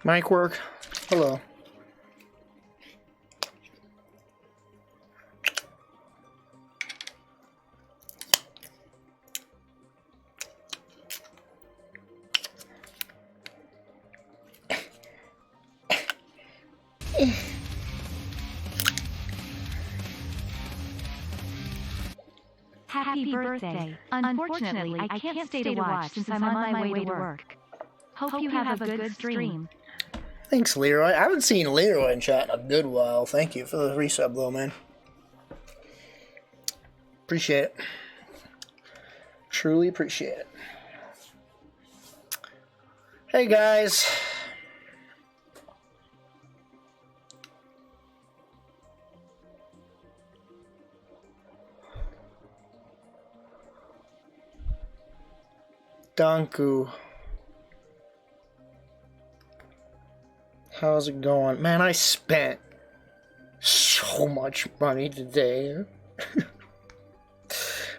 Mic work? Hello. Happy birthday. Unfortunately, I can't stay to watch since I'm on my way to work. Hope you have a good stream. Thanks, Leroy. I haven't seen Leroy in chat in a good while. Thank you for the resub, though, man. Appreciate it. Truly appreciate it. Hey, guys. Danku. How's it going? Man, I spent so much money today.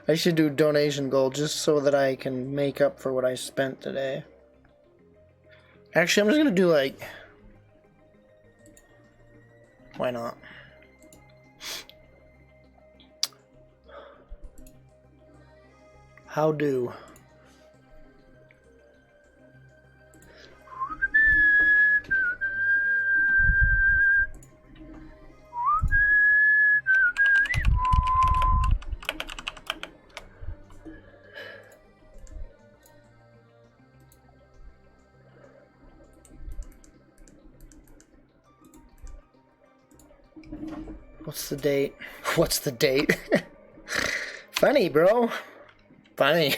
I should do donation goal just so that I can make up for what I spent today. Actually, I'm just gonna do like... Why not? How do? What's the date? What's the date? Funny, bro. Funny.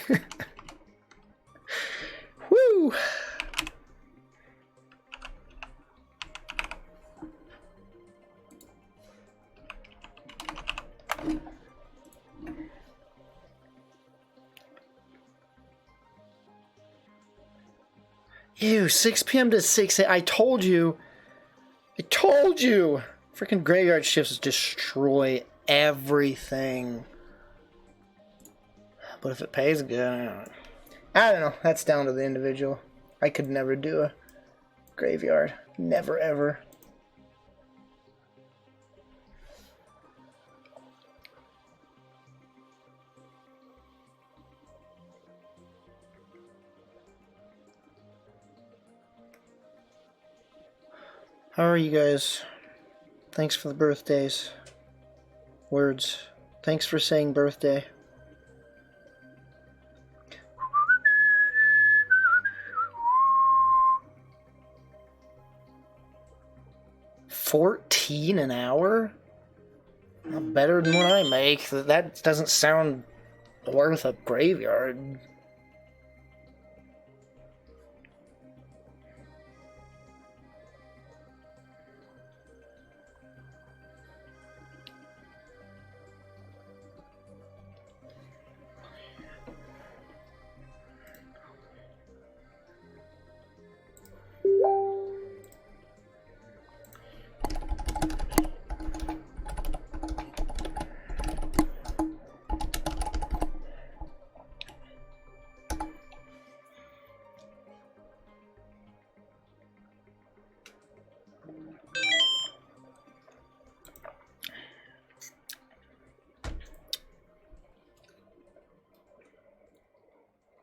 Woo! Ew, 6 p.m. to 6 a.m. I told you. I told you. Freaking graveyard shifts destroy everything. But if it pays good, I don't know. That's down to the individual. I could never do a graveyard. Never, ever. How are you guys? Thanks for the birthdays. Words. Thanks for saying birthday. $14 an hour? Better than what I make. That doesn't sound worth a graveyard.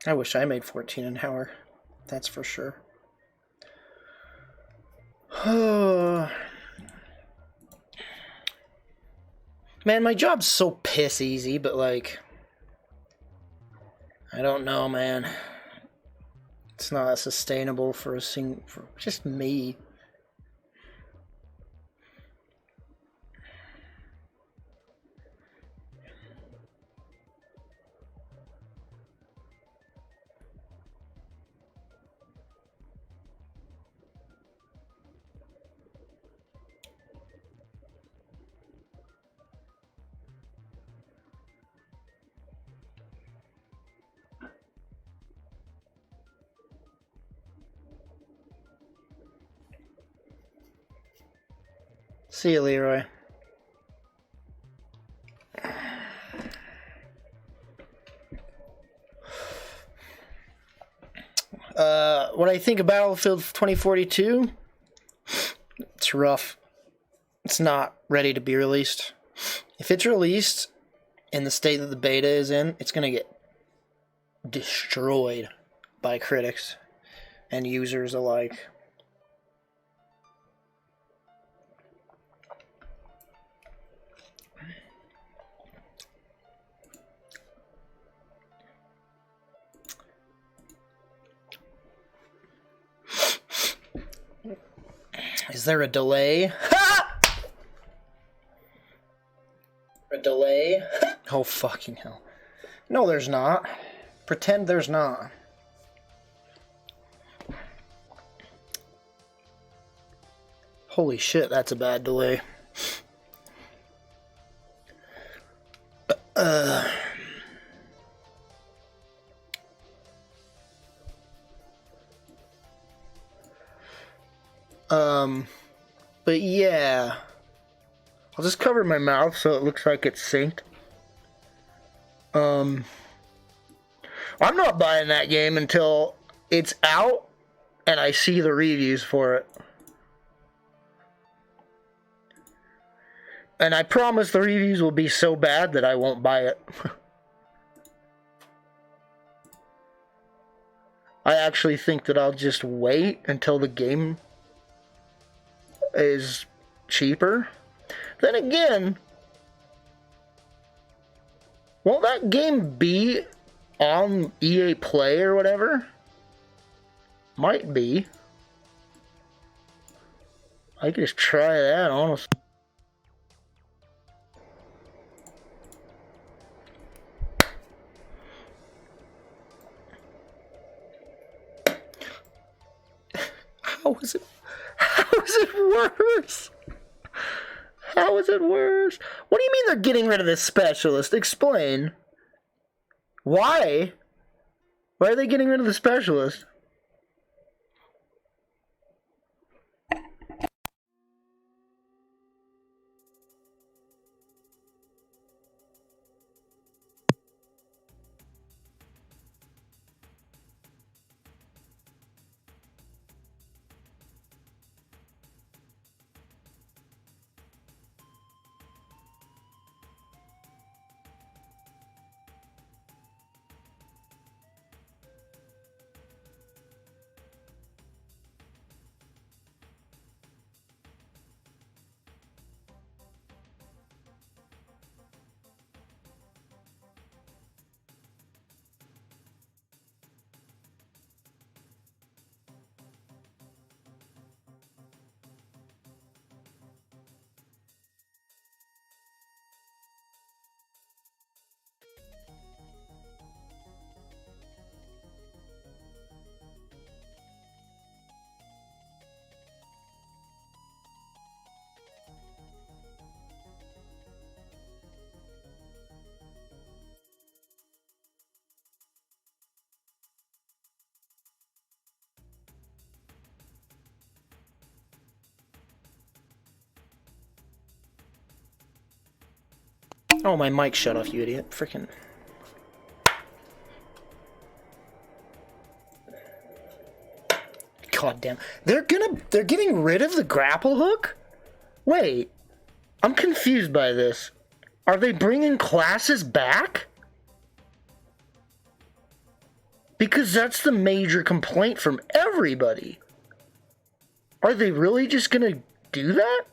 I wish I made 14 an hour. That's for sure. Man, my job's so piss easy, but like... I don't know, man. It's not sustainable for for just me. See you, Leroy. What I think of Battlefield 2042? it's rough. It's not ready to be released. If it's released in the state that the beta is in, it's going to get destroyed by critics and users alike. Is there a delay? A delay? Oh, fucking hell. No, there's not. Pretend there's not. Holy shit, that's a bad delay. But yeah. I'll just cover my mouth so it looks like it's synced. I'm not buying that game until it's out and I see the reviews for it. And I promise the reviews will be so bad that I won't buy it. I actually think that I'll just wait until the game is cheaper. Then again, won't that game be on EA Play or whatever? Might be. I could just try that, honestly. How is it worse? How is it worse? What do you mean they're getting rid of this specialist? Explain. Why? Why are they getting rid of the specialist? Oh, my mic shut off, you idiot. Frickin'. God damn. They're getting rid of the grapple hook? Wait. I'm confused by this. Are they bringing classes back? Because that's the major complaint from everybody. Are they really just gonna do that?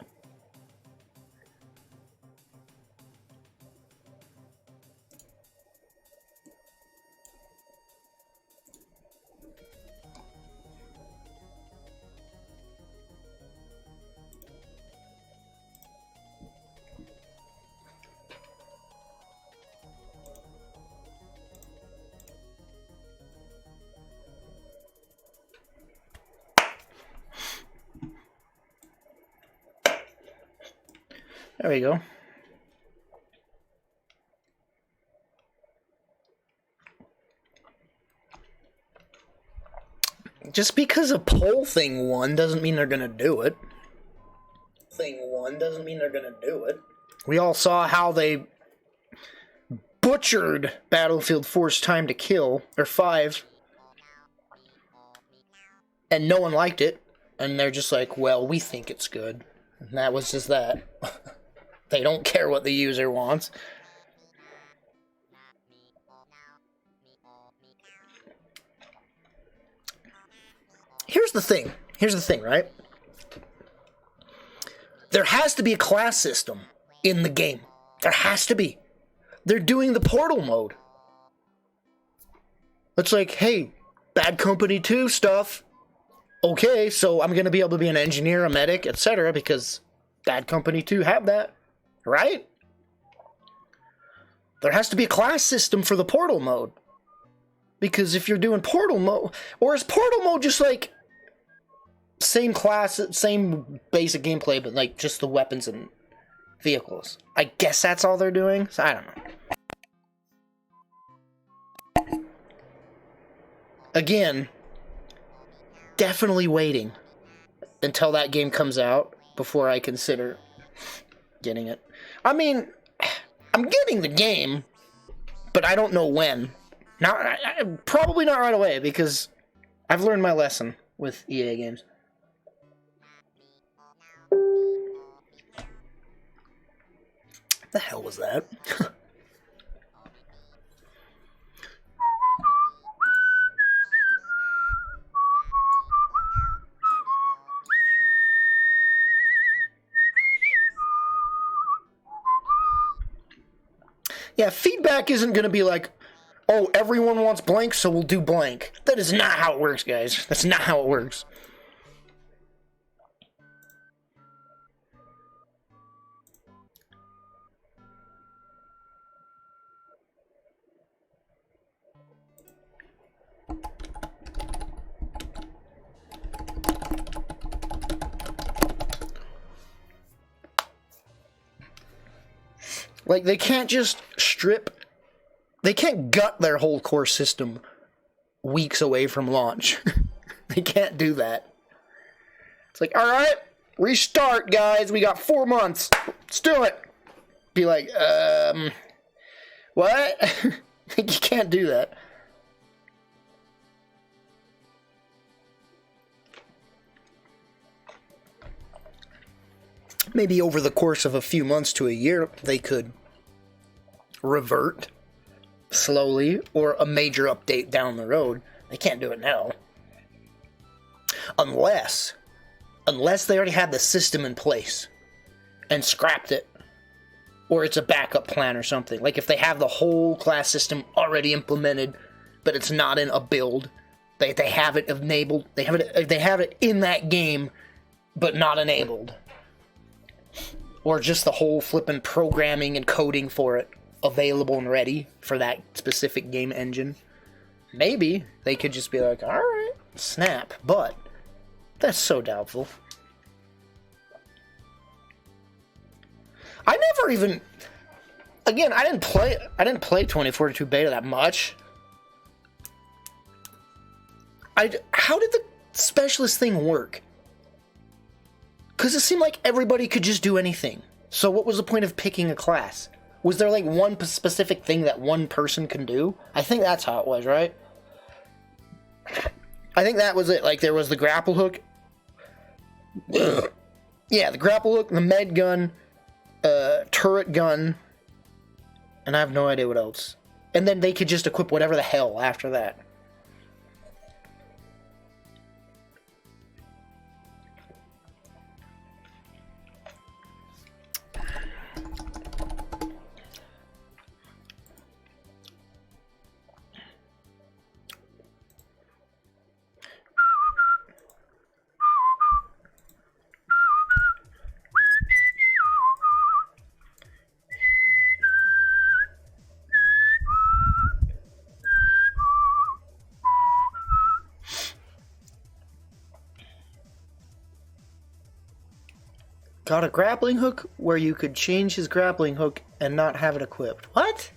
There we go. Just because a poll thing won doesn't mean they're gonna do it. We all saw how they butchered Battlefield 4's Time to Kill, or 5. And no one liked it. And they're just like, well, we think it's good. And that was just that. They don't care what the user wants. Here's the thing. Here's the thing, right? There has to be a class system in the game. There has to be. They're doing the portal mode. It's like, hey, Bad Company 2 stuff. Okay, so I'm going to be able to be an engineer, a medic, etc. because Bad Company 2 have that, right? There has to be a class system for the portal mode. Because if you're doing portal mode, or is portal mode just like same class, same basic gameplay, but like just the weapons and vehicles? I guess that's all they're doing, so I don't know. Again, definitely waiting until that game comes out before I consider getting it. I mean, I'm getting the game, but I don't know when. Probably not right away, because I've learned my lesson with EA games. The hell was that? Yeah, feedback isn't going to be like, oh, everyone wants blank, so we'll do blank. That is not how it works, guys. That's not how it works. Like, they can't just strip... They can't gut their whole core system weeks away from launch. They can't do that. It's like, alright, restart, guys. We got 4 months. Let's do it. Be like, what? You can't do that. Maybe over the course of a few months to a year, they could revert slowly, or a major update down the road. They can't do it now. Unless they already had the system in place and scrapped it. Or it's a backup plan or something. Like if they have the whole class system already implemented, but it's not in a build. They have it enabled. They have it in that game, but not enabled. Or just the whole flippin' programming and coding for it available and ready for that specific game engine. Maybe they could just be like, alright, snap. But that's so doubtful. I never even... Again, I didn't play 2042 beta that much. How did the specialist thing work? Because it seemed like everybody could just do anything. So what was the point of picking a class? Was there like one specific thing that one person can do? I think that's how it was, right? I think that was it. Like there was the grapple hook. Yeah, the grapple hook, the med gun, turret gun, and I have no idea what else. And then they could just equip whatever the hell after that. Got a grappling hook where you could change his grappling hook and not have it equipped. What?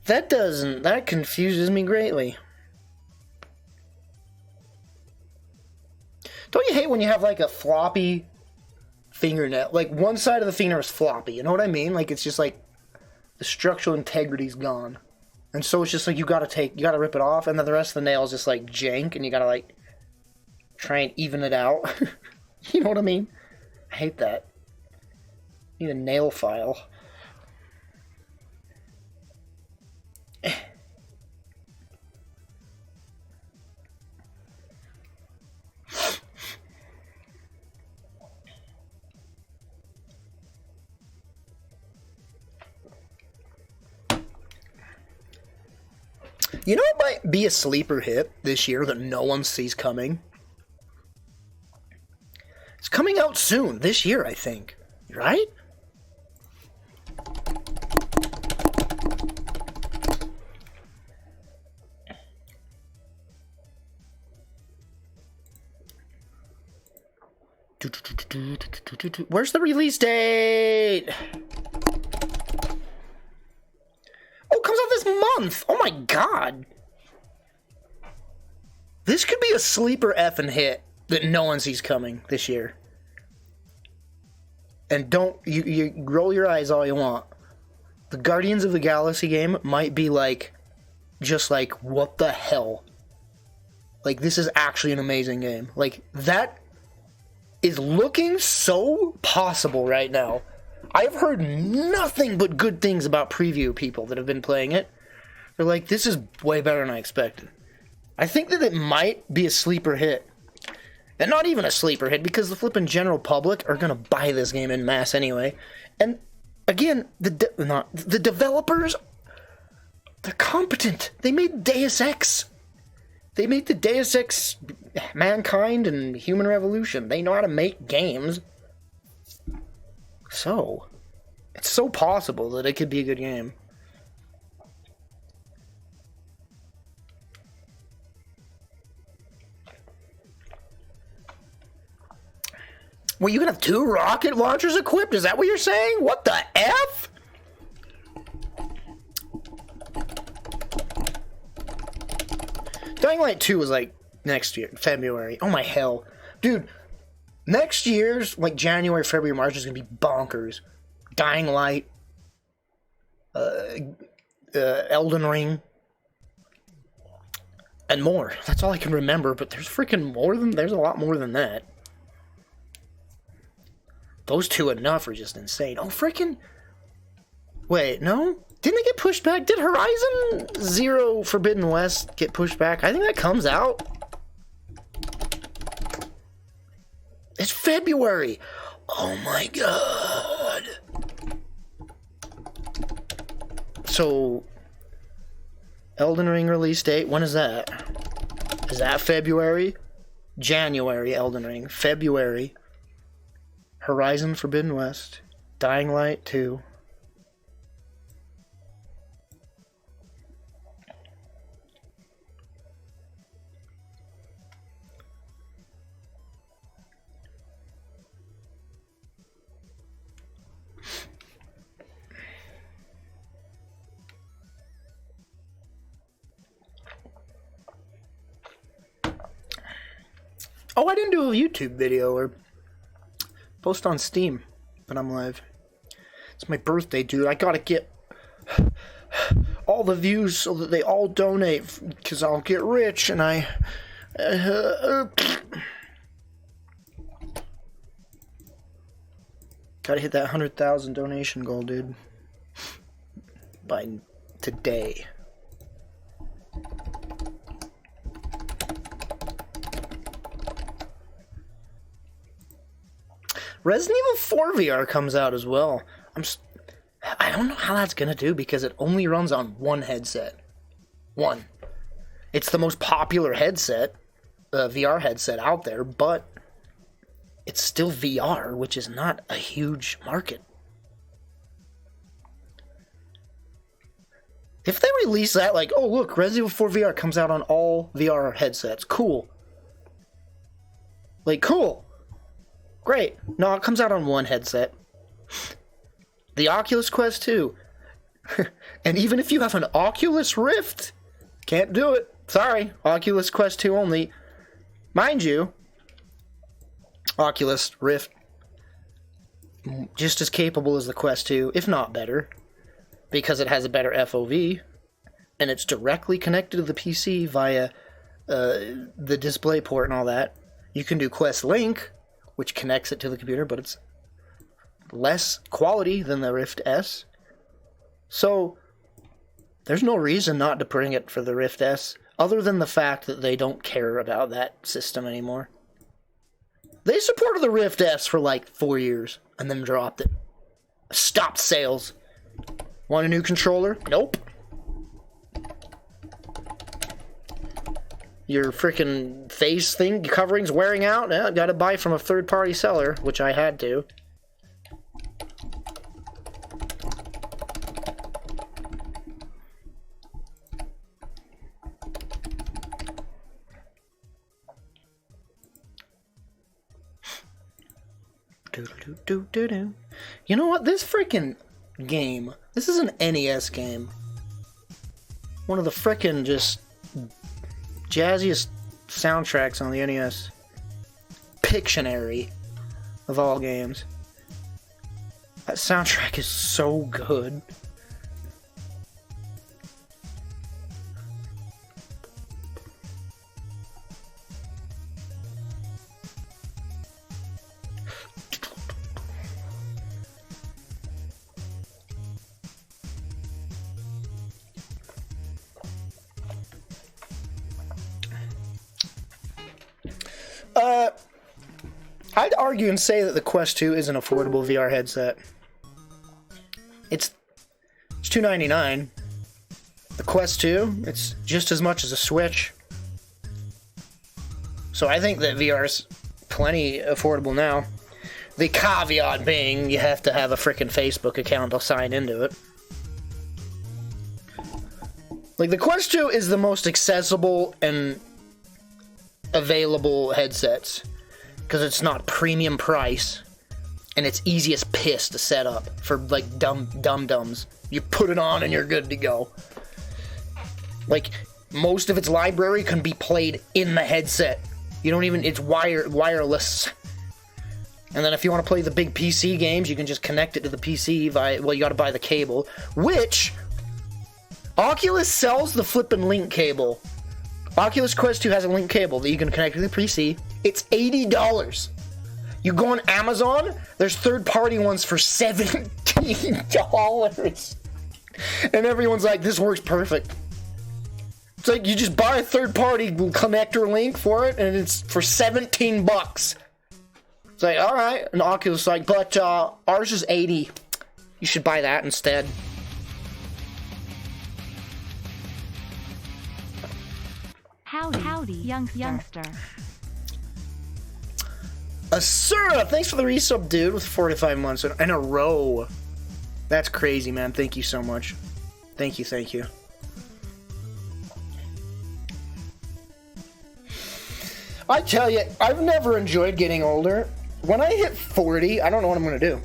That confuses me greatly. Don't you hate when you have like a floppy fingernail? Like one side of the finger is floppy, you know what I mean? Like it's just like the structural integrity's gone. And so it's just like you gotta rip it off, and then the rest of the nail is just like jank, and you gotta like try and even it out. You know what I mean? I hate that. Need a nail file. You know what might be a sleeper hit this year that no one sees coming? It's coming out soon, this year, I think. Right? Where's the release date? Oh, it comes out this month! Oh my god! This could be a sleeper effing hit that no one sees coming this year. And don't, you roll your eyes all you want. The Guardians of the Galaxy game might be like, just like, what the hell? Like, this is actually an amazing game. Like, that is looking so possible right now. I've heard nothing but good things about preview people that have been playing it. They're like, this is way better than I expected. I think that it might be a sleeper hit. And not even a sleeper hit, because the flippin' general public are gonna buy this game in mass anyway. And, again, the developers, they're competent. They made Deus Ex. They made the Deus Ex Mankind and Human Revolution. They know how to make games. So, it's so possible that it could be a good game. Well, you can have 2 rocket launchers equipped? Is that what you're saying? What the F? Dying Light 2 was like next year, February. Oh my hell. Dude, next year's like January, February, March is going to be bonkers. Dying Light, Elden Ring, and more. That's all I can remember, but there's there's a lot more than that. Those 2 enough are just insane. Oh, freaking... Wait, no? Didn't it get pushed back? Did Horizon Zero Forbidden West get pushed back? I think that comes out. It's February. Oh my god. So, Elden Ring release date, when is that? Is that February? January, Elden Ring. February. Horizon Forbidden West, Dying Light 2. Oh, I didn't do a YouTube video or post on Steam when I'm live. It's my birthday, dude. I gotta get all the views so that they all donate, because I'll get rich, and I... gotta hit that 100,000 donation goal, dude. By today. Resident Evil 4 VR comes out as well. I don't know how that's gonna do, because it only runs on one headset. One. It's the most popular headset, VR headset out there, but it's still VR, which is not a huge market. If they release that, like, oh look, Resident Evil 4 VR comes out on all VR headsets, cool. Like, cool. Great. No, it comes out on one headset. The Oculus Quest 2. And even if you have an Oculus Rift, can't do it. Sorry, Oculus Quest 2 only. Mind you, Oculus Rift, just as capable as the Quest 2, if not better, because it has a better FOV, and it's directly connected to the PC via the display port and all that. You can do Quest Link, which connects it to the computer, but it's less quality than the Rift S. So there's no reason not to bring it for the Rift S, other than the fact that they don't care about that system anymore. They supported the Rift S for like 4 years, and then dropped it. Stopped sales. Want a new controller? Nope. Your freaking face thing, covering's wearing out? Yeah, gotta buy from a third-party seller, which I had to. You know what? This freaking game, this is an NES game. One of the freaking just jazziest soundtracks on the NES. Pictionary of all games. That soundtrack is so good. I'd argue and say that the Quest 2 is an affordable VR headset. It's $299. The Quest 2, it's just as much as a Switch. So I think that VR's plenty affordable now. The caveat being you have to have a frickin' Facebook account to sign into it. Like, the Quest 2 is the most accessible and available headsets. Because it's not premium price, and it's easy as piss to set up for, like, dum-dums. You put it on and you're good to go. Like, most of its library can be played in the headset. You don't even, it's wireless. And then if you want to play the big PC games, you can just connect it to the PC via, well, you gotta buy the cable. Which, Oculus sells the flippin' link cable. Oculus Quest 2 has a link cable that you can connect to the PC. It's $80. You go on Amazon, there's third-party ones for $17. And everyone's like, this works perfect. It's like, you just buy a third-party connector link for it, and it's for $17. It's like, alright. And Oculus is like, but ours is $80. You should buy that instead. Howdy, youngster. Asura, thanks for the resub, dude, with 45 months in a row. That's crazy, man. Thank you so much. Thank you. I tell you, I've never enjoyed getting older. When I hit 40, I don't know what I'm going to do.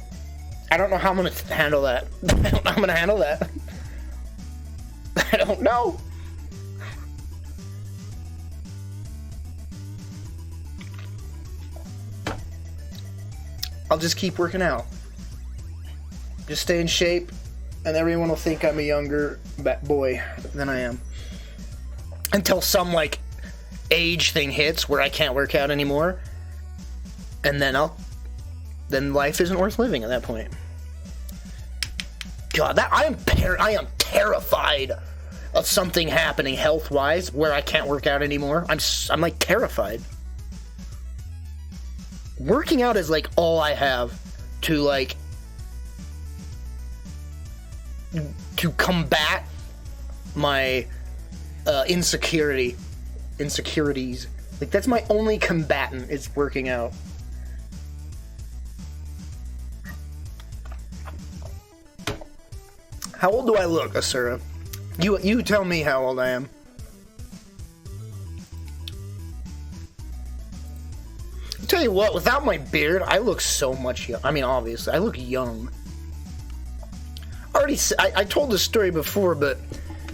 I don't know how I'm going to handle that. I don't know. I'll just keep working out. Just stay in shape, and everyone will think I'm a younger boy than I am. Until some, like, age thing hits where I can't work out anymore. And then then life isn't worth living at that point. God, I am terrified of something happening health-wise where I can't work out anymore. I'm like terrified. Working out is like all I have to like to combat my insecurities. Like that's my only combatant is working out. How old do I look, Asura? You tell me how old I am. I'll tell you what, without my beard, I look so much young. I mean, obviously, I look young. I told this story before, but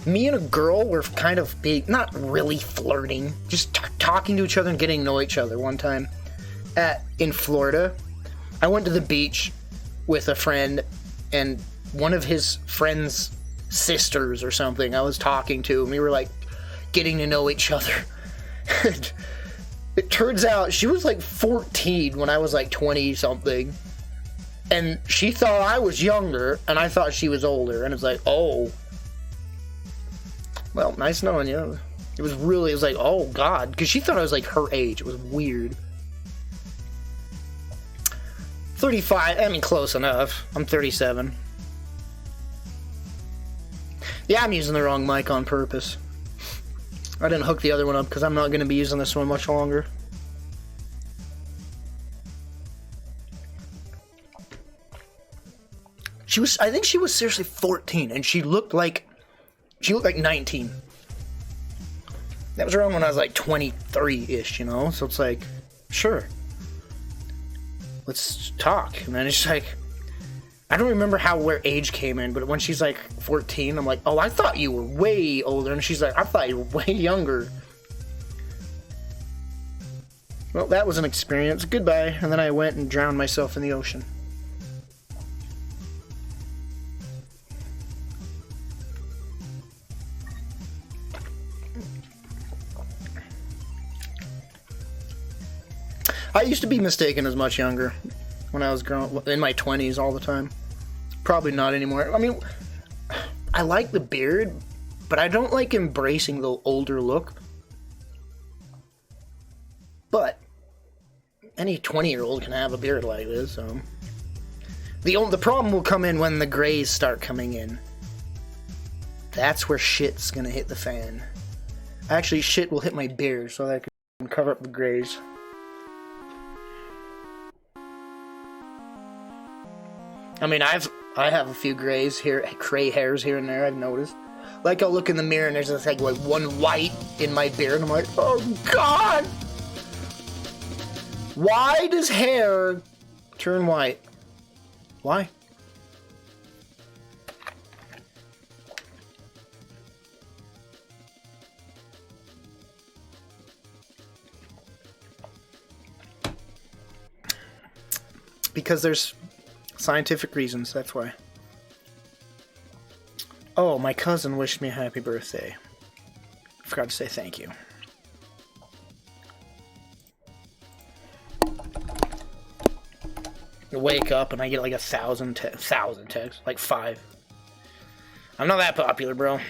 me and a girl were kind of big, not really flirting, just talking to each other and getting to know each other one time in Florida. I went to the beach with a friend, and one of his friend's sisters or something I was talking to, and we were like getting to know each other. It turns out she was like 14 when I was like 20 something. And she thought I was younger, and I thought she was older. And it's like, oh. Well, nice knowing you. It was like, oh god. Because she thought I was like her age. It was weird. 35, I mean, close enough. I'm 37. Yeah, I'm using the wrong mic on purpose. I didn't hook the other one up because I'm not going to be using this one much longer. I think she was seriously 14, and she looked like 19. That was around when I was like 23-ish, you know? So it's like, sure. Let's talk. And then it's like, I don't remember where age came in, but when she's like 14, I'm like, oh, I thought you were way older. And she's like, I thought you were way younger. Well, that was an experience. Goodbye. And then I went and drowned myself in the ocean. I used to be mistaken as much younger when I was in my 20s all the time. Probably not anymore. I mean, I like the beard, but I don't like embracing the older look. But any 20-year-old can have a beard like this, so. The problem will come in when the grays start coming in. That's where shit's gonna hit the fan. Actually, shit will hit my beard so that I can cover up the grays. I mean, I have a few gray hairs here and there, I've noticed. Like, I'll look in the mirror and there's just like one white in my beard, and I'm like, oh god! Why does hair turn white? Why? Because there's scientific reasons, that's why. Oh, my cousin wished me a happy birthday. I forgot to say thank you. I wake up and I get like 1,000 texts, like 5. I'm not that popular, bro.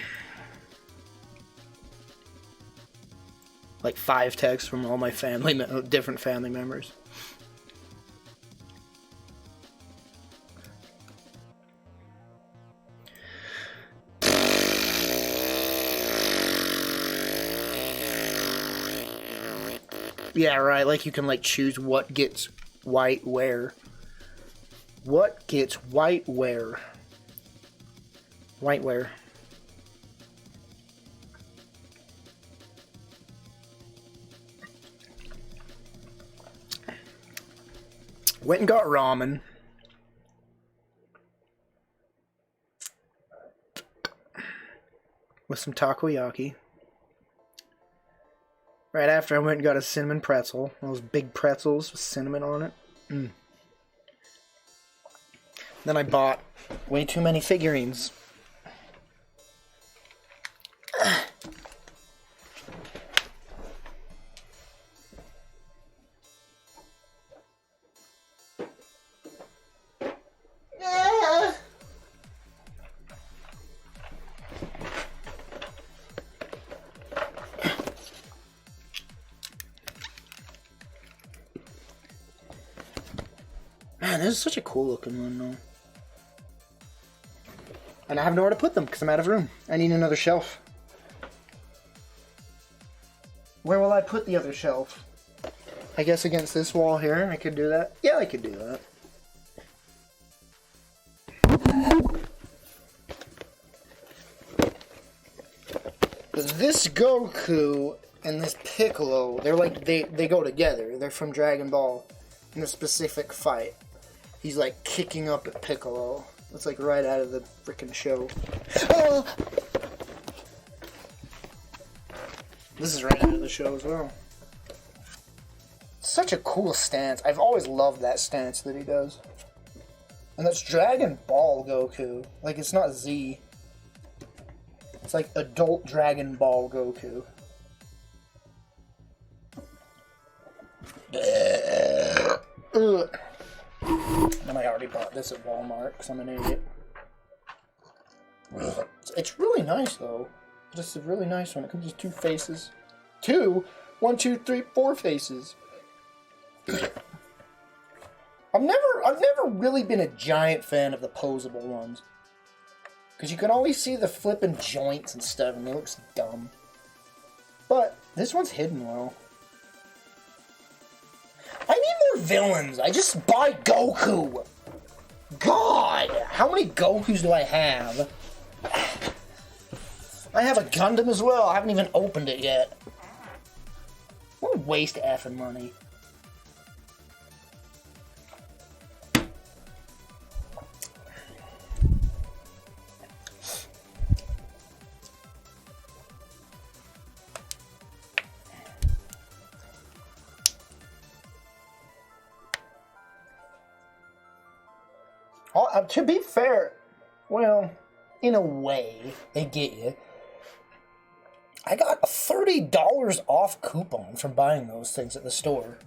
Like 5 texts from all my different family members. Yeah, right, like you can like choose what gets white where. What gets white where? White where? Went and got ramen. With some takoyaki. Right after I went and got a cinnamon pretzel. Those big pretzels with cinnamon on it. Then I bought way too many figurines. Man, this is such a cool looking one though. And I have nowhere to put them because I'm out of room. I need another shelf. Where will I put the other shelf? I guess against this wall here, I could do that. Yeah, I could do that. This Goku and this Piccolo, they're like, they go together. They're from Dragon Ball in a specific fight. He's like kicking up at Piccolo. It's like right out of the freaking show. Oh! This is right out of the show as well. Such a cool stance. I've always loved that stance that he does. And that's Dragon Ball Goku. Like, it's not Z. It's like adult Dragon Ball Goku. Ugh. And I already bought this at Walmart because I'm an idiot. It's really nice though. This is a really nice one. It comes with 2 faces. 2? 1, 2, 3, 4 faces. I've never really been a giant fan of the posable ones. Because you can always see the flipping joints and stuff and it looks dumb. But this one's hidden well. I need more villains. I just buy Goku. God, how many Gokus do I have? I have a Gundam as well. I haven't even opened it yet. What a waste of effing money. To be fair, well, in a way, they get you. I got a $30 off coupon from buying those things at the store.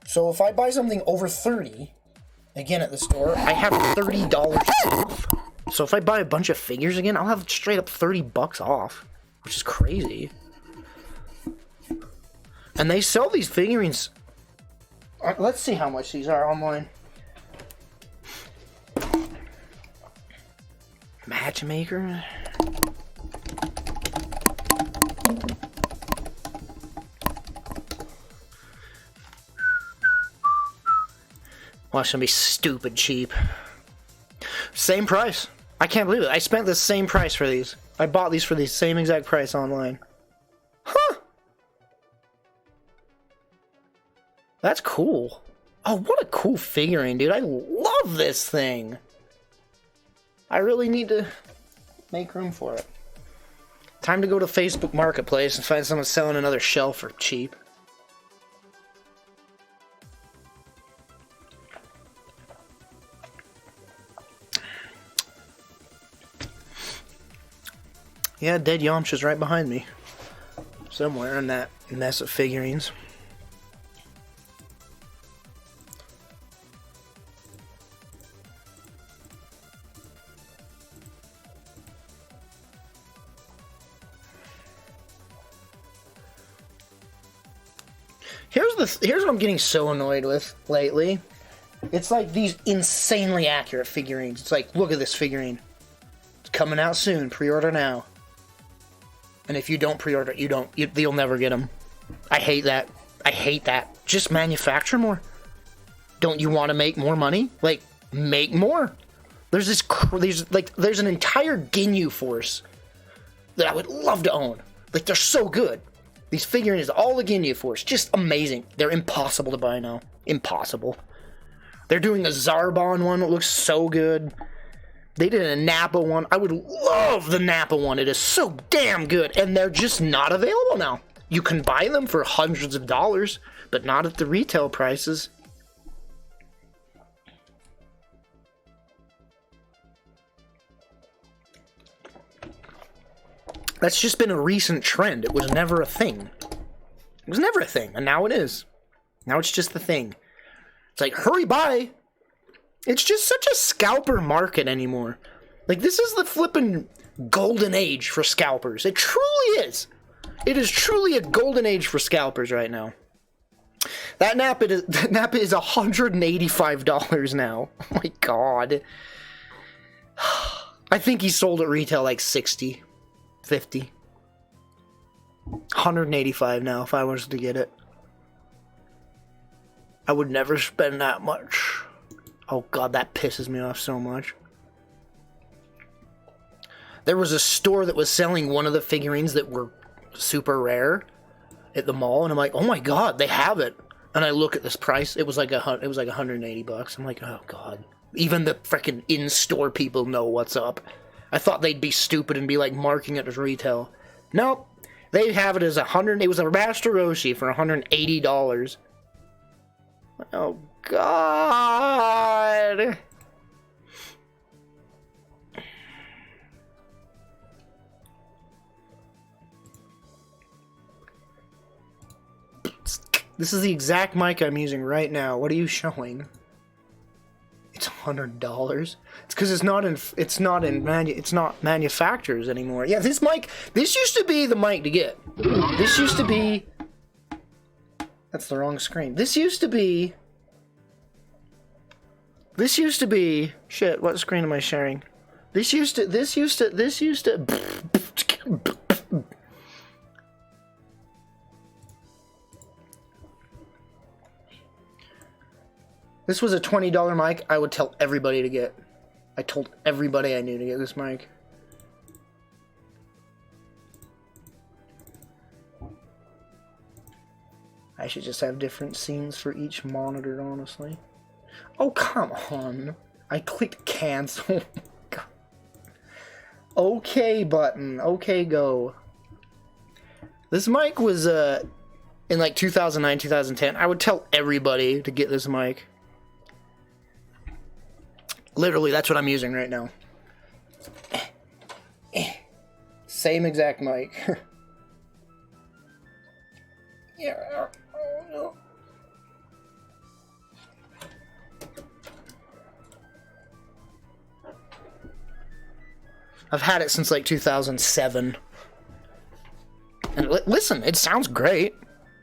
So if I buy something over $30, again at the store, I have $30 off. So if I buy a bunch of figures again, I'll have straight up $30 off, which is crazy. And they sell these figurines. Let's see how much these are online. Matchmaker. Watch them be stupid cheap. Same price. I can't believe it. I spent the same price for these. I bought these for the same exact price online. Huh. That's cool. Oh, what a cool figurine, dude. I love this thing. I really need to make room for it. Time to go to Facebook Marketplace and find someone selling another shell for cheap. Yeah, Dead Yamcha's right behind me. Somewhere in that mess of figurines. Here's what I'm getting so annoyed with lately. It's like these insanely accurate figurines. It's like, look at this figurine. It's coming out soon. Pre-order now. And if you don't pre-order, you'll never get them. I hate that. I hate that. Just manufacture more. Don't you want to make more money? Like, make more. There's there's an entire Ginyu force that I would love to own. Like, they're so good. These figurines, all the Ginyu Force, just amazing. They're impossible to buy now. Impossible. They're doing a Zarbon one that looks so good. They did a Nappa one. I would love the Nappa one. It is so damn good. And they're just not available now. You can buy them for hundreds of dollars, but not at the retail prices. That's just been a recent trend. It was never a thing. It was never a thing, and now it is. Now it's just the thing. It's like, hurry buy. It's just such a scalper market anymore. Like, this is the flippin' golden age for scalpers. It truly is. It is truly a golden age for scalpers right now. That Nappa is $185 now. Oh my god. I think he sold at retail like 60. 50. 185 now if I was to get it. I would never spend that much. Oh god, that pisses me off so much. There was a store that was selling one of the figurines that were super rare at the mall, and I'm like, oh my god, they have it. And I look at this price, it was like $180. I'm like, oh god. Even the freaking in-store people know what's up. I thought they'd be stupid and be like marking it as retail. Nope. They have it as it was a Master Roshi for $180. Oh god. This is the exact mic I'm using right now. What are you showing? It's $100. It's because it's not manufacturers anymore. Yeah, this mic. This used to be the mic to get. This used to be. That's the wrong screen. This used to be. Shit. What screen am I sharing? This used to. This was a $20 mic I would tell everybody to get. I told everybody I knew to get this mic. I should just have different scenes for each monitor, honestly. Oh, come on. I clicked cancel. Okay button. Okay, go. This mic was in like 2009, 2010. I would tell everybody to get this mic. Literally, that's what I'm using right now. Same exact mic. Yeah. I've had it since like 2007. And listen, it sounds great,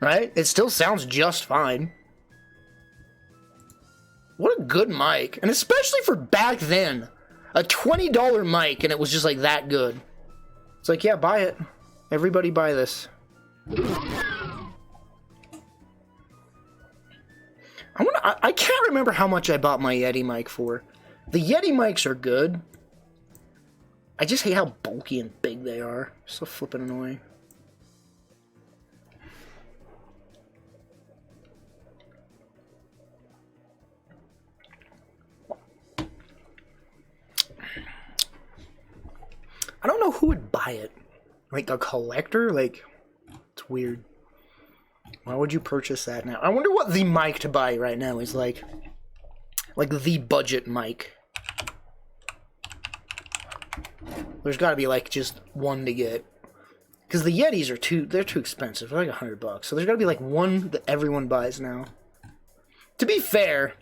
right? It still sounds just fine. What a good mic. And especially for back then. A $20 mic and it was just like that good. It's like, yeah, buy it. Everybody buy this. I can't remember how much I bought my Yeti mic for. The Yeti mics are good. I just hate how bulky and big they are. So flippin' annoying. I don't know who would buy it. Like a collector? Like, it's weird. Why would you purchase that now? I wonder what the mic to buy right now is like. Like the budget mic. There's gotta be like just one to get. Because the Yetis are they're too expensive. They're like $100. So there's gotta be like one that everyone buys now. To be fair,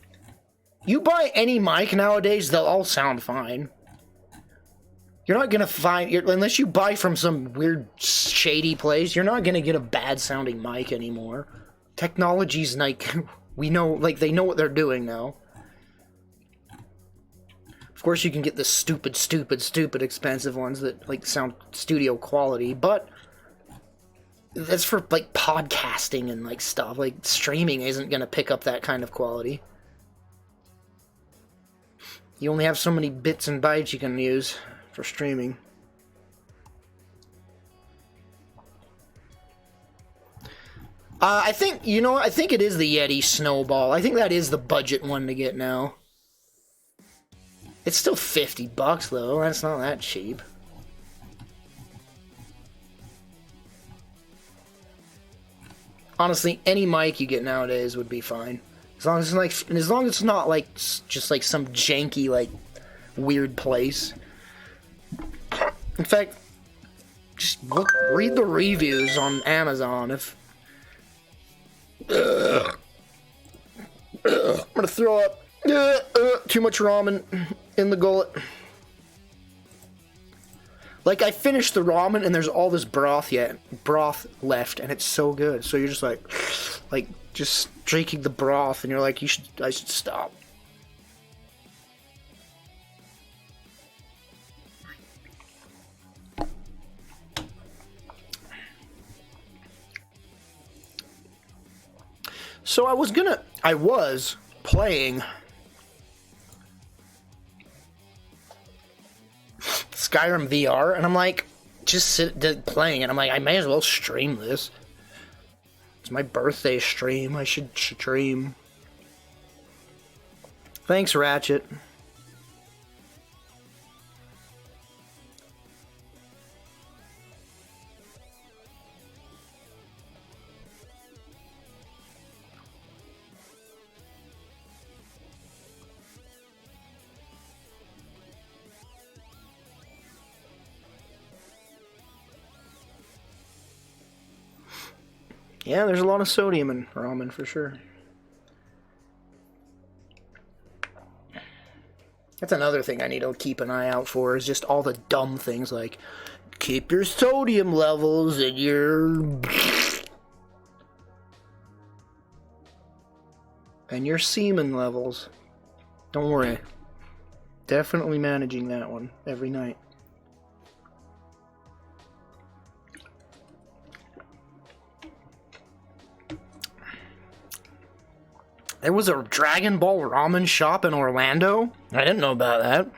you buy any mic nowadays, they'll all sound fine. You're not gonna find, unless you buy from some weird shady place, you're not gonna get a bad sounding mic anymore. Technology's like, we know, like they know what they're doing now. Of course you can get the stupid expensive ones that like sound studio quality, but that's for like podcasting and like stuff. Like streaming isn't gonna pick up that kind of quality. You only have so many bits and bytes you can use for streaming. I think, you know what? I think it is the Yeti Snowball. I think that is the budget one to get now. It's still $50 though. That's not that cheap. Honestly, any mic you get nowadays would be fine. As long as it's not like just like some janky like weird place. In fact, just read the reviews on Amazon. If I'm gonna throw up. Too much ramen in the gullet. Like, I finished the ramen and there's all this broth left, and it's so good. So you're just like just drinking the broth, and you're like, I should stop. So I was playing Skyrim VR, and I'm like, playing it. I'm like, I may as well stream this. It's my birthday stream. I should stream. Thanks, Ratchet. Yeah, there's a lot of sodium in ramen for sure. That's another thing I need to keep an eye out for, is just all the dumb things like, keep your sodium levels and your semen levels. Don't worry. Definitely managing that one every night. There was a Dragon Ball ramen shop in Orlando? I didn't know about that.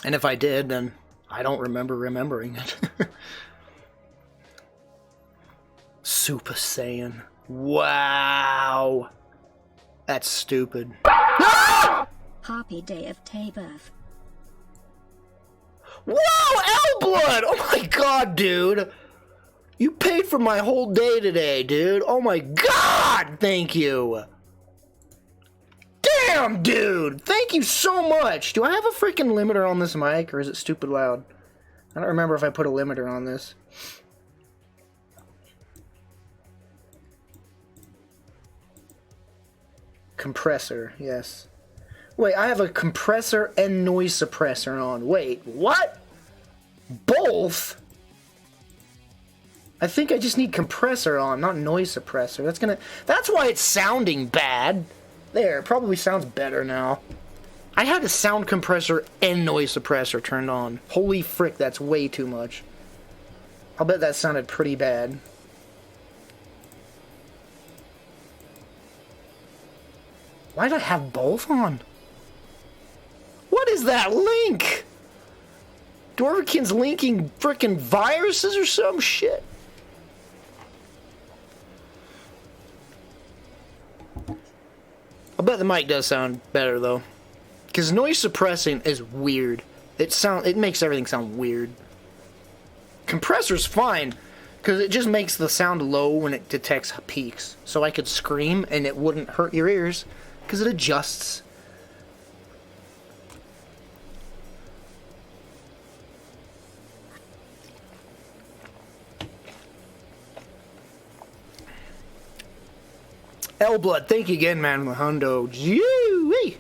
And if I did, then I don't remember remembering it. Super Saiyan. Wow. That's stupid. Ah! Happy day of Tabirth. Whoa, L-Blood! Oh my god, dude! You paid for my whole day today, dude. Oh my god! Thank you. Damn, dude! Thank you so much! Do I have a freaking limiter on this mic, or is it stupid loud? I don't remember if I put a limiter on this. Compressor, yes. Wait, I have a compressor and noise suppressor on. Wait, what? Both? I think I just need compressor on, not noise suppressor. That's why it's sounding bad. There, it probably sounds better now. I had a sound compressor and noise suppressor turned on. Holy frick, that's way too much. I'll bet that sounded pretty bad. Why did I have both on? What is that link? Dwarvikin's linking frickin' viruses or some shit? I bet the mic does sound better though, because noise suppressing is weird. It makes everything sound weird. Compressor's fine, because it just makes the sound low when it detects peaks. So I could scream and it wouldn't hurt your ears, because it adjusts. L-Blood, thank you again, man, the hundo. Gee-wee.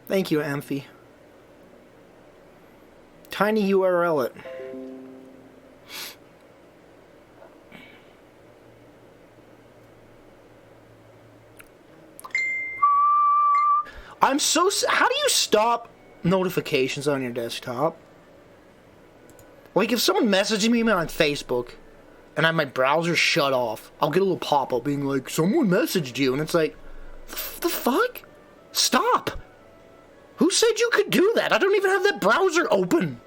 Thank you, Amphi. Tiny URL it. I'm so... How do you stop notifications on your desktop? Like, if someone messages me on Facebook and I have my browser shut off, I'll get a little pop-up being like, someone messaged you, and it's like, the fuck? Stop! Who said you could do that? I don't even have that browser open.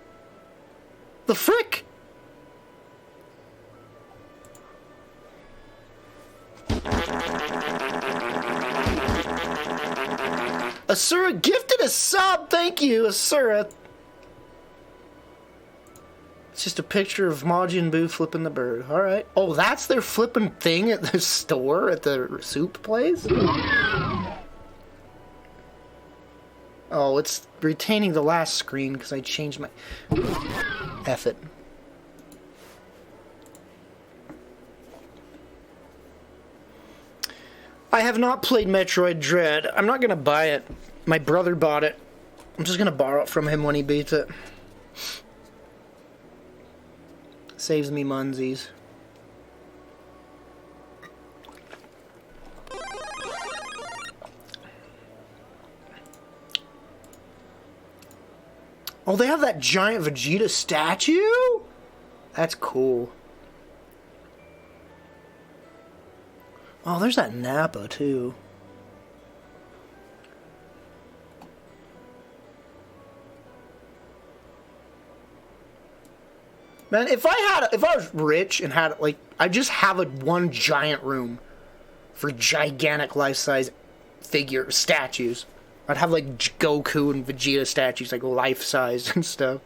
The frick? Asura gifted a sub, thank you, Asura. It's just a picture of Majin Buu flipping the bird. Alright. Oh, that's their flipping thing at the store, at the soup place? Oh, it's retaining the last screen because I changed my... F it. I have not played Metroid Dread. I'm not gonna buy it. My brother bought it. I'm just gonna borrow it from him when he beats it. Saves me munsies. Oh, they have that giant Vegeta statue? That's cool. Oh, there's that Nappa, too. Man, if I was rich and had, like, I'd just have one giant room for gigantic life-size statues. I'd have, like, Goku and Vegeta statues, like, life-size and stuff.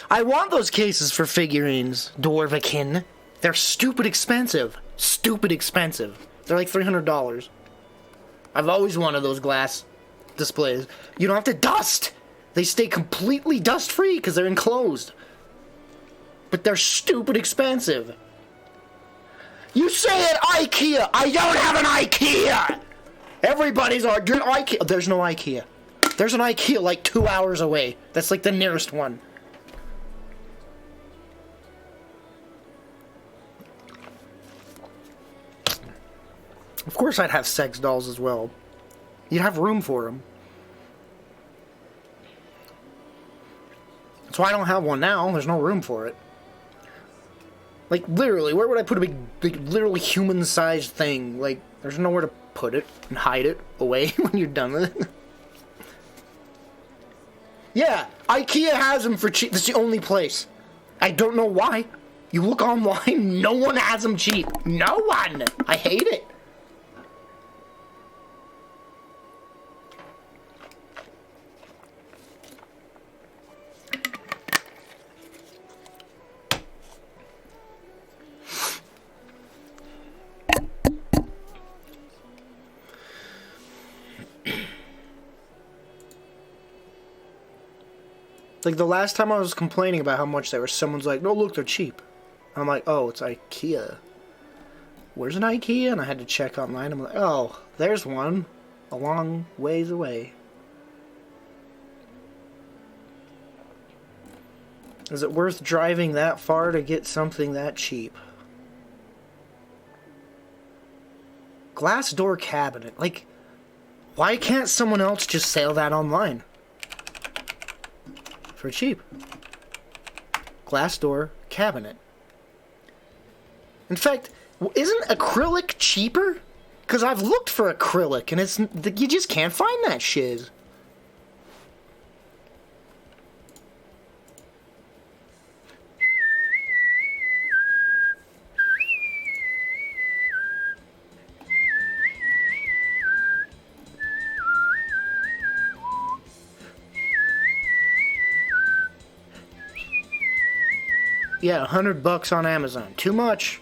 I want those cases for figurines, Dwarvikin. They're stupid expensive. Stupid expensive. They're like $300. I've always wanted those glass displays. You don't have to dust! They stay completely dust-free because they're enclosed. But they're stupid expensive. You say it, IKEA! I don't have an IKEA! Everybody's arguing IKEA. There's no IKEA. There's an IKEA like 2 hours away. That's like the nearest one. Of course I'd have sex dolls as well. You'd have room for them. That's why I don't have one now. There's no room for it. Like, literally, where would I put a big literally human-sized thing? Like, there's nowhere to put it and hide it away when you're done with it. Yeah, IKEA has them for cheap. That's the only place. I don't know why. You look online, no one has them cheap. No one! I hate it. Like, the last time I was complaining about how much they were, someone's like, no, look, they're cheap. I'm like, oh, it's IKEA. Where's an IKEA? And I had to check online. I'm like, oh, there's one. A long ways away. Is it worth driving that far to get something that cheap? Glass door cabinet. Like, why can't someone else just sell that online? For cheap. Glass door cabinet. In fact, isn't acrylic cheaper? Because I've looked for acrylic and it's you just can't find that shit. Yeah, $100 on Amazon. Too much.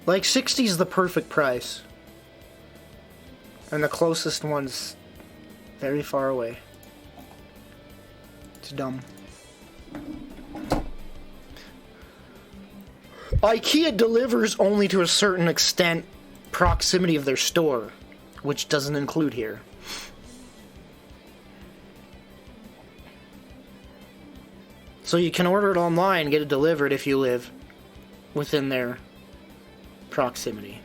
Like, 60 is the perfect price. And the closest one's very far away. It's dumb. IKEA delivers only to a certain extent proximity of their store, which doesn't include here. So you can order it online and get it delivered if you live within their proximity.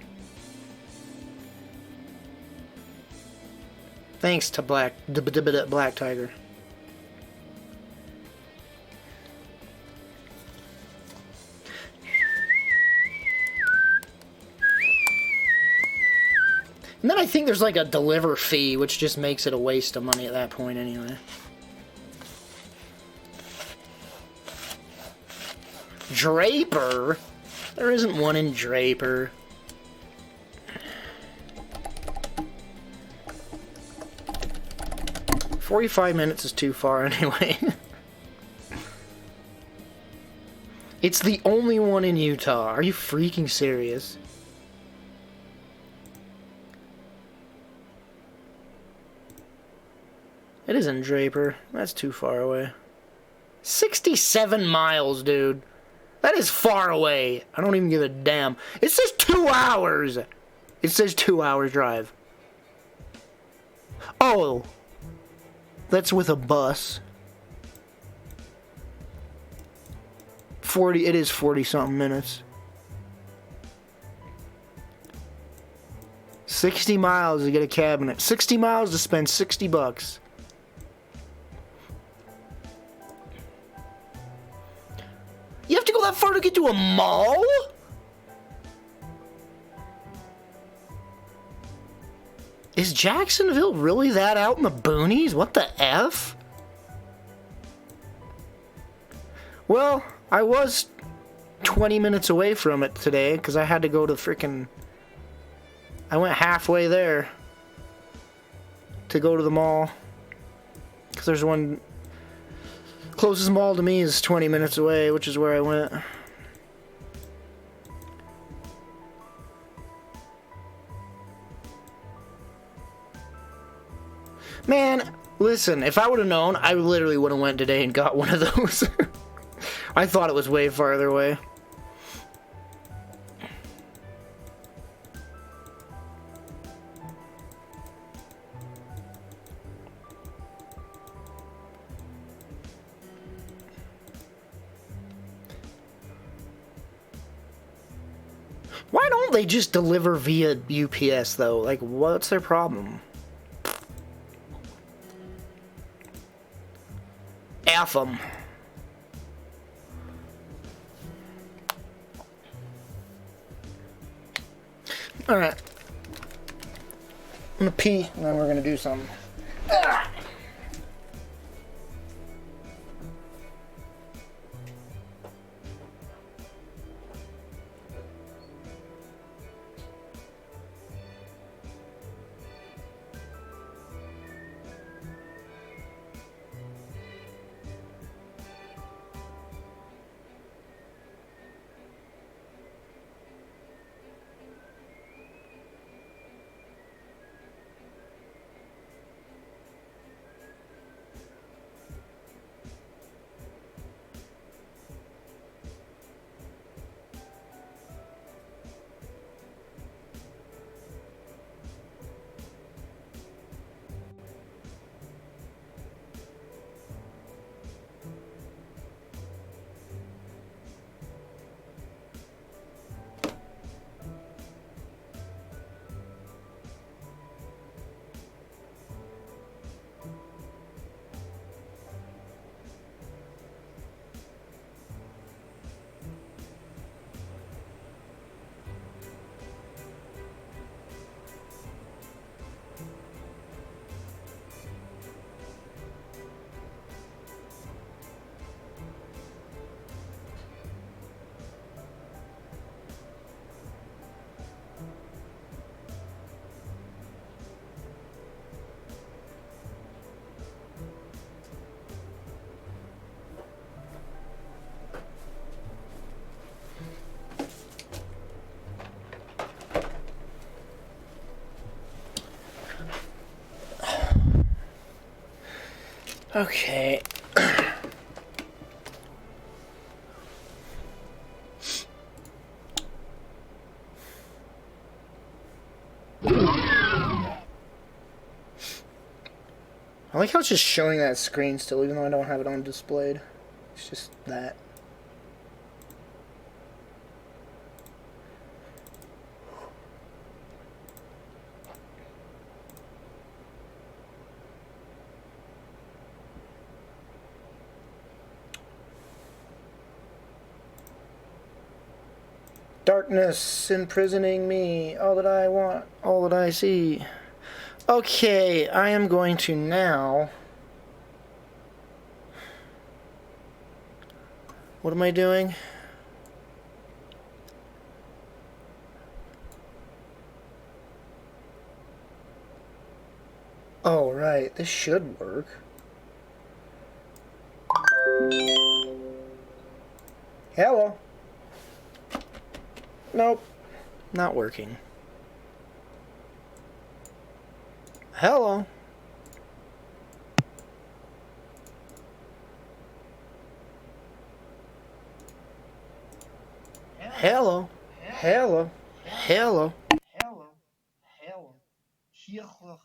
Thanks to Black Tiger. And then I think there's like a deliver fee, which just makes it a waste of money at that point anyway. Draper? There isn't one in Draper. "45 minutes is too far anyway." It's the only one in Utah. Are you freaking serious? It isn't Draper. That's too far away. 67 miles, dude. That is far away. I don't even give a damn. It says 2 hours. It says 2 hour drive. Oh. That's with a bus. 40, it is 40 something minutes. 60 miles to get a cabinet. 60 miles to spend $60. You have to go that far to get to a mall? Is Jacksonville really that out in the boonies? What the F? Well, I was 20 minutes away from it today because I had to go to frickin'... I went halfway there to go to the mall. Because there's one... Closest mall to me is 20 minutes away, which is where I went. Man, listen, if I would have known, I literally would have went today and got one of those. I thought it was way farther away. Why don't they just deliver via UPS, though? Like, what's their problem? F 'em. Alright. I'm gonna pee, and then we're gonna do something. Ah! Okay. I like how it's just showing that screen still, even though I don't have it on displayed. It's just that. Darkness imprisoning me, all that I want, all that I see. Okay, I am going to now... What am I doing? Oh, right, this should work. Hello. Nope, not working. Hello. Hello. Hello. Hello. Hello. Hello. Hello.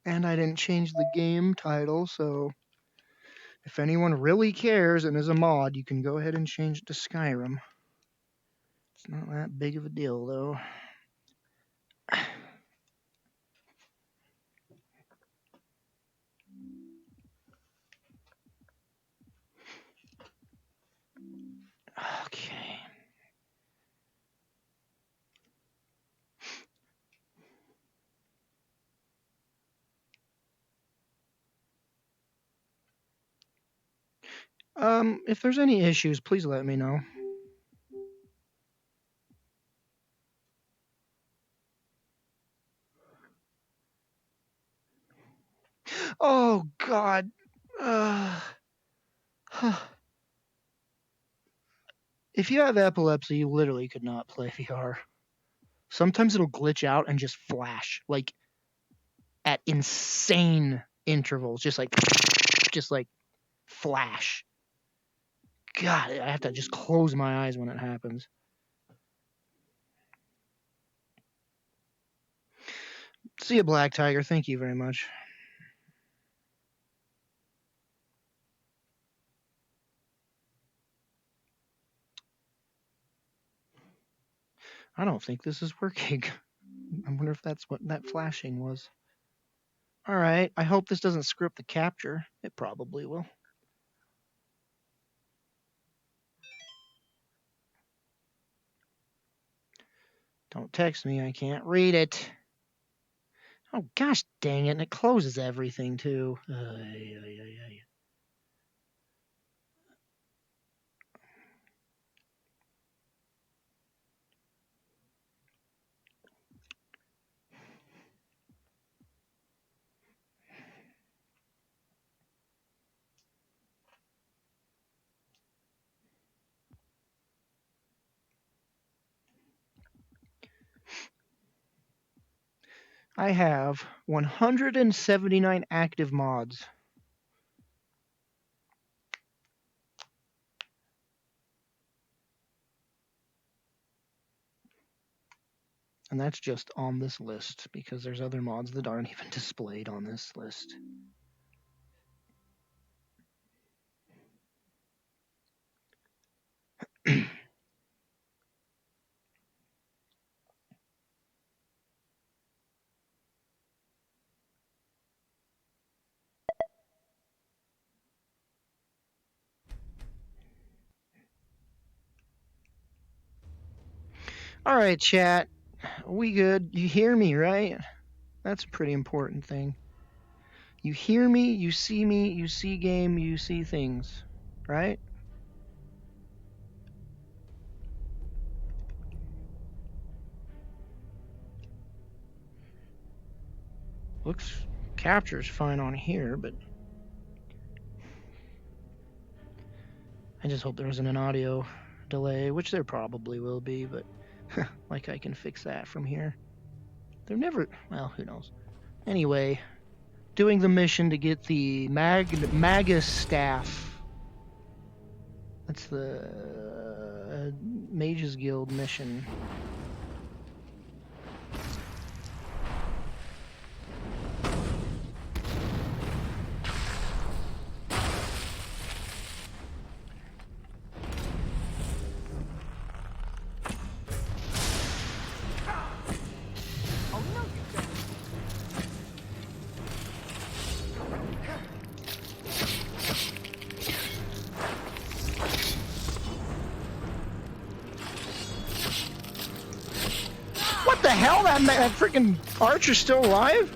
And I didn't change the game title, so if anyone really cares and is a mod, you can go ahead and change it to Skyrim. It's not that big of a deal, though. Okay. If there's any issues, please let me know. Oh, God. If you have epilepsy, you literally could not play VR. Sometimes it'll glitch out and just flash, like, at insane intervals, just like flash. God, I have to just close my eyes when it happens. See you, Black Tiger. Thank you very much. I don't think this is working. I wonder if that's what that flashing was. All right. I hope this doesn't script the capture. It probably will. Don't text me. I can't read it. Oh, gosh dang it. And it closes everything, too. I have 179 active mods. And that's just on this list, because there's other mods that aren't even displayed on this list. All right, chat. We good? You hear me, right? That's a pretty important thing. You hear me, you see game, you see things, right? Looks capture's fine on here, but I just hope there isn't an audio delay, which there probably will be, but like I can fix that from here. They're never, well, who knows. Anyway, doing the mission to get the Magus staff. That's the Mages Guild mission. What the hell? That freaking archer's still alive?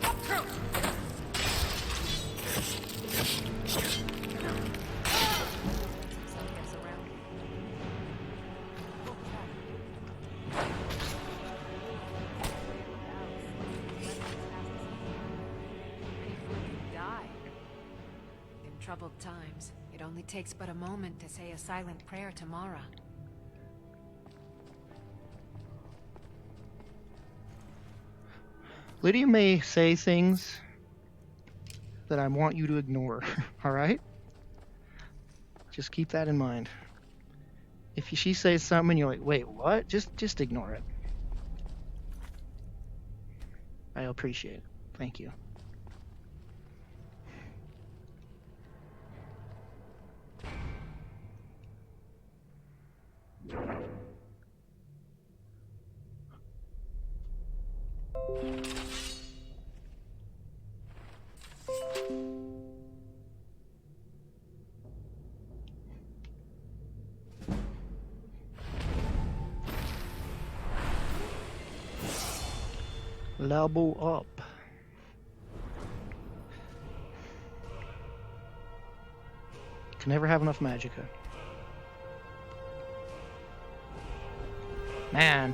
In troubled times, it only takes but a moment to say a silent prayer to Mara. Lydia may say things that I want you to ignore, alright? Just keep that in mind. If she says something and you're like, wait, what? Just ignore it. I appreciate it. Thank you. Level up. Can never have enough magicka. Man.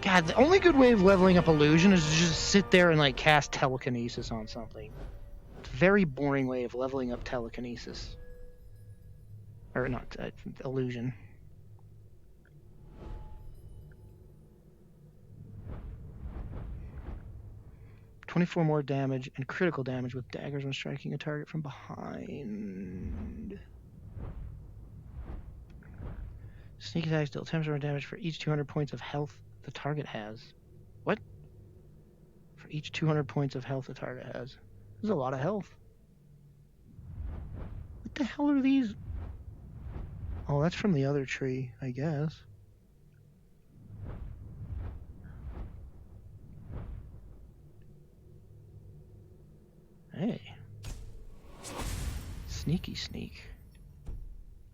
God, the only good way of leveling up illusion is to just sit there and like cast telekinesis on something. It's a very boring way of leveling up telekinesis. Or not, illusion. "24 more damage and critical damage with daggers when striking a target from behind. Sneak attacks deal 10% more damage for each 200 points of health the target has." What? For each 200 points of health the target has. There's a lot of health. What the hell are these? Oh, that's from the other tree, I guess. Hey. Sneaky sneak.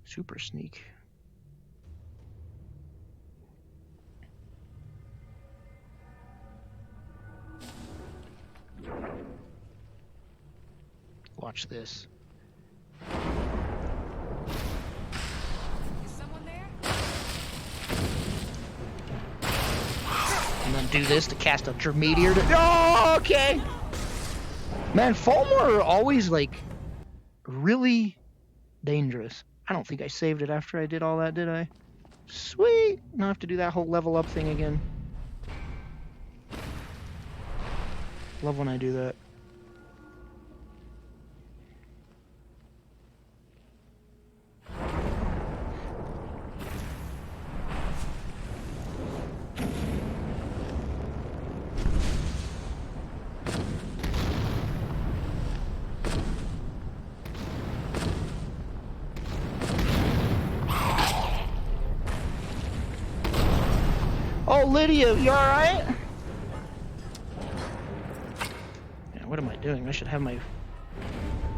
Super sneak. Watch this. Is someone there? I'm gonna do this to cast a Meteor to... Oh, okay! Man, Falmor are always, like, really dangerous. I don't think I saved it after I did all that, did I? Sweet! Now I have to do that whole level up thing again. Love when I do that. Oh, Lydia, you alright? Yeah, what am I doing? I should have my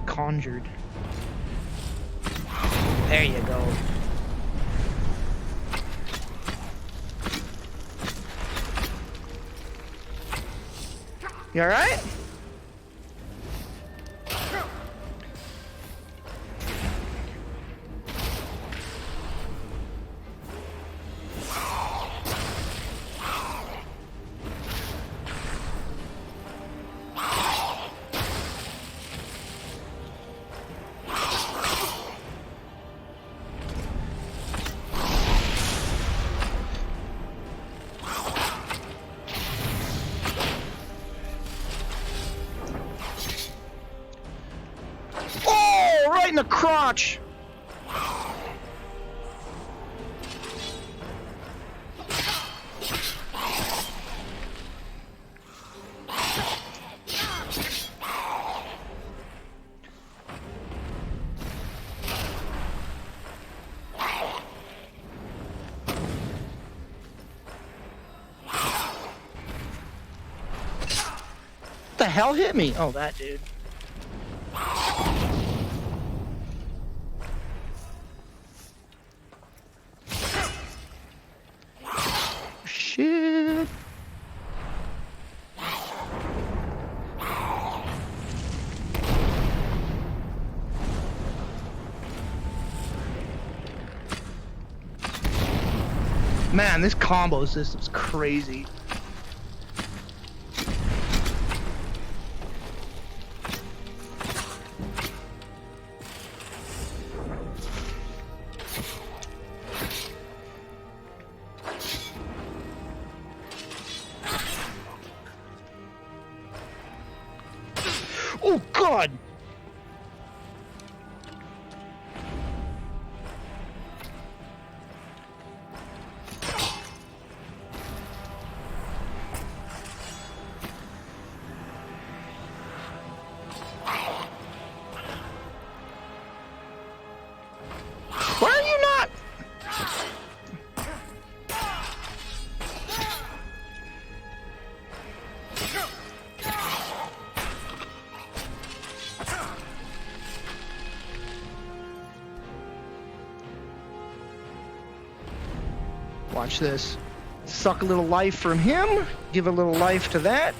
conjured. There you go. You alright? In the crotch. What the hell hit me? Oh, that dude. Shit. Man, this combo system's crazy. Oh, God! Why are you not? Watch this. Suck a little life from him. Give a little life to that.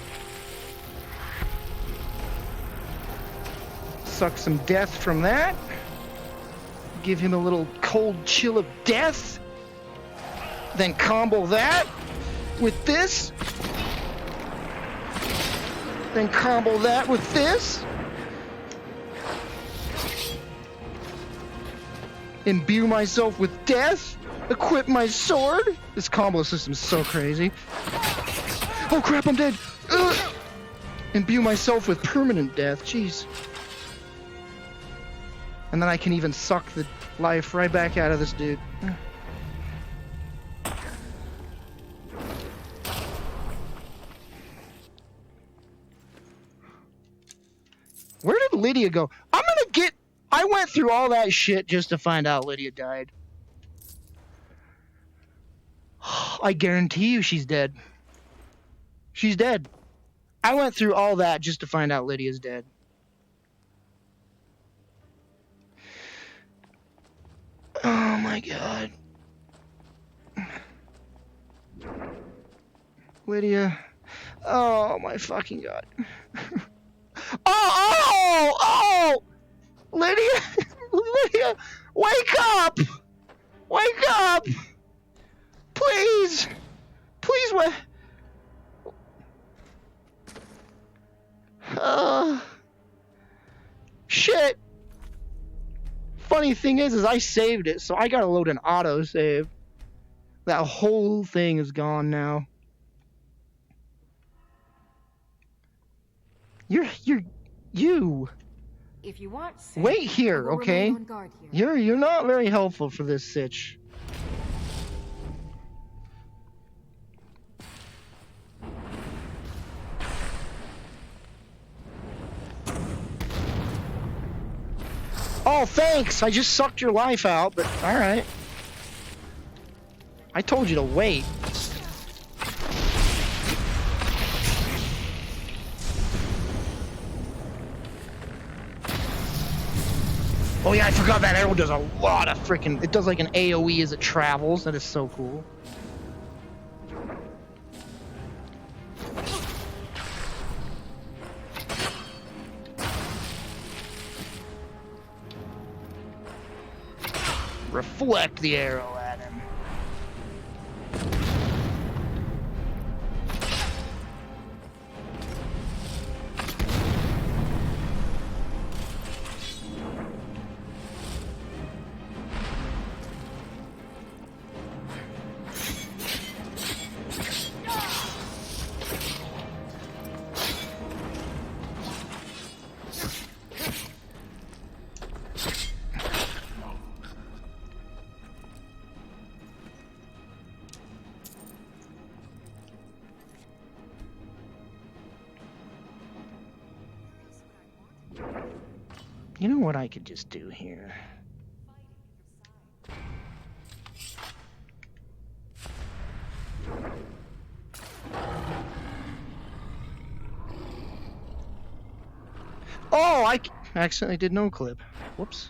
Suck some death from that. Give him a little cold chill of death. Then combo that with this. Then combo that with this. Imbue myself with death. Equip my sword. This combo system is so crazy. Oh crap, I'm dead. Ugh. Imbue myself with permanent death. Jeez. And then I can even suck the life right back out of this dude. Where did Lydia go? I went through all that shit just to find out Lydia died. I guarantee you she's dead. She's dead. I went through all that just to find out Lydia's dead. Oh my god. Lydia. Oh my fucking god. Oh! Lydia! Lydia! Wake up! Wake up! Please! Please, what? Shit! Funny thing is I saved it, so I gotta load an autosave. That whole thing is gone now. You! If you want, Sam, Wait here, I will okay? remain on guard here. You're not very helpful for this sitch. Oh, thanks! I just sucked your life out, but alright. I told you to wait. Oh yeah, I forgot that arrow does a lot of freaking... It does like an AoE as it travels. That is so cool. Reflect the arrow at him. You know what I could just do here? Oh, I accidentally did no clip. Whoops.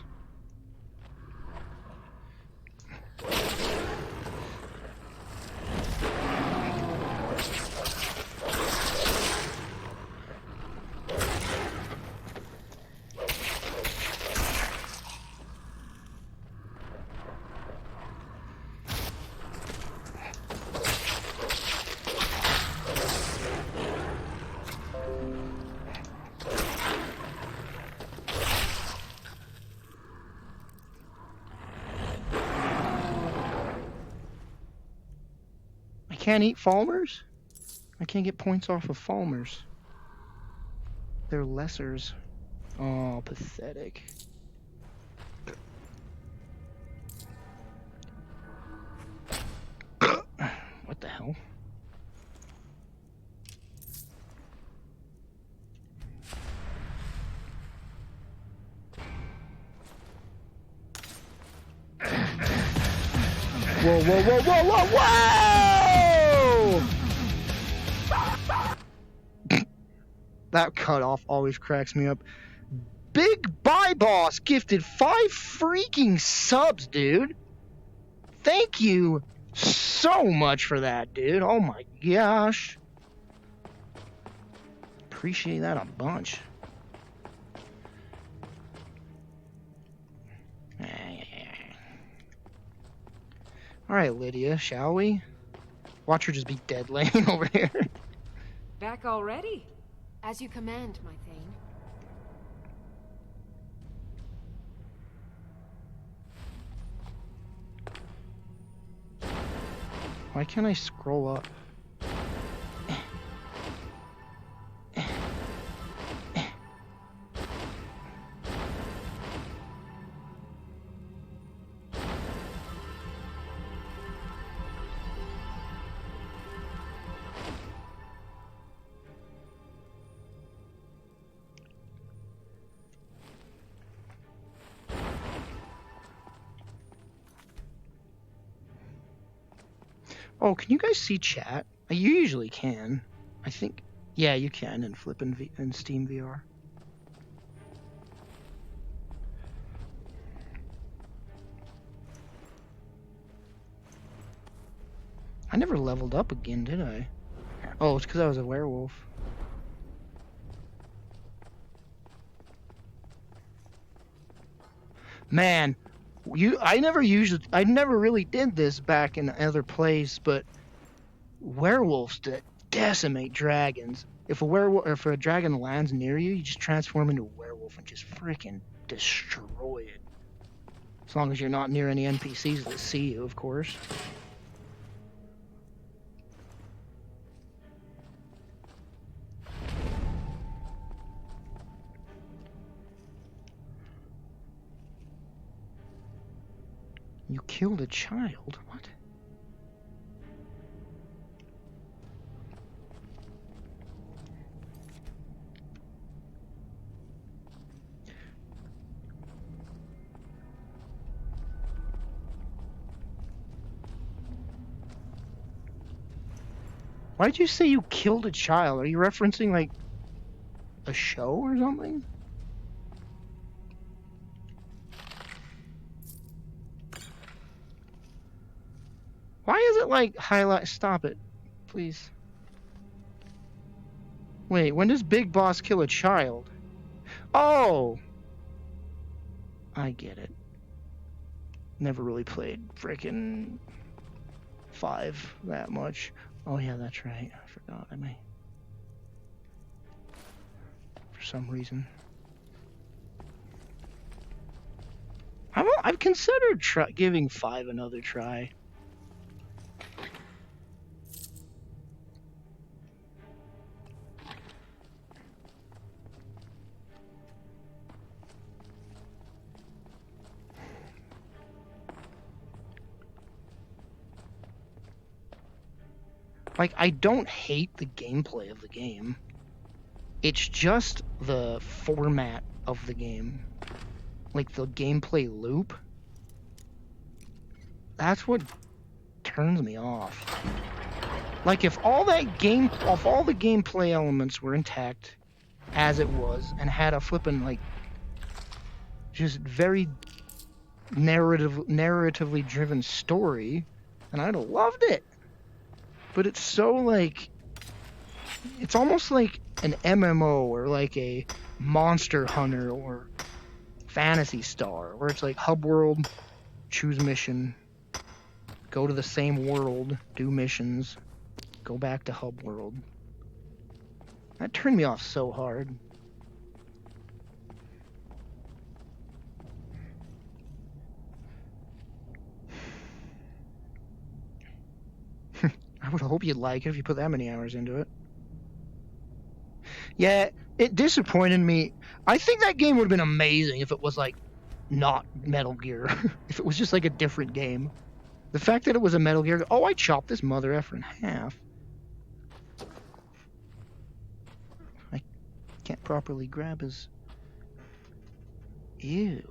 Can't eat Falmers? I can't get points off of Falmers. They're lessers. Oh, pathetic. What the hell? Whoa, whoa, whoa, whoa, whoa, whoa! That cutoff always cracks me up. Big Bye Boss gifted 5 freaking subs, dude. Thank you so much for that, dude. Oh my gosh. Appreciate that a bunch. Alright, Lydia, shall we? Watch her just be dead laying over here. Back already? As you command, my thane. Why can't I scroll up? Oh, can you guys see chat? You usually can. I think. Yeah, you can in in Steam VR. I never leveled up again, did I? Oh, it's because I was a werewolf. Man, I never really did this back in other plays, but werewolves decimate dragons. If a dragon lands near you, you just transform into a werewolf and just freaking destroy it. As long as you're not near any NPCs that see you, of course. You killed a child? What? Why did you say you killed a child? Are you referencing, like, a show or something? Why is it, like, highlight? Stop it. Please. Wait, when does Big Boss kill a child? Oh! I get it. Never really played frickin' 5 that much. Oh yeah, that's right. I forgot. I may. For some reason. I've considered giving 5 another try. Like, I don't hate the gameplay of the game. It's just the format of the game. Like, the gameplay loop. That's what turns me off. Like, if all the gameplay elements were intact as it was, and had a flippin', like, just very narratively driven story, then I'd have loved it. But it's so, like, it's almost like an MMO or like a Monster Hunter or Phantasy Star, where it's like hub world, choose mission, go to the same world, do missions, go back to hub world. That turned me off so hard. I would hope you'd like it if you put that many hours into it. Yeah, it disappointed me. I think that game would have been amazing if it was, like, not Metal Gear. If it was just, like, a different game. The fact that it was a Metal Gear... Oh, I chopped this mother effer in half. I can't properly grab his... Ew.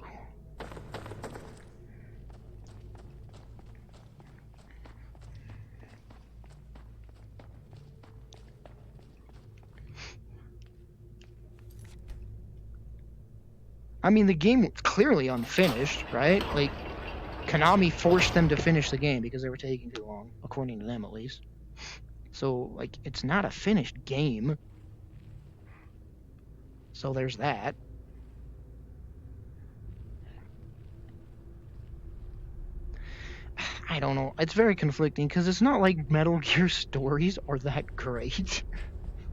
I mean, the game was clearly unfinished, right? Like, Konami forced them to finish the game because they were taking too long, according to them at least. So, like, it's not a finished game. So there's that. I don't know. It's very conflicting because it's not like Metal Gear stories are that great.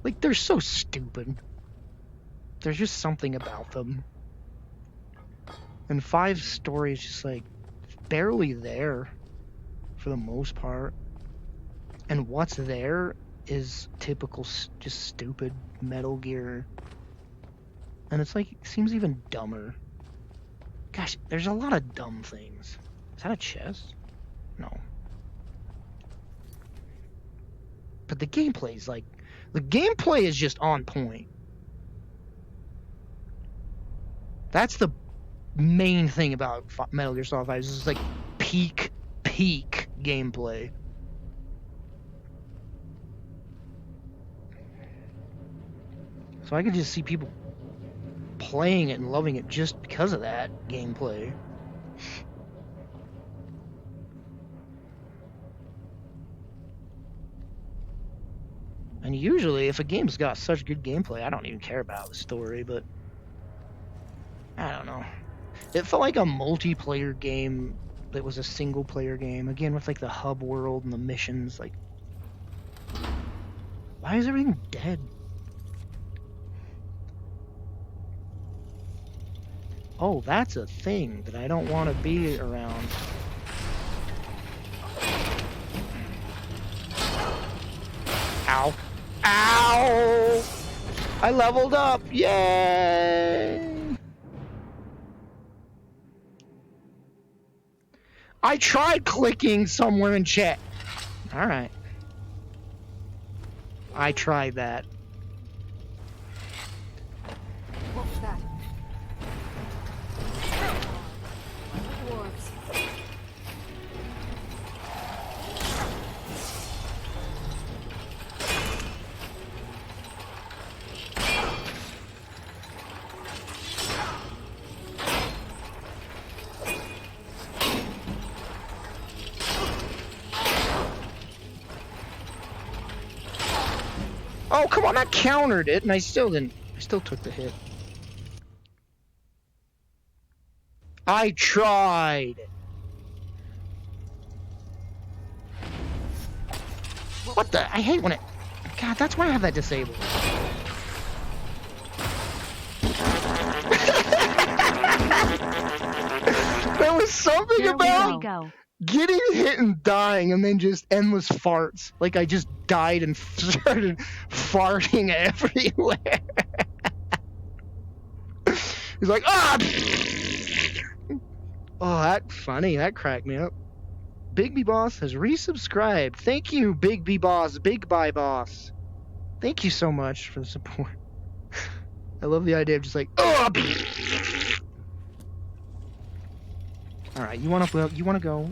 Like, they're so stupid. There's just something about them. And 5's story is just like barely there for the most part. And what's there is typical, just stupid Metal Gear. And it's like, it seems even dumber. Gosh, there's a lot of dumb things. Is that a chest? No. But the gameplay's like, the gameplay is just on point. That's the main thing about Metal Gear Solid 5. This is like peak gameplay. So I could just see people playing it and loving it just because of that gameplay. And usually, if a game's got such good gameplay, I don't even care about the story, but I don't know. It felt like a multiplayer game that was a single-player game. Again, with like the hub world and the missions. Like, why is everything dead? Oh, that's a thing that I don't want to be around. Ow. Ow! I leveled up! Yay! I tried clicking somewhere in chat. Alright. I tried that. What was that? Dwarves. Oh, come on, I countered it, and I still didn't. I still took the hit. I tried! What the? I hate when it... God, that's why I have that disabled. There was something Here about we go. getting hit and dying and then just endless farts. Like I just died and started farting everywhere. He's like, ah! Oh, that's funny. That cracked me up. Big B Boss has resubscribed. Thank you, Big B Boss, Big Bye Boss. Thank you so much for the support. I love the idea of just like, oh! Alright, you wanna go? You wanna go?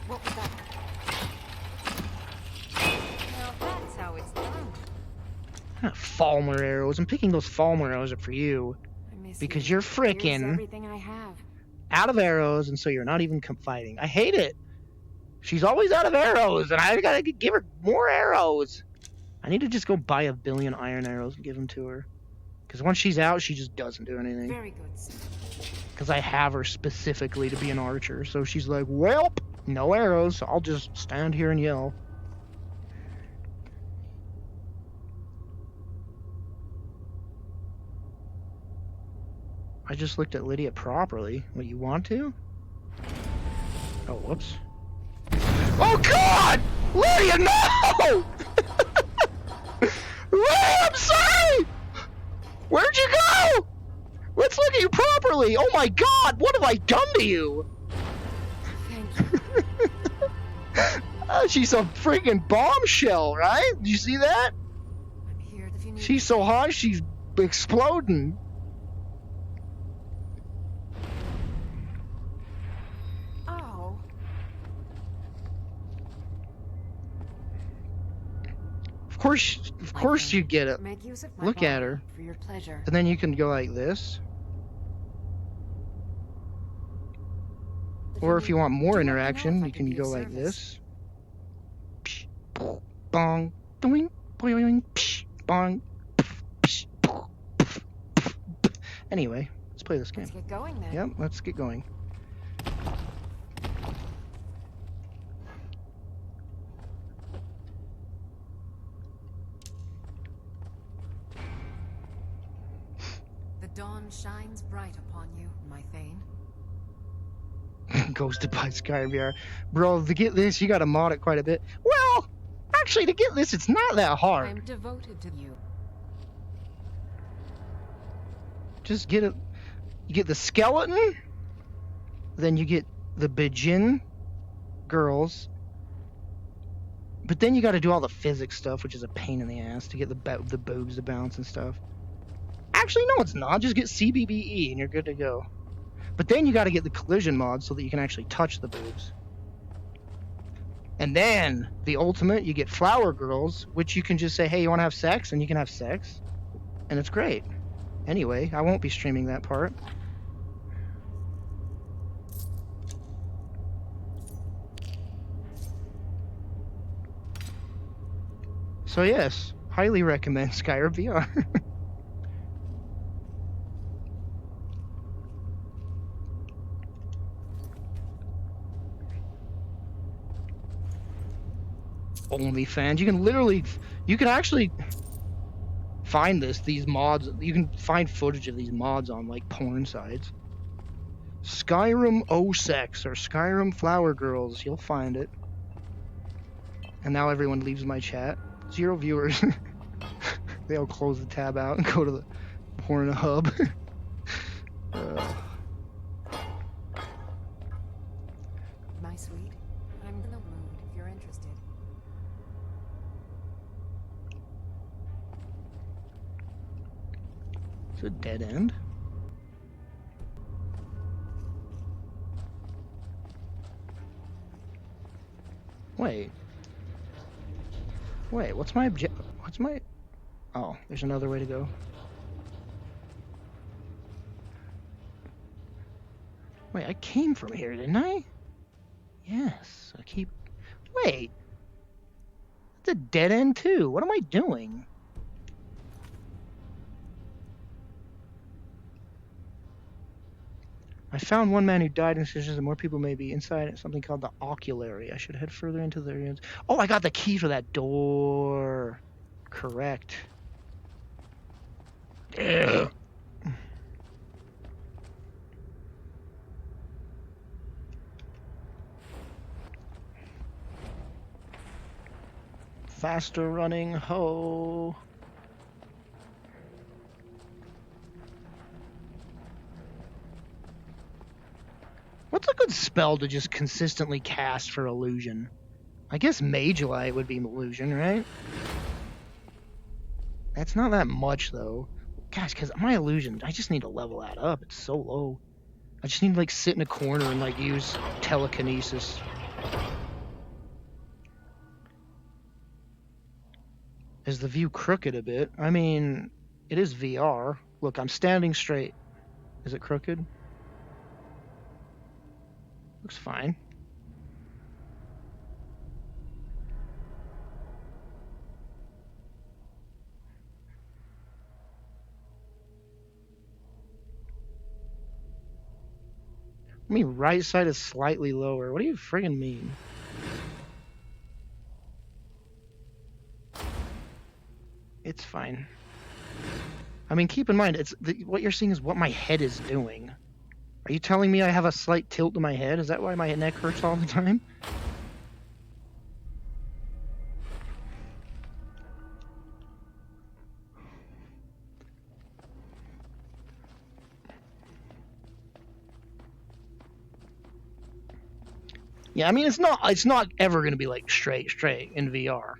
What was that? Now that's how it's done. Falmer arrows. I'm picking those Falmer arrows up for you. I miss Because you. you're frickin' Here's everything I have. out of arrows, and so you're not even fighting. I hate it. She's always out of arrows, and I gotta give her more arrows. I need to just go buy 1 billion iron arrows and give them to her. Because once she's out, she just doesn't do anything. Very good. Because I have her specifically to be an archer. So she's like, welp, no arrows, so I'll just stand here and yell. I just looked at Lydia properly. What, you want to? Oh, whoops. Oh, God! Lydia, no! Lydia, I'm sorry! Where'd you go? Let's look at you properly. Oh, my God, what have I done to you? Thank you. She's a freaking bombshell, right? Did you see that? I'm here if you need She's so hot, she's exploding. Oh. Of course you get it. Make use of my Look at body her. for your pleasure. And then you can go like this. Or if you want more interaction, you can go like this. Psh, poof, bong, doing, boing, psh, bong. Psh, poof, poof, poof. Anyway, let's play this game. Let's get going then. Yep, let's get going. dawn shines bright upon you, my Thane. Ghosted by Skyrim VR. Bro, to get this, you gotta mod it quite a bit. Well, actually, to get this, it's not that hard. I'm devoted to you. Just get it. You get the skeleton, then you get the Bajin girls, but then you got to do all the physics stuff, which is a pain in the ass to get the boobs to bounce and stuff. Actually, no, it's not. Just get CBBE and you're good to go. But then you got to get the collision mod so that you can actually touch the boobs. And then the ultimate, you get flower girls, which you can just say, hey, you want to have sex? And you can have sex. And it's great. Anyway, I won't be streaming that part. So yes, highly recommend Skyrim VR. OnlyFans. You can actually find these mods. You can find footage of these mods on like porn sites. Skyrim O-Sex or Skyrim Flower Girls. You'll find it. And now everyone leaves my chat. 0 viewers. They all close the tab out and go to the Pornhub. My sweet, I'm in the mood if you're interested. It's a dead end. Wait, what's my oh, there's another way to go. Wait, I came from here, didn't I? Yes, wait. It's a dead end too. What am I doing? I found one man who died in suspicion and more people may be inside something called the oculary. I should head further into the areas. Oh, I got the key for that door. Correct. Yeah. Faster running ho. What's a good spell to just consistently cast for illusion? I guess Mage Light would be illusion, right? That's not that much though. Gosh, because my illusion, I just need to level that up. It's so low. I just need to like sit in a corner and like use telekinesis. Is the view crooked a bit? I mean, it is VR. Look, I'm standing straight. Is it crooked? Looks fine. I mean, right side is slightly lower. What do you friggin' mean? It's fine. I mean, keep in mind, what you're seeing is what my head is doing. Are you telling me I have a slight tilt to my head? Is that why my neck hurts all the time? Yeah, I mean, it's not ever going to be like straight in VR.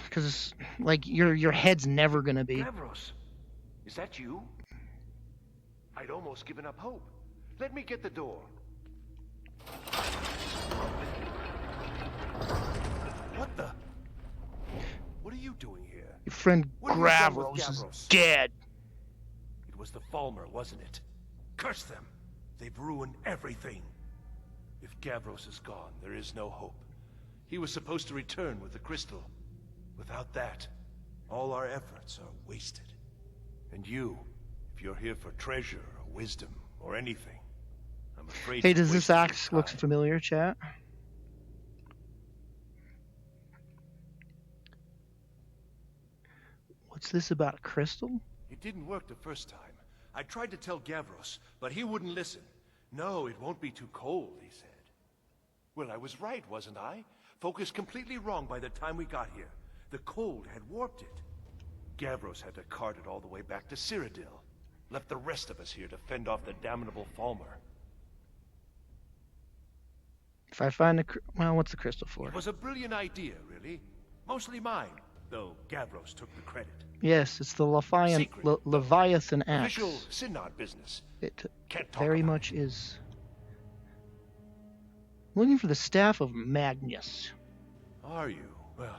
Because like your head's never going to be. Gavros, is that you? I'd almost given up hope. Let me get the door. What the? What are you doing here? Your friend Gravros is dead. It was the Falmer, wasn't it? Curse them. They've ruined everything. If Gavros is gone, there is no hope. He was supposed to return with the crystal. Without that, all our efforts are wasted. And you, if you're here for treasure or wisdom or anything, I'm afraid. Hey, does this axe look familiar, chat? What's this about a crystal? It didn't work the first time. I tried to tell Gavros, but he wouldn't listen. No, it won't be too cold, he said. Well, I was right, wasn't I? Focused completely wrong by the time we got here. The cold had warped it. Gavros had to cart it all the way back to Cyrodiil. Left the rest of us here to fend off the damnable Falmer. If I find the well, what's the crystal for? It was a brilliant idea, really. Mostly mine, though Gavros took the credit. Yes, it's the Leviathan axe. Official Synod business. It Can't talk very about much is. Looking for the staff of Magnus. Are you? Well,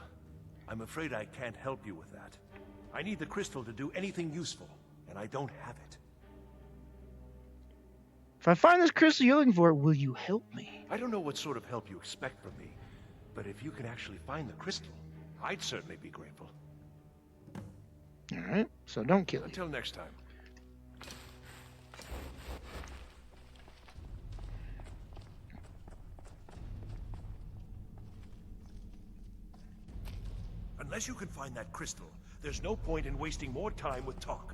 I'm afraid I can't help you with that. I need the crystal to do anything useful, and I don't have it. If I find this crystal you're looking for, will you help me? I don't know what sort of help you expect from me, but if you can actually find the crystal, I'd certainly be grateful. Alright, so don't kill it. Until next time. Unless you can find that crystal, there's no point in wasting more time with talk.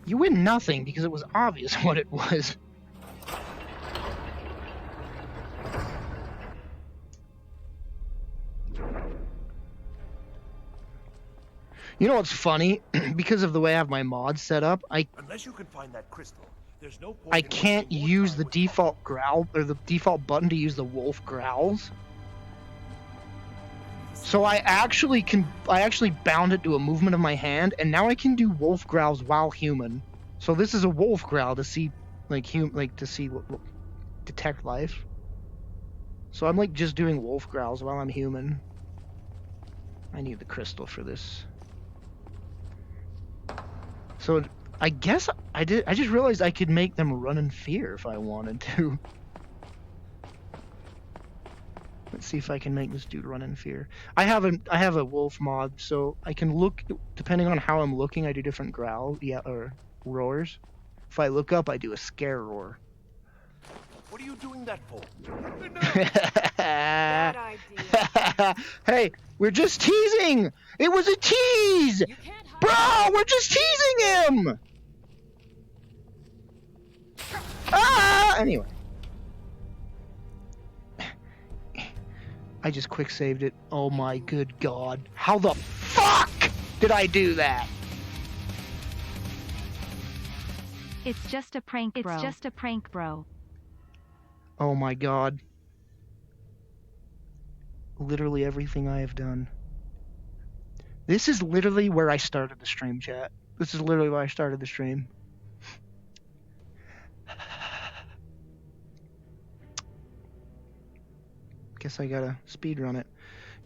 You win nothing because it was obvious what it was. You know what's funny? Because of the way I have my mods set up, Unless you can find that crystal, there's no point I in can't wasting more use time the with default growl or the default button to use the wolf growls. So I actually bound it to a movement of my hand, and now I can do wolf growls while human. So this is a wolf growl to see, detect life. So I'm like just doing wolf growls while I'm human. I need the crystal for this. So I guess I just realized I could make them run in fear if I wanted to. Let's see if I can make this dude run in fear. I have a wolf mod, so I can look depending on how I'm looking. I do different growl, or roars. If I look up, I do a scare roar. What are you doing that for? Bad idea. Hey, we're just teasing. It was a tease, You can't hide. bro. We're just teasing him. Ah! Anyway. I just quick saved it. Oh my good god. How the fuck did I do that? It's just a prank, bro. It's just a prank, bro. Oh my god. Literally everything I have done. This is literally where I started the stream, chat. This is literally where I started the stream. Guess I gotta speedrun it.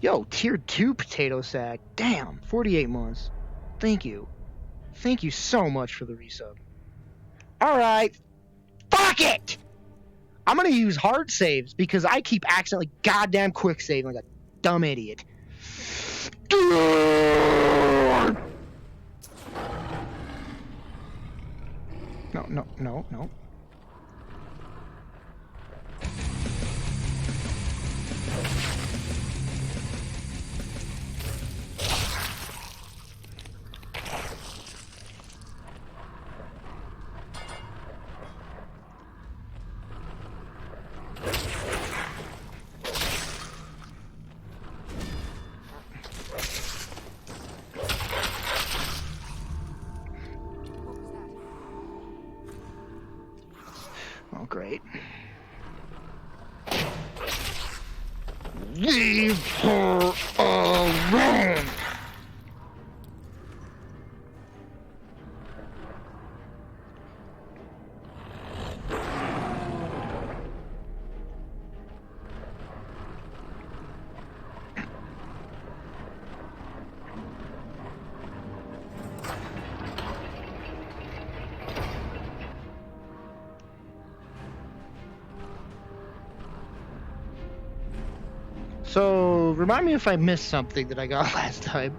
Yo, tier 2 potato sack. Damn, 48 months. Thank you. Thank you so much for the resub. Alright. Fuck it! I'm gonna use hard saves because I keep accidentally goddamn quick saving like a dumb idiot. No. Oh, great. Leave her alone! So, remind me if I missed something that I got last time.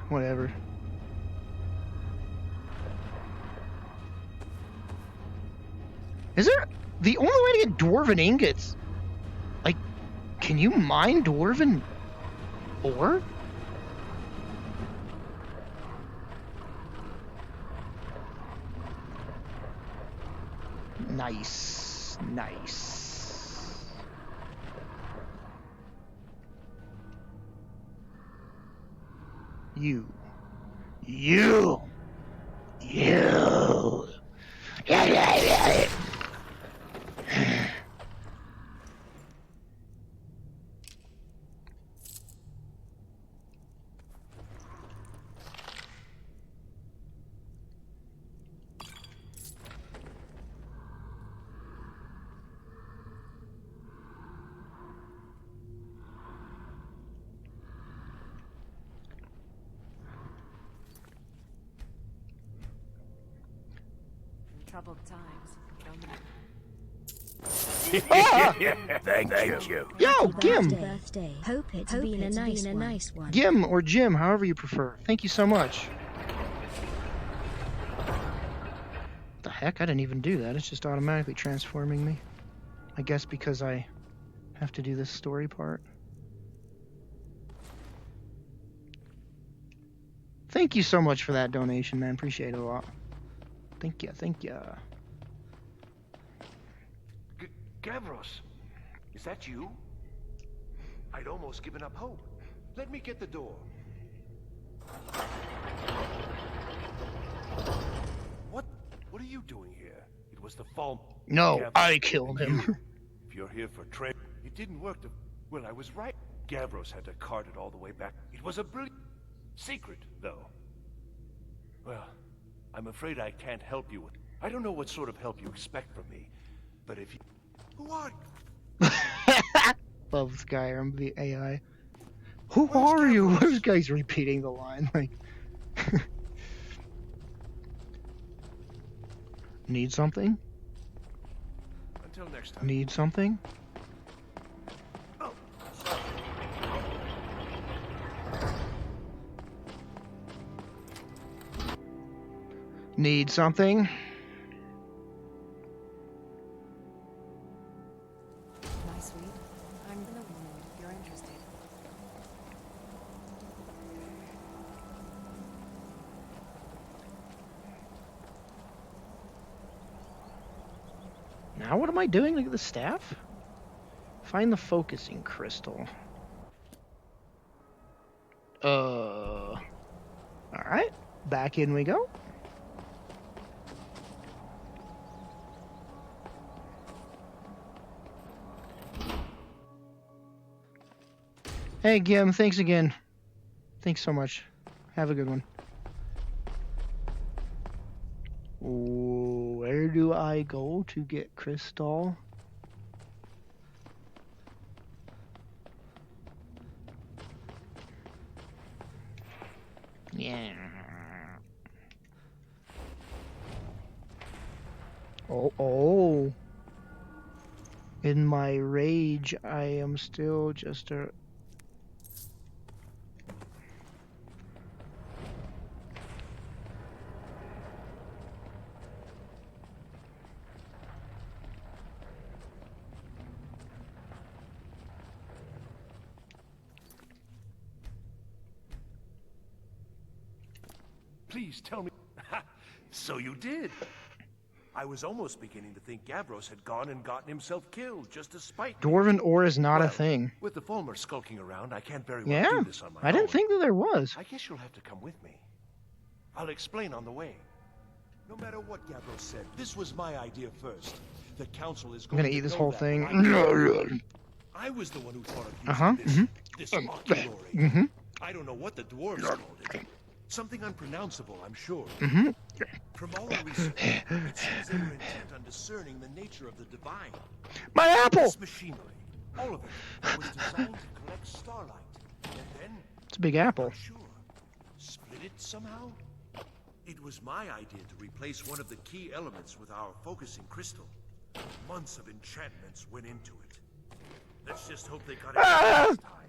Whatever. Is there the only way to get dwarven ingots? Like, can you mine dwarven ore? Nice, nice. You. In troubled times, Thank you. Yo, Gim! Birthday. Hope it's been a nice one. Gim or Jim, however you prefer. Thank you so much. The heck? I didn't even do that. It's just automatically transforming me. I guess because I have to do this story part. Thank you so much for that donation, man. Appreciate it a lot. Thank you, thank you. Gavros, is that you? I'd almost given up hope. Let me get the door. What are you doing here? It was the fall. No, Gavros, I killed him. If you're here for trade, it didn't work. Well, I was right. Gavros had to cart it all the way back. It was a brilliant secret, though. Well, I'm afraid I can't help you with. I don't know what sort of help you expect from me, but if you. Who are you? Love Skyrim, the AI. Who are you? This guy's repeating the line like. Need something? Until next time. Need something? Oh, Need something? My sweet, I'm in the mood if you're interested. Now what am I doing? Look at the staff. Find the focusing crystal. Alright. Back in we go. Hey, Gim, thanks again. Thanks so much. Have a good one. Where do I go to get crystal? Yeah. Oh. In my rage, I am still just a... please tell me. So you did. I was almost beginning to think Gavros had gone and gotten himself killed just to spite me. Dwarven ore is not Well, a thing. With the Fulmer skulking around, I can't very well Yeah, do this on my own. I didn't think that there was. I guess you'll have to come with me. I'll explain on the way. No matter what Gavros said, this was my idea first. The council is I'm going gonna to eat this know whole that thing. when I was the one who thought of using this mockumentary. I don't know what the dwarves called it. Something unpronounceable, I'm sure. From all our research, it seems they were intent on discerning the nature of the divine. My apple! This machinery, all of it, was designed to collect starlight. And then, It's a big apple. not sure, split it somehow? It was my idea to replace one of the key elements with our focusing crystal. Months of enchantments went into it. Let's just hope they got it right this time.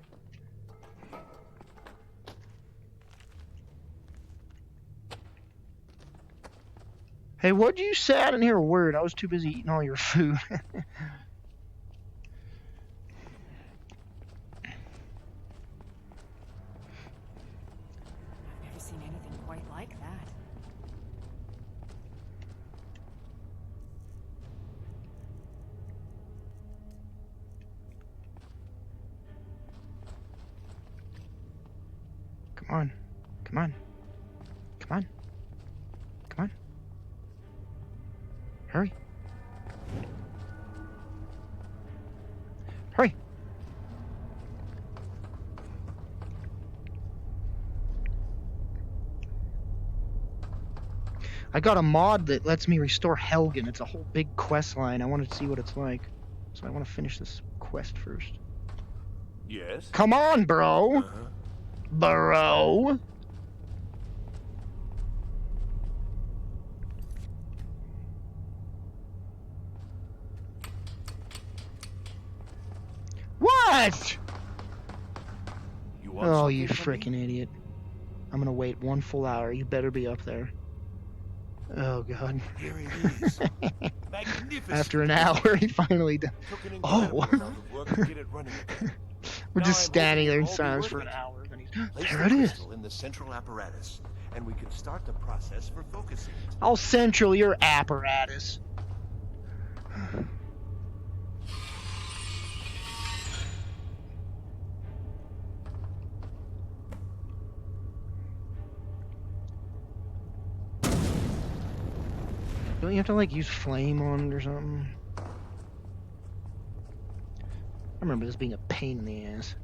Hey, what'd you say? I didn't hear a word. I was too busy eating all your food. I've never seen anything quite like that. Come on. Come on. Come on. Come on. Hurry. Hurry. I got a mod that lets me restore Helgen. It's a whole big quest line. I wanted to see what it's like. So I want to finish this quest first. Yes? Come on, bro. Uh-huh. Bro. What? You want Oh, something you from me? freaking idiot. I'm gonna wait 1 full hour. You better be up there. Oh, God. Here it is. Magnificent. After an hour, he finally done. Took an Oh. incredible amount of work to get it running again. We're Now just I'm standing hoping there in it'll all be silence worth for an it. hour. Then he's, Place there the it is. crystal in the central apparatus, and we can start the process for focusing it. I'll central your apparatus. Don't you have to, like, use flame on it or something? I remember this being a pain in the ass.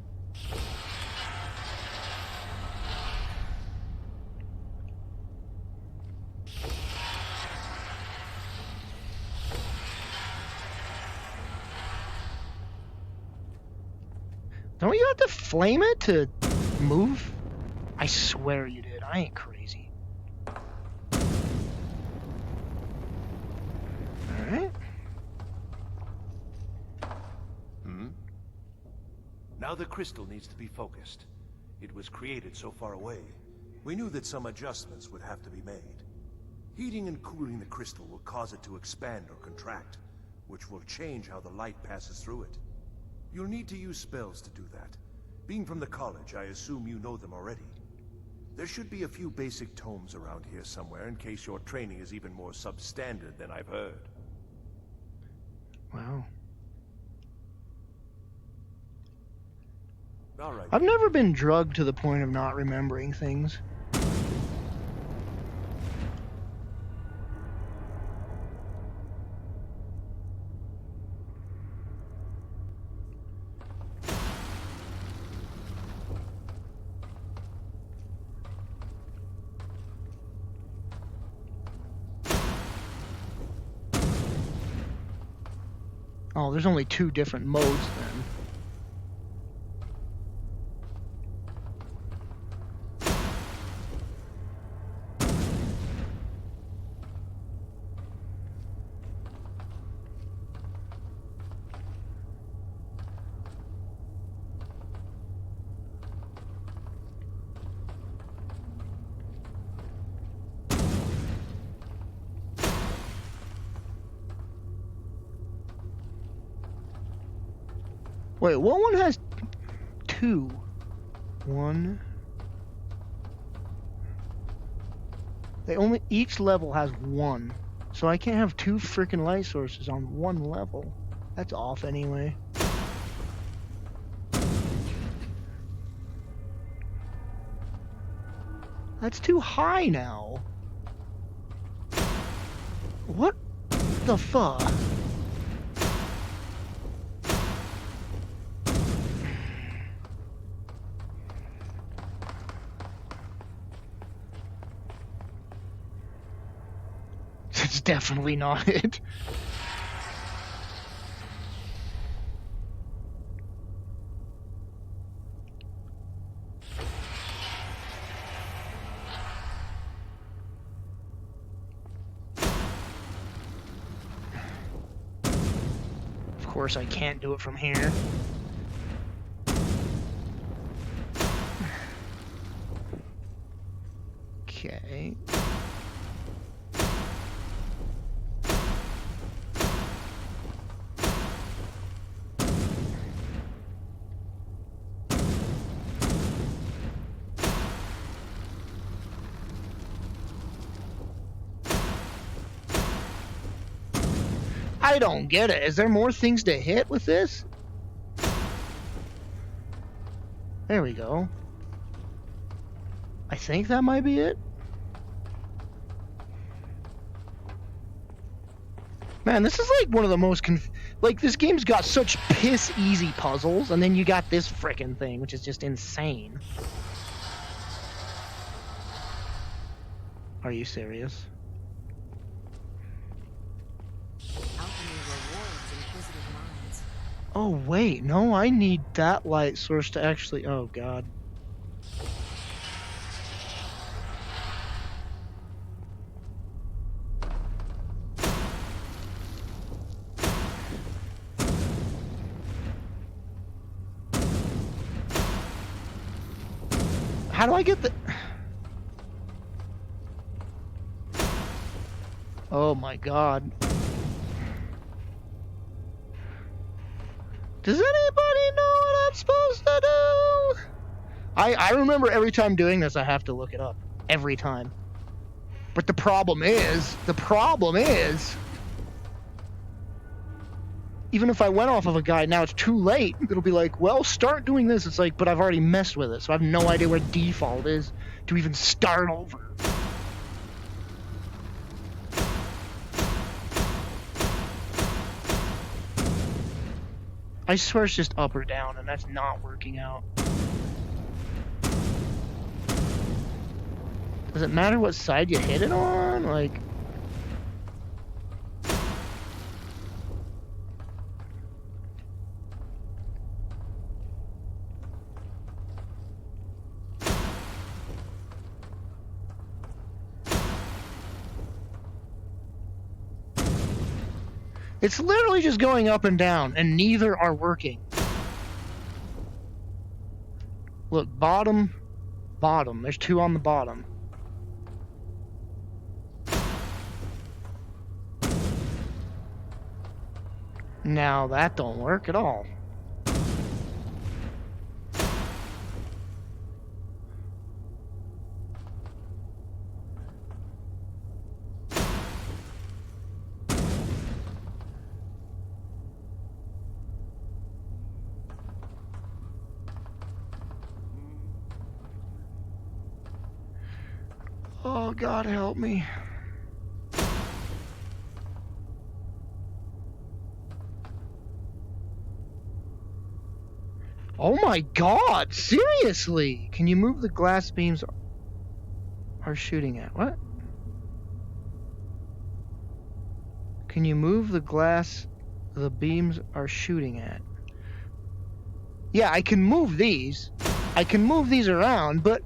Don't you have to flame it to move? I swear you did. I ain't crazy. Alright. Now the crystal needs to be focused. It was created so far away. We knew that some adjustments would have to be made. Heating and cooling the crystal will cause it to expand or contract, which will change how the light passes through it. You'll need to use spells to do that. Being from the college, I assume you know them already. There should be a few basic tomes around here somewhere in case your training is even more substandard than I've heard. Wow. All right. I've never been drugged to the point of not remembering things. Oh, there's only 2 different modes then. Wait, what one has 2? 1. They only, each level has 1. So I can't have 2 freaking light sources on 1 level. That's off anyway. That's too high now. What the fuck? It's definitely not it. Of course I can't do it from here. Okay. I don't get it. Is there more things to hit with this? There we go. I think that might be it. Man, this is like one of the most like, this game's got such piss easy puzzles, and then you got this frickin' thing, which is just insane. Are you serious? Alchemy rewards inquisitive minds. Oh wait, no, I need that light source to actually, oh god. How do I get the... Oh my god. Does anybody know what I'm supposed to do? I remember every time doing this I have to look it up. Every time. But the problem is... Even if I went off of a guide, now it's too late. It'll be like, well, start doing this. It's like, but I've already messed with it, so I have no idea where default is to even start over. I swear it's just up or down, and that's not working out. Does it matter what side you hit it on? Like... It's literally just going up and down, and neither are working. Look, bottom, bottom. There's two on the bottom. Now that don't work at all. Oh, God help me. Oh my God, seriously? Can you move the glass beams are shooting at? What? Can you move the glass the beams are shooting at? Yeah, I can move these. I can move these around, but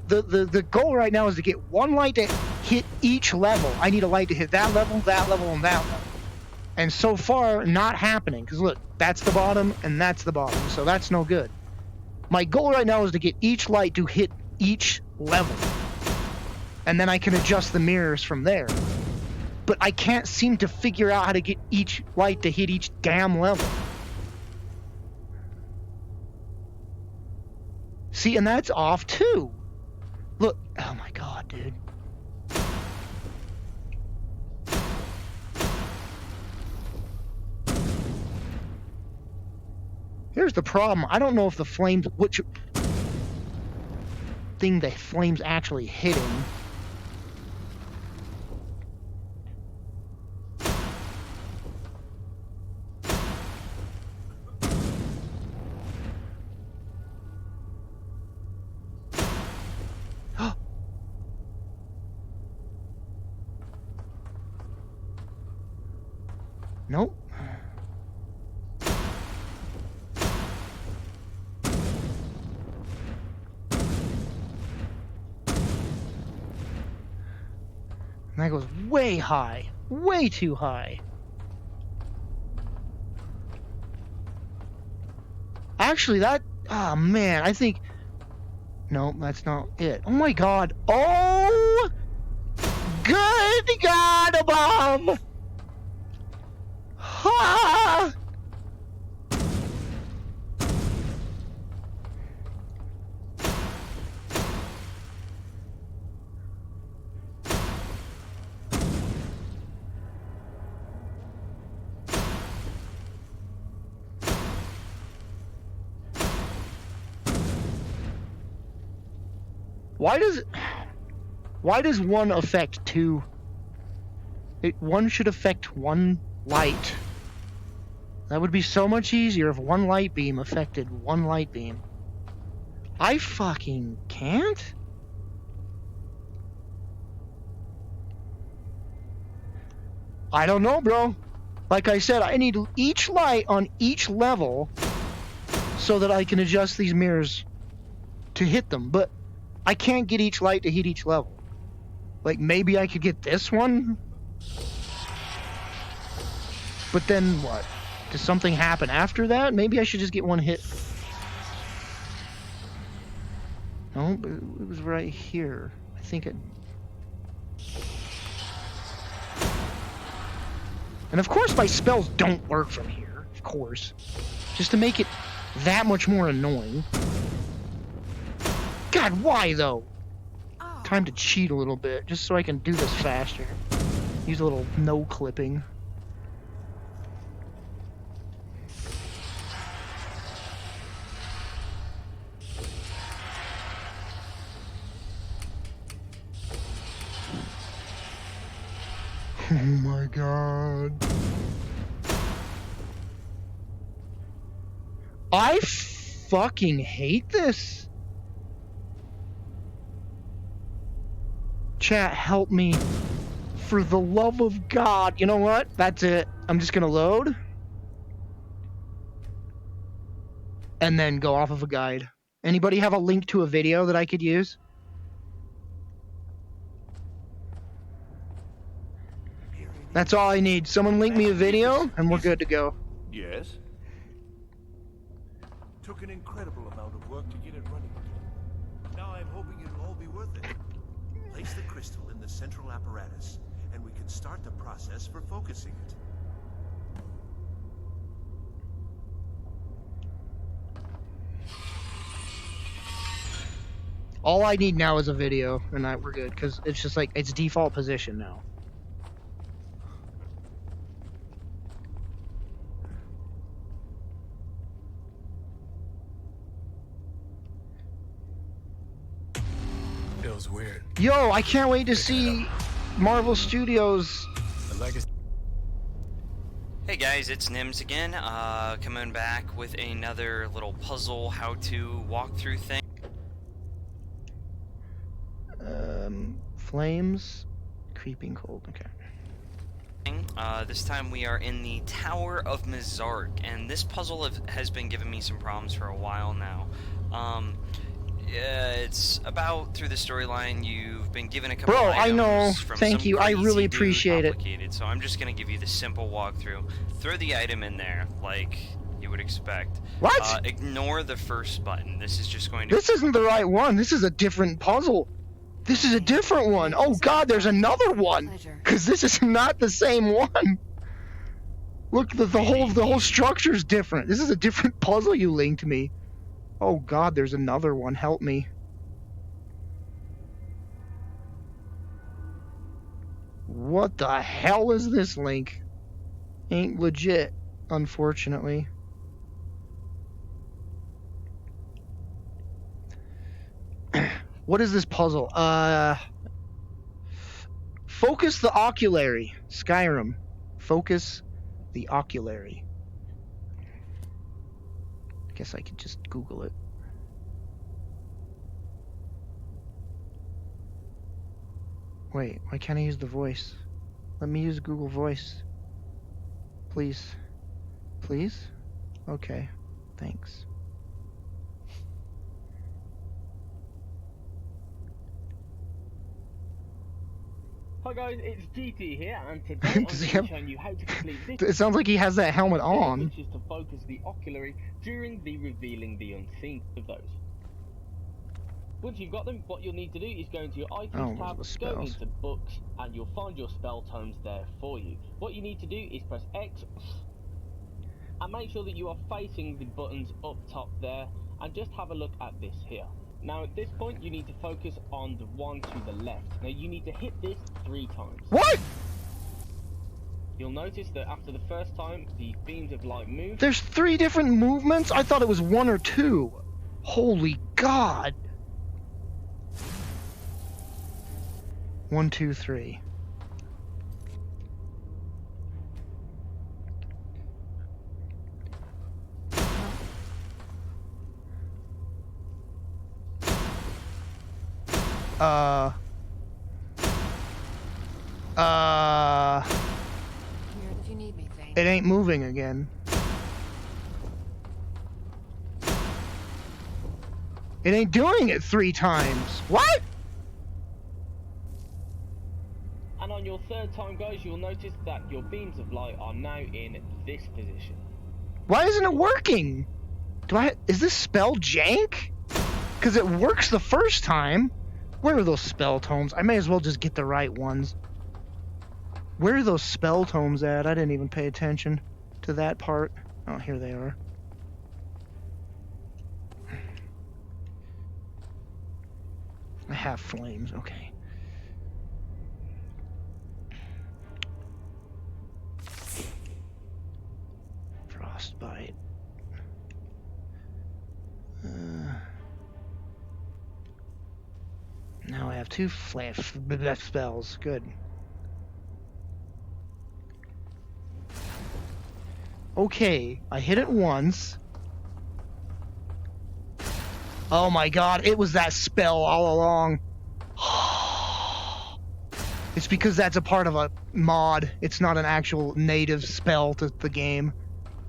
the goal right now is to get one light to hit each level. I need a light to hit that level, and that level. And so far, not happening. Because look, that's the bottom, and that's the bottom. So that's no good. My goal right now is to get each light to hit each level. And then I can adjust the mirrors from there. But I can't seem to figure out how to get each light to hit each damn level. See, and that's off too. Look, oh my God, dude. Here's the problem. I don't know if the flames, which thing the flames actually hitting. Nope. And that goes way high. Way too high. Actually, that... Oh, man. I think... No, that's not it. Oh, my God. Oh! Good God above! Ah! Why does one affect two? One should affect one light. That would be so much easier if one light beam affected one light beam. I fucking can't? I don't know, bro. Like I said, I need each light on each level so that I can adjust these mirrors to hit them, but I can't get each light to hit each level. Like, maybe I could get this one? But then what? Does something happen after that? Maybe I should just get one hit. No, but it was right here. I think it... And of course my spells don't work from here, of course. Just to make it that much more annoying. God, why though? Time to cheat a little bit, just so I can do this faster. Use a little no-clipping. Oh my god. I fucking hate this. Chat, help me. For the love of God. You know what? That's it. I'm just gonna load. And then go off of a guide. Anybody have a link to a video that I could use? That's all I need. Someone link me a video, and we're good to go. Yes? Took an incredible amount of work to get it running again. Now I'm hoping it'll all be worth it. Place the crystal in the central apparatus, and we can start the process for focusing it. All I need now is a video, and we're good, because it's just like, it's default position now. Feels weird. Yo, I can't wait to see Marvel Studios. Hey guys, it's Nims again, coming back with another little puzzle how-to walkthrough thing. Flames, creeping cold, okay. This time we are in the Tower of Mizark, and this puzzle has been giving me some problems for a while now. It's about through the storyline. You've been given a couple Bro, items I know. from Thank some you. I crazy really dude, appreciate it. complicated, so I'm just gonna give you the simple walkthrough. Throw the item in there, like you would expect. What? Ignore the first button. This is just going to... This isn't the right one. This is a different puzzle. This is a different one. Oh god, there's another one. Because this is not the same one. Look, the whole structure's different. This is a different puzzle you linked me. Oh god, there's another one. Help me. What the hell is this link? Ain't legit, unfortunately. What is this puzzle? Focus the oculary. Skyrim. Focus the oculary. I guess I could just Google it. Wait, why can't I use the voice? Let me use Google Voice. Please. Please? Okay. Thanks. Hi guys, it's GT here, and today I'm going to be showing you how to complete this. It sounds like he has that helmet on. Which is to focus the oculary during the revealing the unseen of those. Once you've got them, what you'll need to do is go into your items tab, go into books, and you'll find your spell tomes there for you. What you need to do is press X, and make sure that you are facing the buttons up top there, and just have a look at this here. Now at this point you need to focus on the one to the left. Now you need to hit this 3 times. What? You'll notice that after the first time the beams of light move. There's 3 different movements? I thought it was 1 or 2. Holy god. 1, 2, 3. Here if you need me, Thane. It ain't moving again. It ain't doing it 3 times. What? And on your 3rd time, guys, you'll notice that your beams of light are now in this position. Why isn't it working? Is this spell jank? Because it works the first time. Where are those spell tomes? I may as well just get the right ones. Where are those spell tomes at? I didn't even pay attention to that part. Oh, here they are. I have flames, okay. Frostbite. Now I have 2 flash spells. Good. Okay, I hit it once. Oh my god, it was that spell all along. It's because that's a part of a mod. It's not an actual native spell to the game.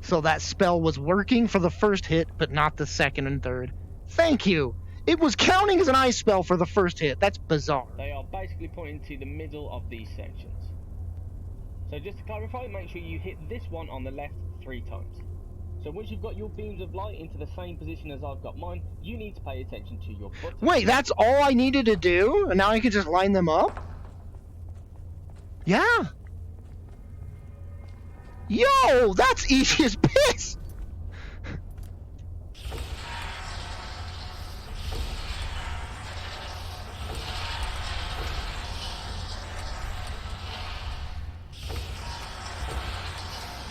So that spell was working for the first hit, but not the second and third. Thank you! It was counting as an ice spell for the first hit. That's bizarre. They are basically pointing to the middle of these sections. So just to clarify, make sure you hit this one on the left 3 times. So once you've got your beams of light into the same position as I've got mine, you need to pay attention to your button. Wait, that's all I needed to do? And now I can just line them up? Yeah. Yo, that's easy as piss!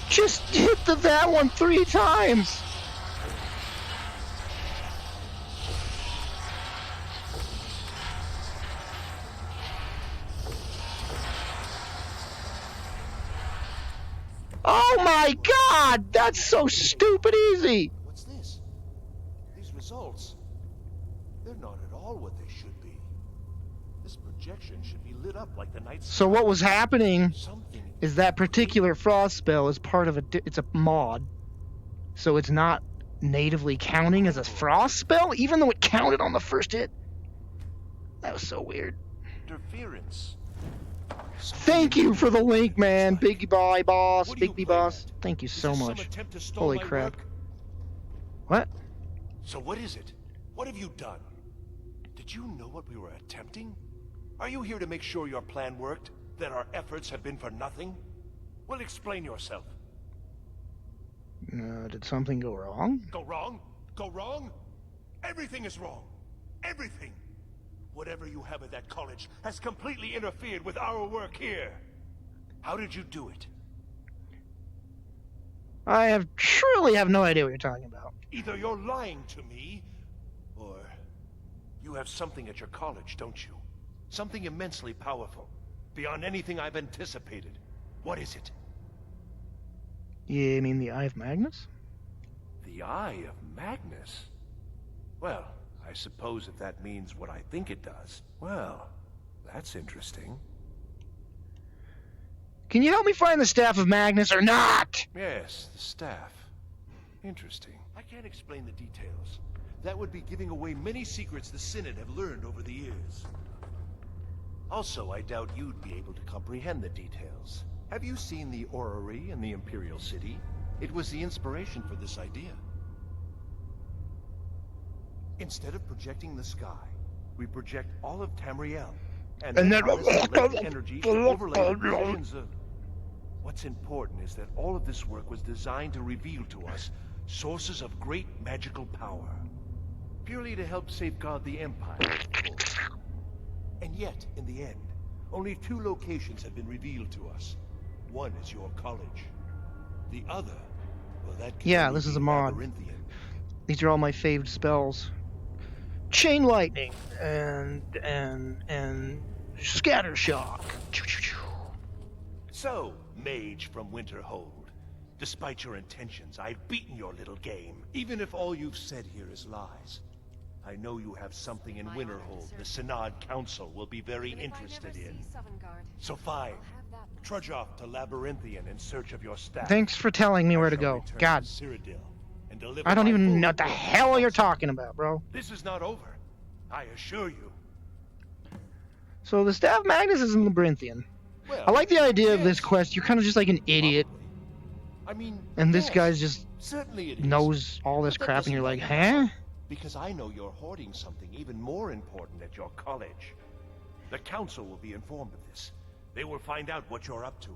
Just hit that one 3 times! Oh my god! That's so stupid easy! What's this? These results, they're not at all what they should be. This projection should be lit up like the night sky. So what was happening Something is that particular frost spell is part of it's a mod. So it's not natively counting as a frost spell, even though it counted on the first hit. That was so weird. interference. Thank you for the link, man. Big boy boss, big B boss. Thank you so Is this much. some attempt to stall Holy my crap. work? What? So what is it? What have you done? Did you know what we were attempting? Are you here to make sure your plan worked? That our efforts have been for nothing? Well, explain yourself. Did something go wrong? Go wrong? Go wrong? Everything is wrong. Everything. Whatever you have at that college has completely interfered with our work here. How did you do it? I truly have no idea what you're talking about. Either you're lying to me, or you have something at your college, don't you? Something immensely powerful, beyond anything I've anticipated. What is it? You mean the Eye of Magnus? The Eye of Magnus? Well, I suppose if that means what I think it does. Well, that's interesting. Can you help me find the Staff of Magnus or not? Yes, the staff. Interesting. I can't explain the details. That would be giving away many secrets the Synod have learned over the years. Also, I doubt you'd be able to comprehend the details. Have you seen the orrery in the Imperial City? It was the inspiration for this idea. Instead of projecting the sky, we project all of Tamriel. And then harness the energy to overlay the visions of... What's important is that all of this work was designed to reveal to us sources of great magical power. Purely to help safeguard the Empire, of course. And yet, in the end, only 2 locations have been revealed to us. One is your college. The other, well, that can Yeah, only this is be a mod. labyrinthian. These are all my faved spells. Chain lightning and Scattershock. So, mage from Winterhold, despite your intentions, I've beaten your little game. Even if all you've said here is lies, I know you have something in Winterhold the Synod Council will be very interested in. So fine, trudge off to Labyrinthian in search of your staff. Thanks for telling me where to go. God, I don't even know what the hell you're talking about, bro. This is not over, I assure you. So the Staff of Magnus is in Labyrinthian. Well, I like the idea of this quest. You're kind of just like an idiot, I mean, and this yes, guy's just certainly it is. knows all this But that crap, and you're doesn't like, matter, huh? Because I know you're hoarding something even more important at your college. The council will be informed of this. They will find out what you're up to.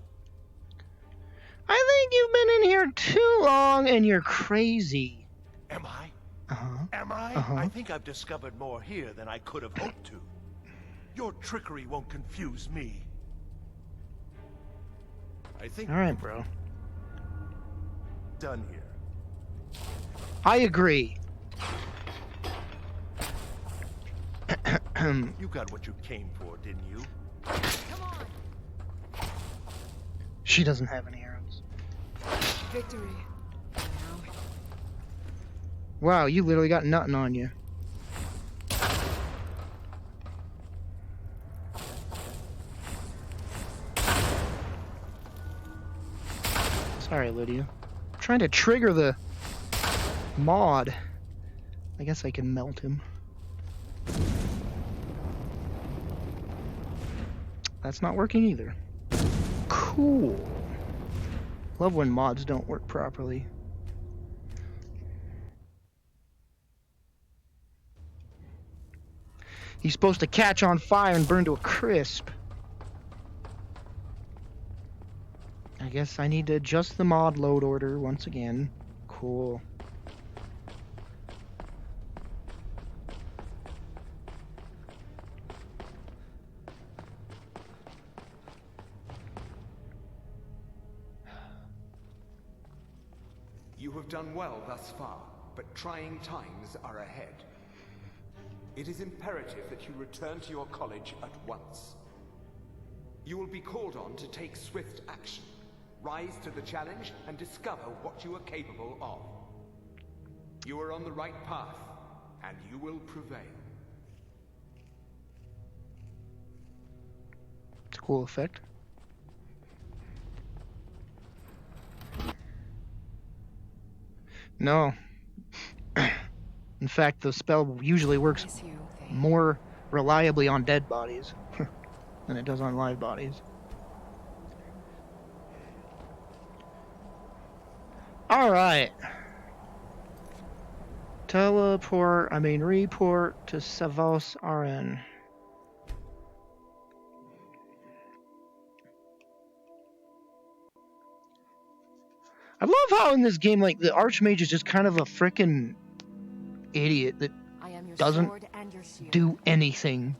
I think you've been in here too long, and you're crazy. Am I? Uh-huh. Am I? Uh-huh. I think I've discovered more here than I could have hoped to. Your trickery won't confuse me. I think All right, bro. we're done here. I agree. You got what you came for, didn't you? Come on! She doesn't have any arrows. Victory. Now. Wow, you literally got nothing on you. Sorry, Lydia. I'm trying to trigger the mod. I guess I can melt him. That's not working either. Cool. Love when mods don't work properly. He's supposed to catch on fire and burn to a crisp. I guess I need to adjust the mod load order once again. Cool. You have done well thus far, but trying times are ahead. It is imperative that you return to your college at once. You will be called on to take swift action. Rise to the challenge and discover what you are capable of. You are on the right path, and you will prevail. It's a cool effect. No. In fact, the spell usually works more reliably on dead bodies than it does on live bodies. Alright. Report to Savos RN. I love how in this game, like, the Archmage is just kind of a frickin' idiot that doesn't do anything.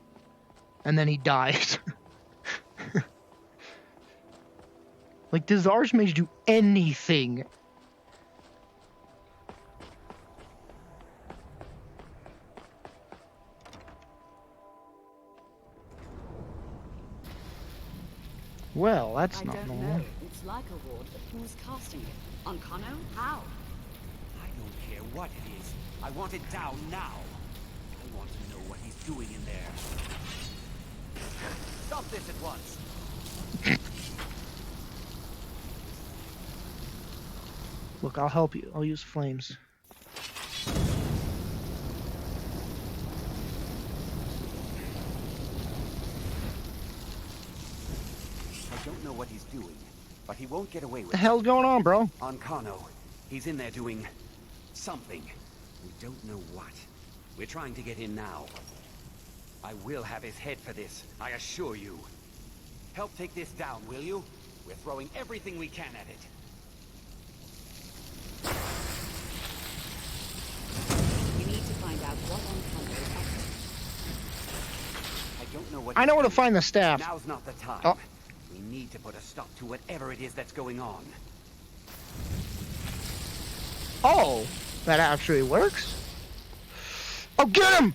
And then he dies. Like, does the Archmage do anything? Well, that's not normal. Know. It's like a ward, but who's casting it? On Kano? How? I don't care what it is. I want it down now. I want to know what he's doing in there. Stop this at once. Look, I'll help you. I'll use flames. I don't know what he's doing, but he won't get away with it. What the hell's going on, bro? On Kano, he's in there doing something. We don't know what. We're trying to get in now. I will have his head for this, I assure you. Help take this down, will you? We're throwing everything we can at it. We need to find out what on Kano is up to. I don't know what. I know where to find the staff. Now's not the time. Oh. We need to put a stop to whatever it is that's going on. Oh, that actually works. Oh, get him!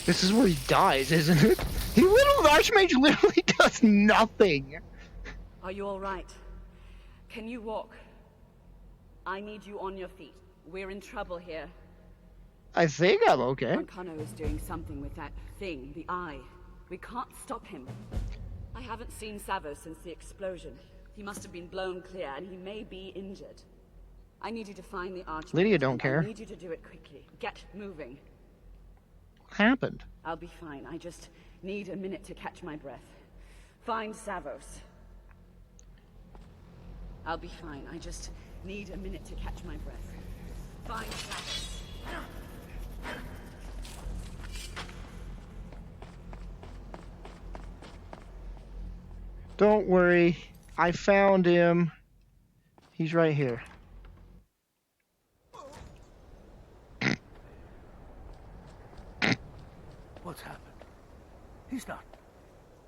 This is where he dies, isn't it? He little Archmage literally does nothing. Are you all right? Can you walk? I need you on your feet. We're in trouble here. I think I'm okay. Arcano is doing something with that thing, the eye. We can't stop him. I haven't seen Savo since the explosion. He must have been blown clear, and he may be injured. I need you to find the Archmage. Lydia don't care. I need you to do it quickly. Get moving. What happened? I'll be fine. I just need a minute to catch my breath. Find Savos. I'll be fine. I just need a minute to catch my breath. Find Savos. Don't worry. I found him. He's right here. What's happened? He's not.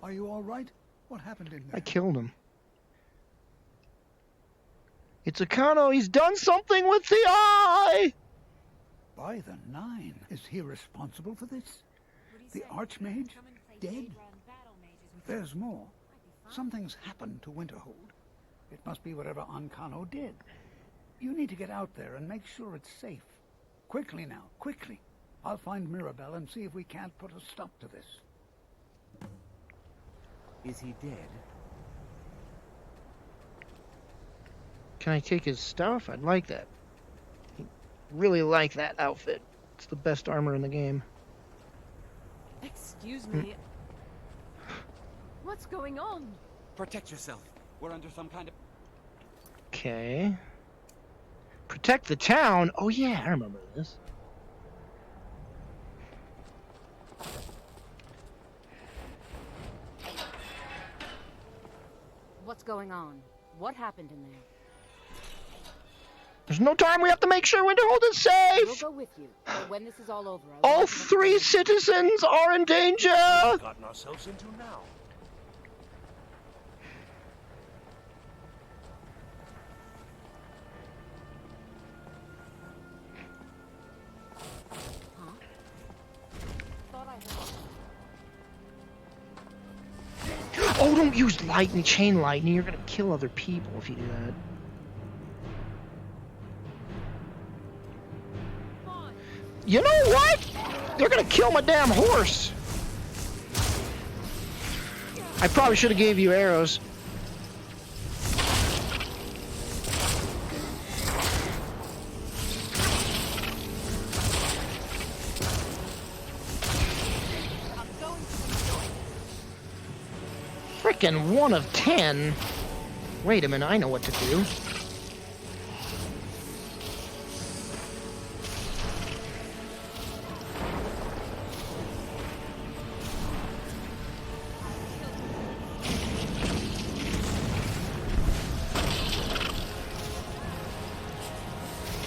Are you all right? What happened in there? I killed him. It's Akano. He's done something with the eye! By the nine. Is he responsible for this? The Archmage? Dead? There's more. Something's happened to Winterhold. It must be whatever Ankano did. You need to get out there and make sure it's safe. Quickly now, quickly. I'll find Mirabelle and see if we can't put a stop to this. Is he dead? Can I take his stuff? I'd like that. I really like that outfit. It's the best armor in the game. Excuse me. What's going on? Protect yourself. We're under some kind of... Okay. Protect the town? Oh yeah, I remember this. What's going on? What happened in there? There's no time. We have to make sure Winterhold is safe. We'll go with you. But when this is all over, all 3 citizens are in danger. What we've gotten ourselves into now. Oh, don't use lightning, chain lightning. You're gonna kill other people if you do that. You know what? They're gonna kill my damn horse. I probably should have gave you arrows. Frickin' 1 of 10. Wait a minute, I know what to do.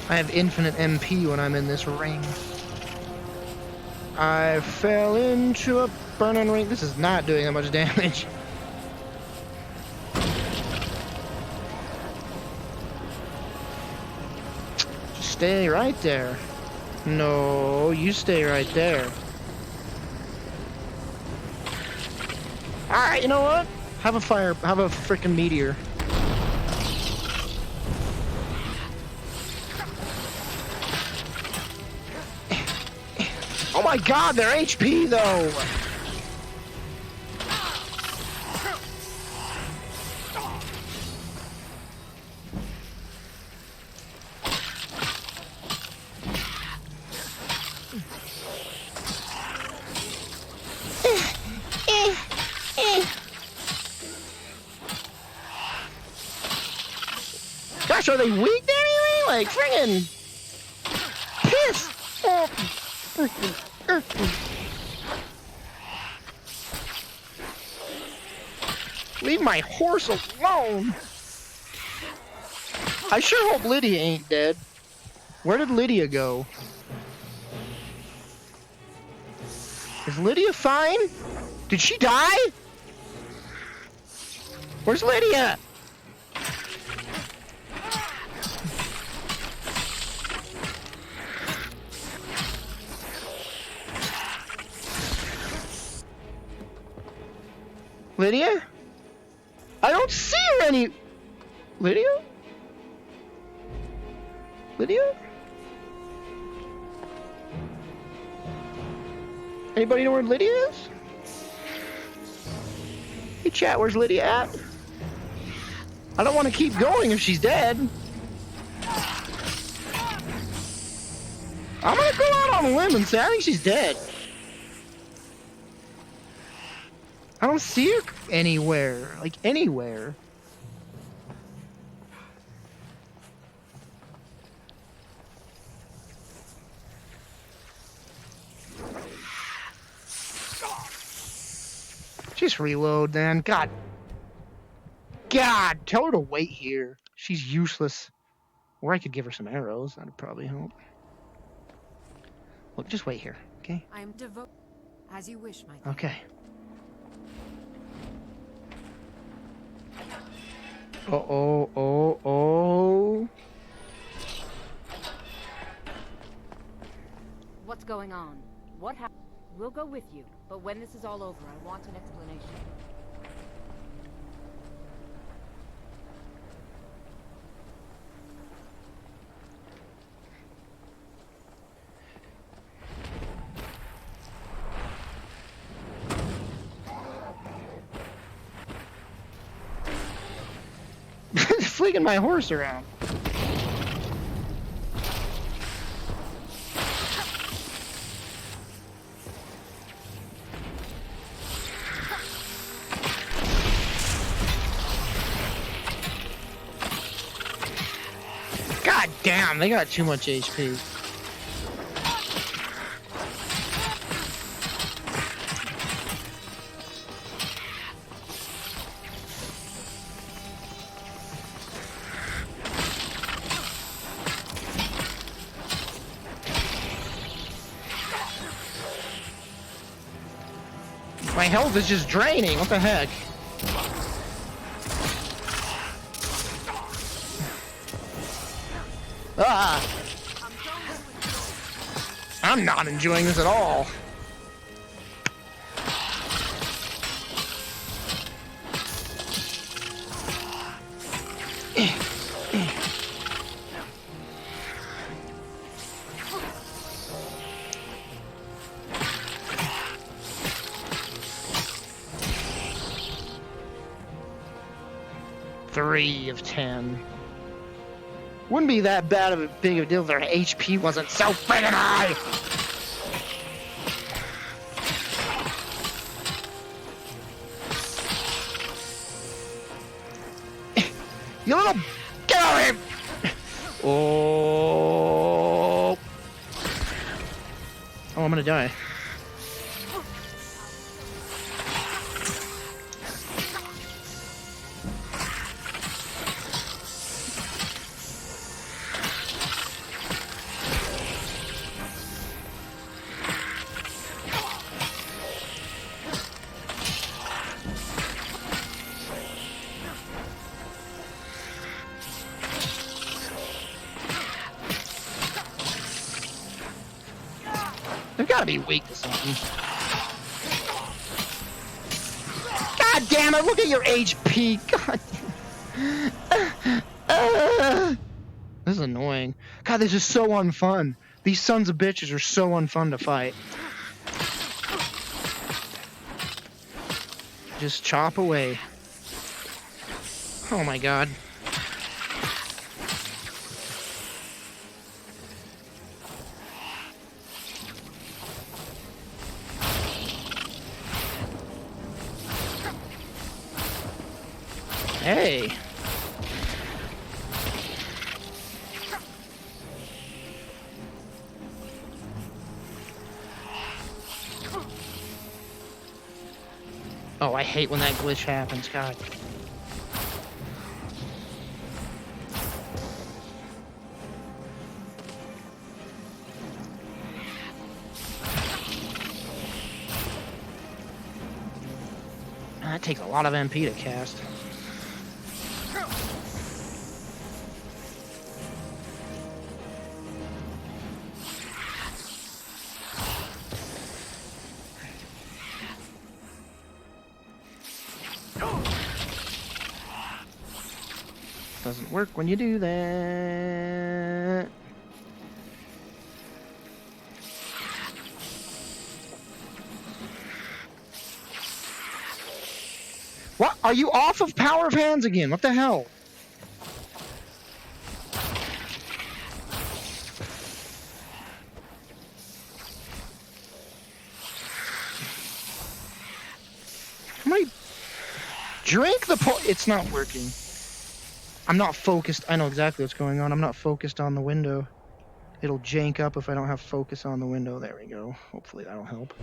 I have infinite MP when I'm in this ring. I fell into a burning ring. This is not doing that much damage. Just stay right there. No, you stay right there. Alright, you know what? Have a fire, have a frickin' meteor. Oh my god, their HP though! Gosh, are they weak anyway? Like, friggin' piss! Leave my horse alone! I sure hope Lydia ain't dead. Where did Lydia go? Is Lydia fine? Did she die? Where's Lydia? Lydia? I don't see her any... Lydia? Lydia? Anybody know where Lydia is? Hey chat, where's Lydia at? I don't want to keep going if she's dead. I'm gonna go out on a limb and say I think she's dead. I don't see her anywhere. Like, anywhere. Just reload then. God. God, tell her to wait here. She's useless. Or I could give her some arrows. That'd probably help. Look, just wait here, okay? I am devoted. As you wish, my king. Okay. Oh. What's going on? What happened? We'll go with you, but when this is all over, I want an explanation. Flicking my horse around. God damn, they got too much HP. My health is just draining. What the heck? Ah! I'm not enjoying this at all. Three of 10. Wouldn't be that bad of a big of a deal if their HP wasn't so friggin' high! You little... Get out of here! Oh... Oh, I'm gonna die. They've got to be weak to something. God damn it, look at your HP. God. This is annoying. God, this is so unfun. These sons of bitches are so unfun to fight. Just chop away. Oh my god. Hey. Oh, I hate when that glitch happens, God. That takes a lot of MP to cast. doesn't work when you do that. What? Are you off of power of hands again? What the hell? How many? Drink the it's not working. I'm not focused. I know exactly what's going on. I'm not focused on the window. It'll jank up if I don't have focus on the window. There we go. Hopefully that'll help.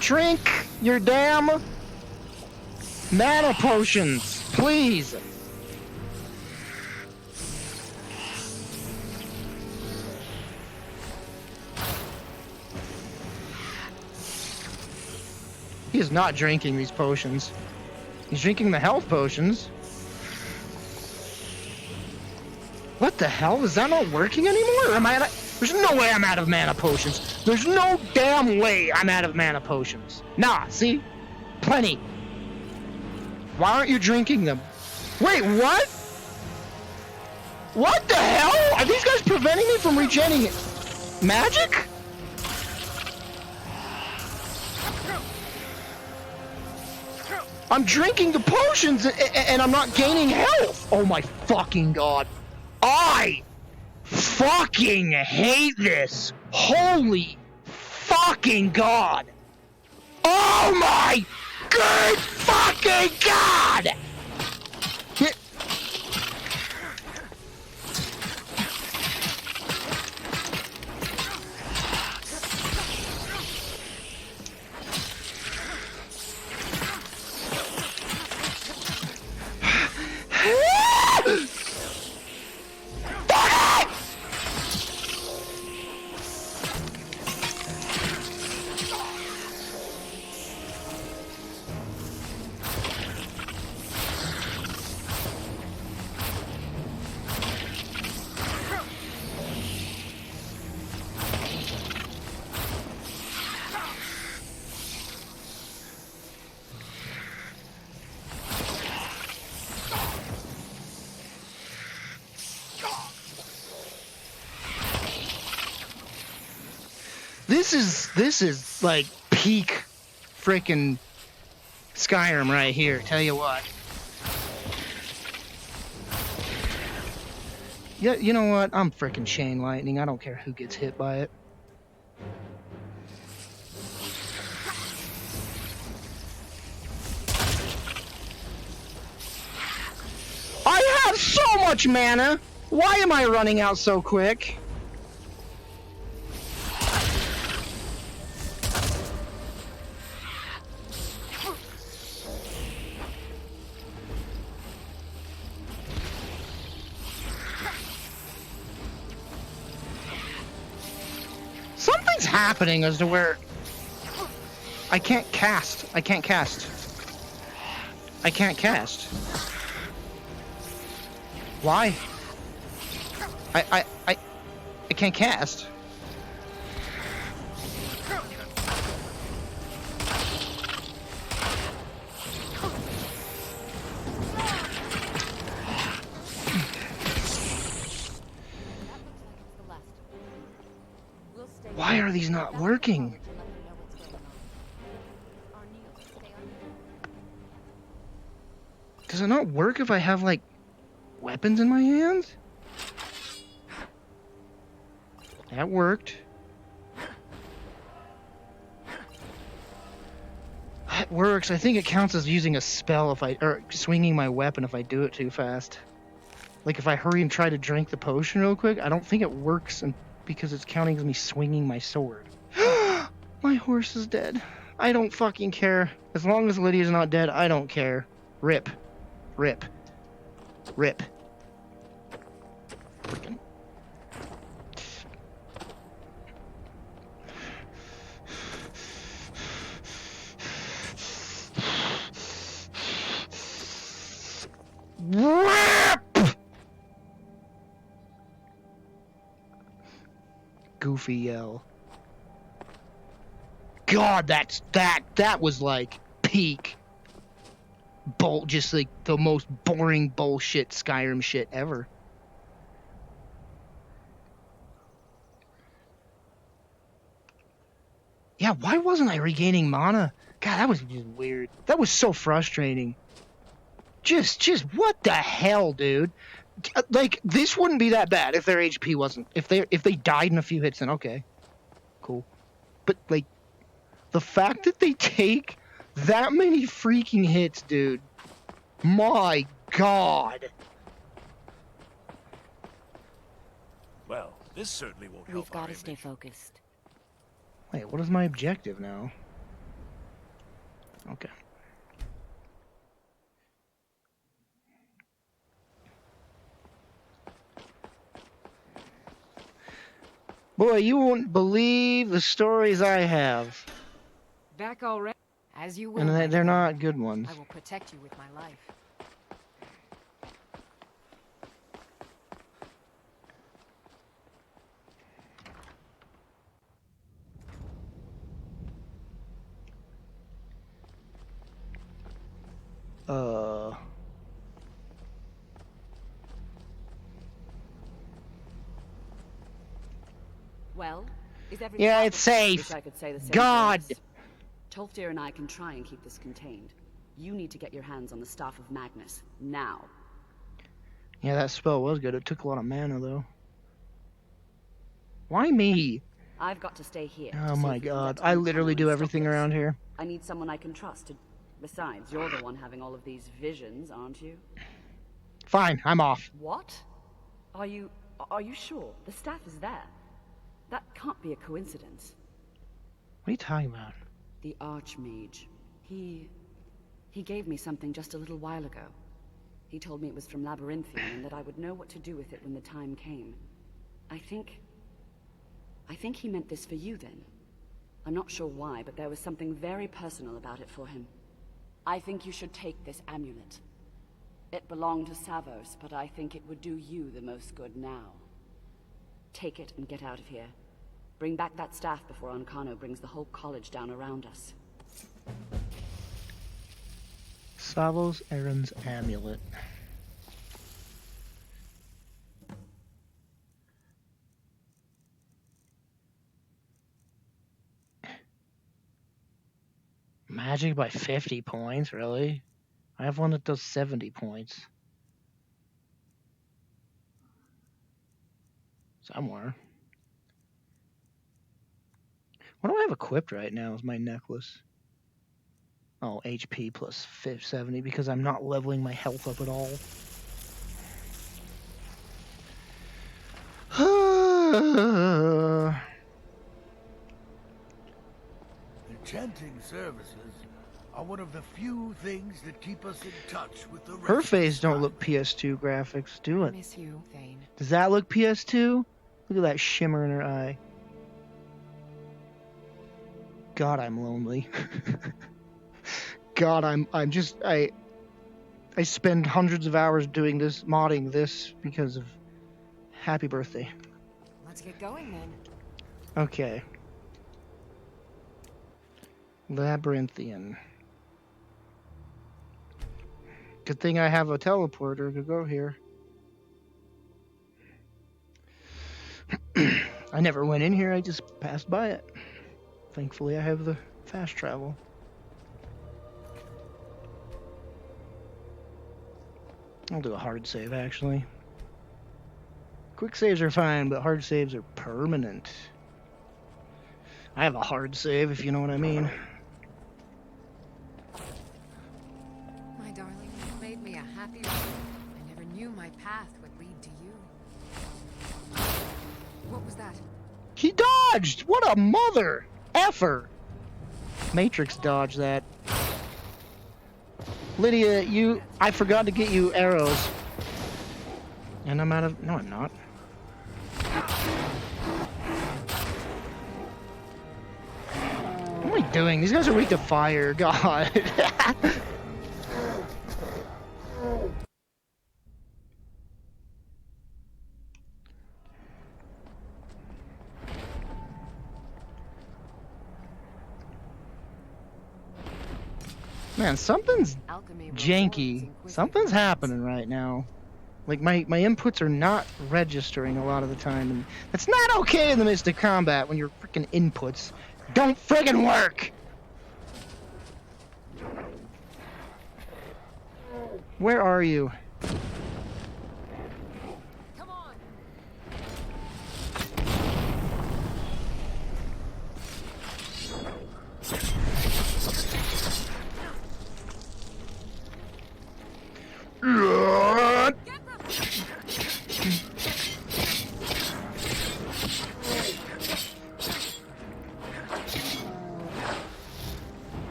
Drink your damn mana potions, please. He is not drinking these potions. He's drinking the health potions. What the hell? Is that not working anymore? Or am I out of... There's no way I'm out of mana potions. There's no damn way I'm out of mana potions. Nah, see? Plenty. Why aren't you drinking them? Wait, what? What the hell? Are these guys preventing me from regenerating magic? I'm drinking the potions and I'm not gaining health. Oh my fucking god. I fucking hate this. Holy fucking god. Oh my good fucking god. This is like peak frickin' Skyrim right here, tell you what. Yeah, you know what? I'm frickin' chain lightning. I don't care who gets hit by it. I have so much mana! Why am I running out so quick? Something's happening as to where I can't cast. I can't cast. I can't cast. Why? I can't cast. Why are these not working? Does it not work if I have, like, weapons in my hands? That worked. That works. I think it counts as using a spell if or swinging my weapon if I do it too fast. Like if I hurry and try to drink the potion real quick, I don't think it works because it's counting as me swinging my sword. My horse is dead. I don't fucking care. As long as Lydia's not dead, I don't care. Rip. Rip. Rip. Freaking. RIP! goofy yell. God, that was like peak just like the most boring bullshit Skyrim shit ever. Yeah, why wasn't I regaining mana? God, that was just weird. That was so frustrating. Just what the hell, dude? Like, this wouldn't be that bad if their HP wasn't. If they died in a few hits, then okay, cool. But like, the fact that they take that many freaking hits, dude. My God. Well, this certainly won't help. We've got to stay focused. Wait, what is my objective now? Okay. Boy, you won't believe the stories I have. Back already? As you will. And they're not good ones. I will protect you with my life. Well, is everything? Yeah, it's safe. Wish I could say the same God. words. Tolfdir and I can try and keep this contained. You need to get your hands on the Staff of Magnus now. Yeah, that spell was good. It took a lot of mana though. Why me? I've got to stay here. Oh my God, I literally do everything around here. I need someone I can trust. Besides, you're the one having all of these visions, aren't you? Fine, I'm off. What? Are you sure? The staff is there. That can't be a coincidence. What are you talking about? The Archmage. He gave me something just a little while ago. He told me it was from Labyrinthian and that I would know what to do with it when the time came. I think he meant this for you then. I'm not sure why, but there was something very personal about it for him. I think you should take this amulet. It belonged to Savos, but I think it would do you the most good now. Take it and get out of here. Bring back that staff before Ancano brings the whole college down around us. Savos Aaron's amulet. Magic by 50 points, really? I have one that does 70 points. Somewhere. What do I have equipped right now is my necklace. Oh, HP plus 70 because I'm not leveling my health up at all. Enchanting services are one of the few things that keep us in touch with the rest. Her face don't look PS2 graphics, do it? Miss you, Thane. Does that look PS2? Look at that shimmer in her eye. God, I'm lonely. God, I spend hundreds of hours doing this, modding this because of happy birthday. Let's get going then. Okay. Labyrinthian. Good thing I have a teleporter to go here. I never went in here, I just passed by it. Thankfully I have the fast travel. I'll do a hard save actually. Quick saves are fine, but hard saves are permanent. I have a hard save if you know what I mean. My darling, you made me a happy woman. I never knew my path would lead to you. What was that? He dodged! What a mother effer! Matrix dodged that. Lydia, I forgot to get you arrows. And I'm out of... No, I'm not. What am I doing? These guys are weak to fire. God. Man, something's janky. Something's happening right now. Like, my inputs are not registering a lot of the time, and that's not okay in the midst of combat when your freaking inputs don't friggin' work! Where are you? Come on.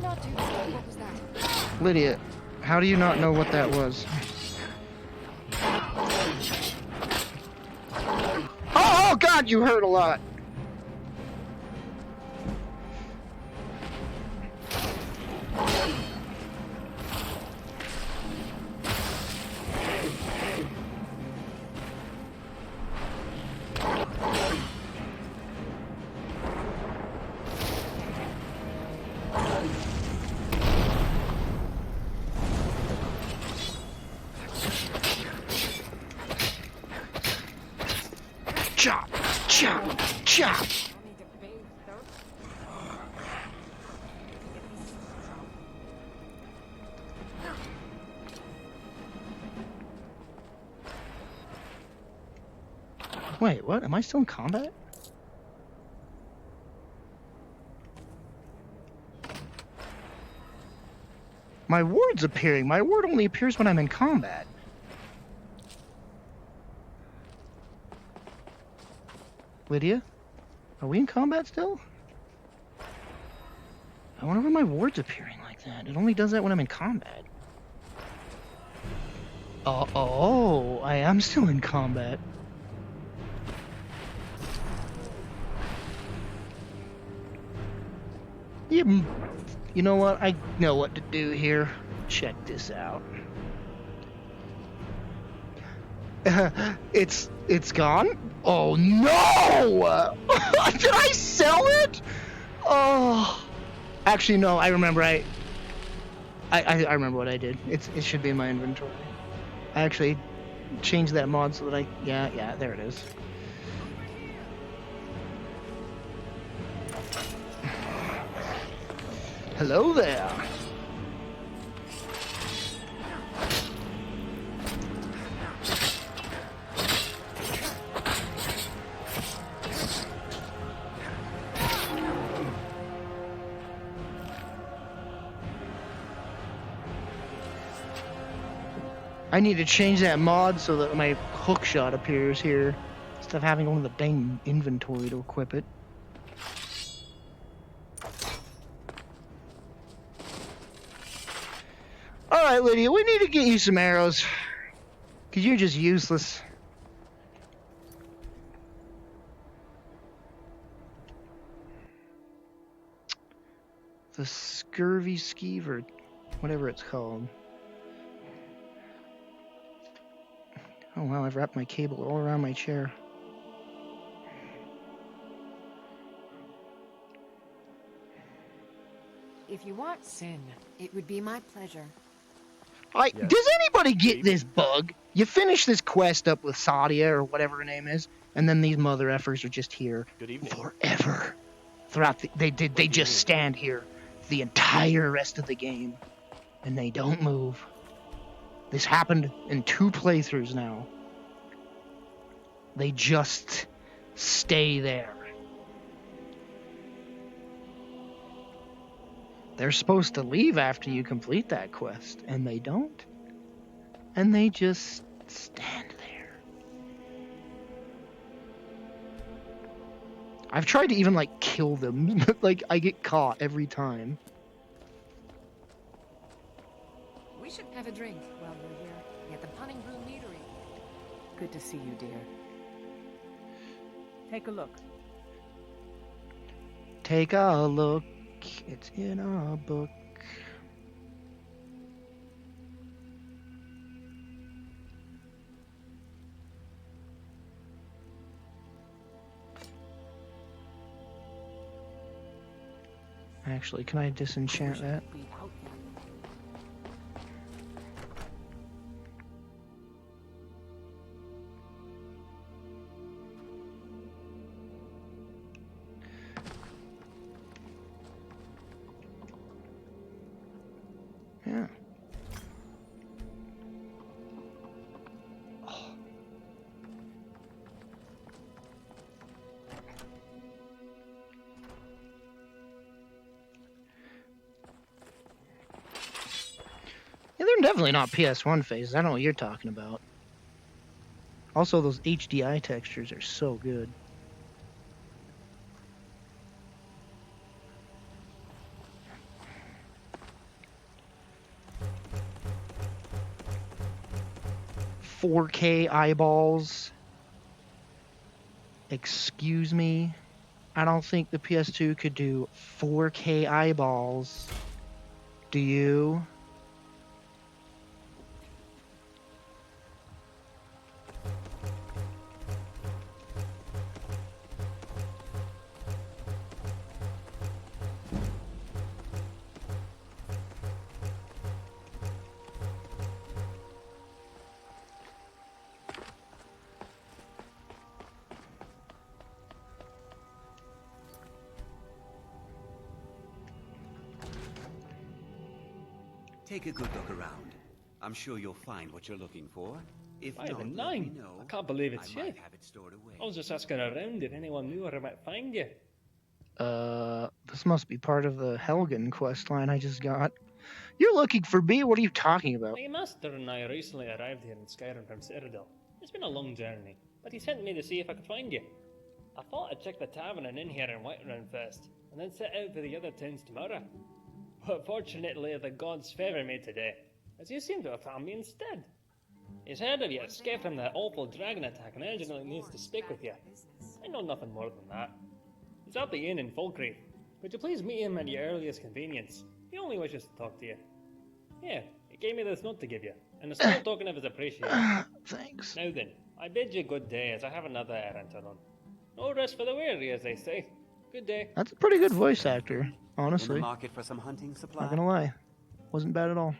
Not too bad. What was that? Lydia, how do you not know what that was? Oh God, you hurt a lot! Chop! Chop! Chop! Wait, what? Am I still in combat? My ward's appearing. My ward only appears when I'm in combat. Lydia? Are we in combat still? I wonder why my ward's appearing like that. It only does that when I'm in combat. Oh, I am still in combat. You know what? I know what to do here. Check this out. It's gone? Oh no! Did I sell it? Oh, actually no. I remember. I remember what I did. It should be in my inventory. I actually changed that mod so that yeah, there it is. Hello there. I need to change that mod so that my hook shot appears here instead of having only the dang inventory to equip it. Alright, Lydia, we need to get you some arrows. Because you're just useless. The scurvy skeever, whatever it's called. Oh wow, I've wrapped my cable all around my chair. If you want sin, it would be my pleasure. Does anybody get this bug? You finish this quest up with Sadia or whatever her name is, and then these mother effers are just here forever. Throughout they just stand here the entire rest of the game, and they don't move. This happened in 2 playthroughs now. They just stay there. They're supposed to leave after you complete that quest, and they don't. And they just stand there. I've tried to even, like, kill them, but, like, I get caught every time. We should have a drink while we're here at the Punning Brew Meadery. Good to see you, dear. Take a look. Take a look. It's in a book. Actually, can I disenchant that? Yeah. Oh. Yeah, they're definitely not PS1 phases. I don't know what you're talking about. Also, those HDI textures are so good. "4K eyeballs." Excuse me? I don't think the PS2 could do 4K eyeballs. Do you? Take a good look around. I'm sure you'll find what you're looking for. If By not, the let me nine! know. I can't believe it's I you. might have it stored away. I was just asking around if anyone knew where I might find you. This must be part of the Helgen quest line I just got. You're looking for me? What are you talking about? My master and I recently arrived here in Skyrim from Citadel. It's been a long journey, but he sent me to see if I could find you. I thought I'd check the tavern and inn here in Whiterun first, and then set out for the other towns tomorrow. But fortunately, the gods favour me today, as you seem to have found me instead. He's heard of your escape from that awful dragon attack and urgently needs to speak with you. I know nothing more than that. He's at the inn in Falkreath. Would you please meet him at your earliest convenience? He only wishes to talk to you. Here, he gave me this note to give you, and a small token of his appreciation. Thanks. Now then, I bid you good day, as I have another errand to run. No rest for the weary, as they say. Good day. That's a pretty good voice actor, honestly. In the market for some hunting supply? Not gonna lie. Wasn't bad at all.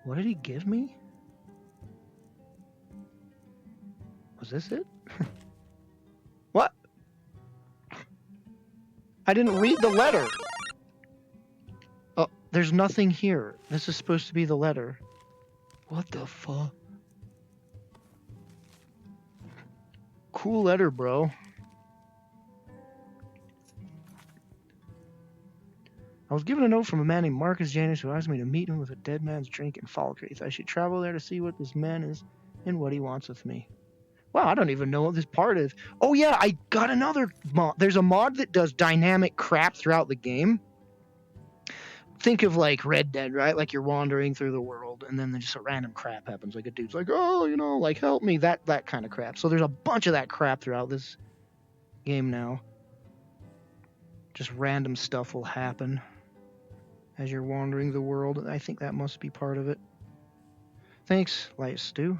What did he give me? Was this it? What? I didn't read the letter. Oh, there's nothing here. This is supposed to be the letter. What the fuck? Cool letter, bro. I was given a note from a man named Marcus Janus who asked me to meet him with a dead man's drink in Falkreath. I should travel there to see what this man is and what he wants with me. Wow, I don't even know what this part is. Oh yeah, I got another mod. There's a mod that does dynamic crap throughout the game. Think of like Red Dead, right? Like you're wandering through the world and then just a random crap happens. Like a dude's like, oh, you know, like help me, that kind of crap. So there's a bunch of that crap throughout this game now. Just random stuff will happen as you're wandering the world. I think that must be part of it. Thanks, Light Stew.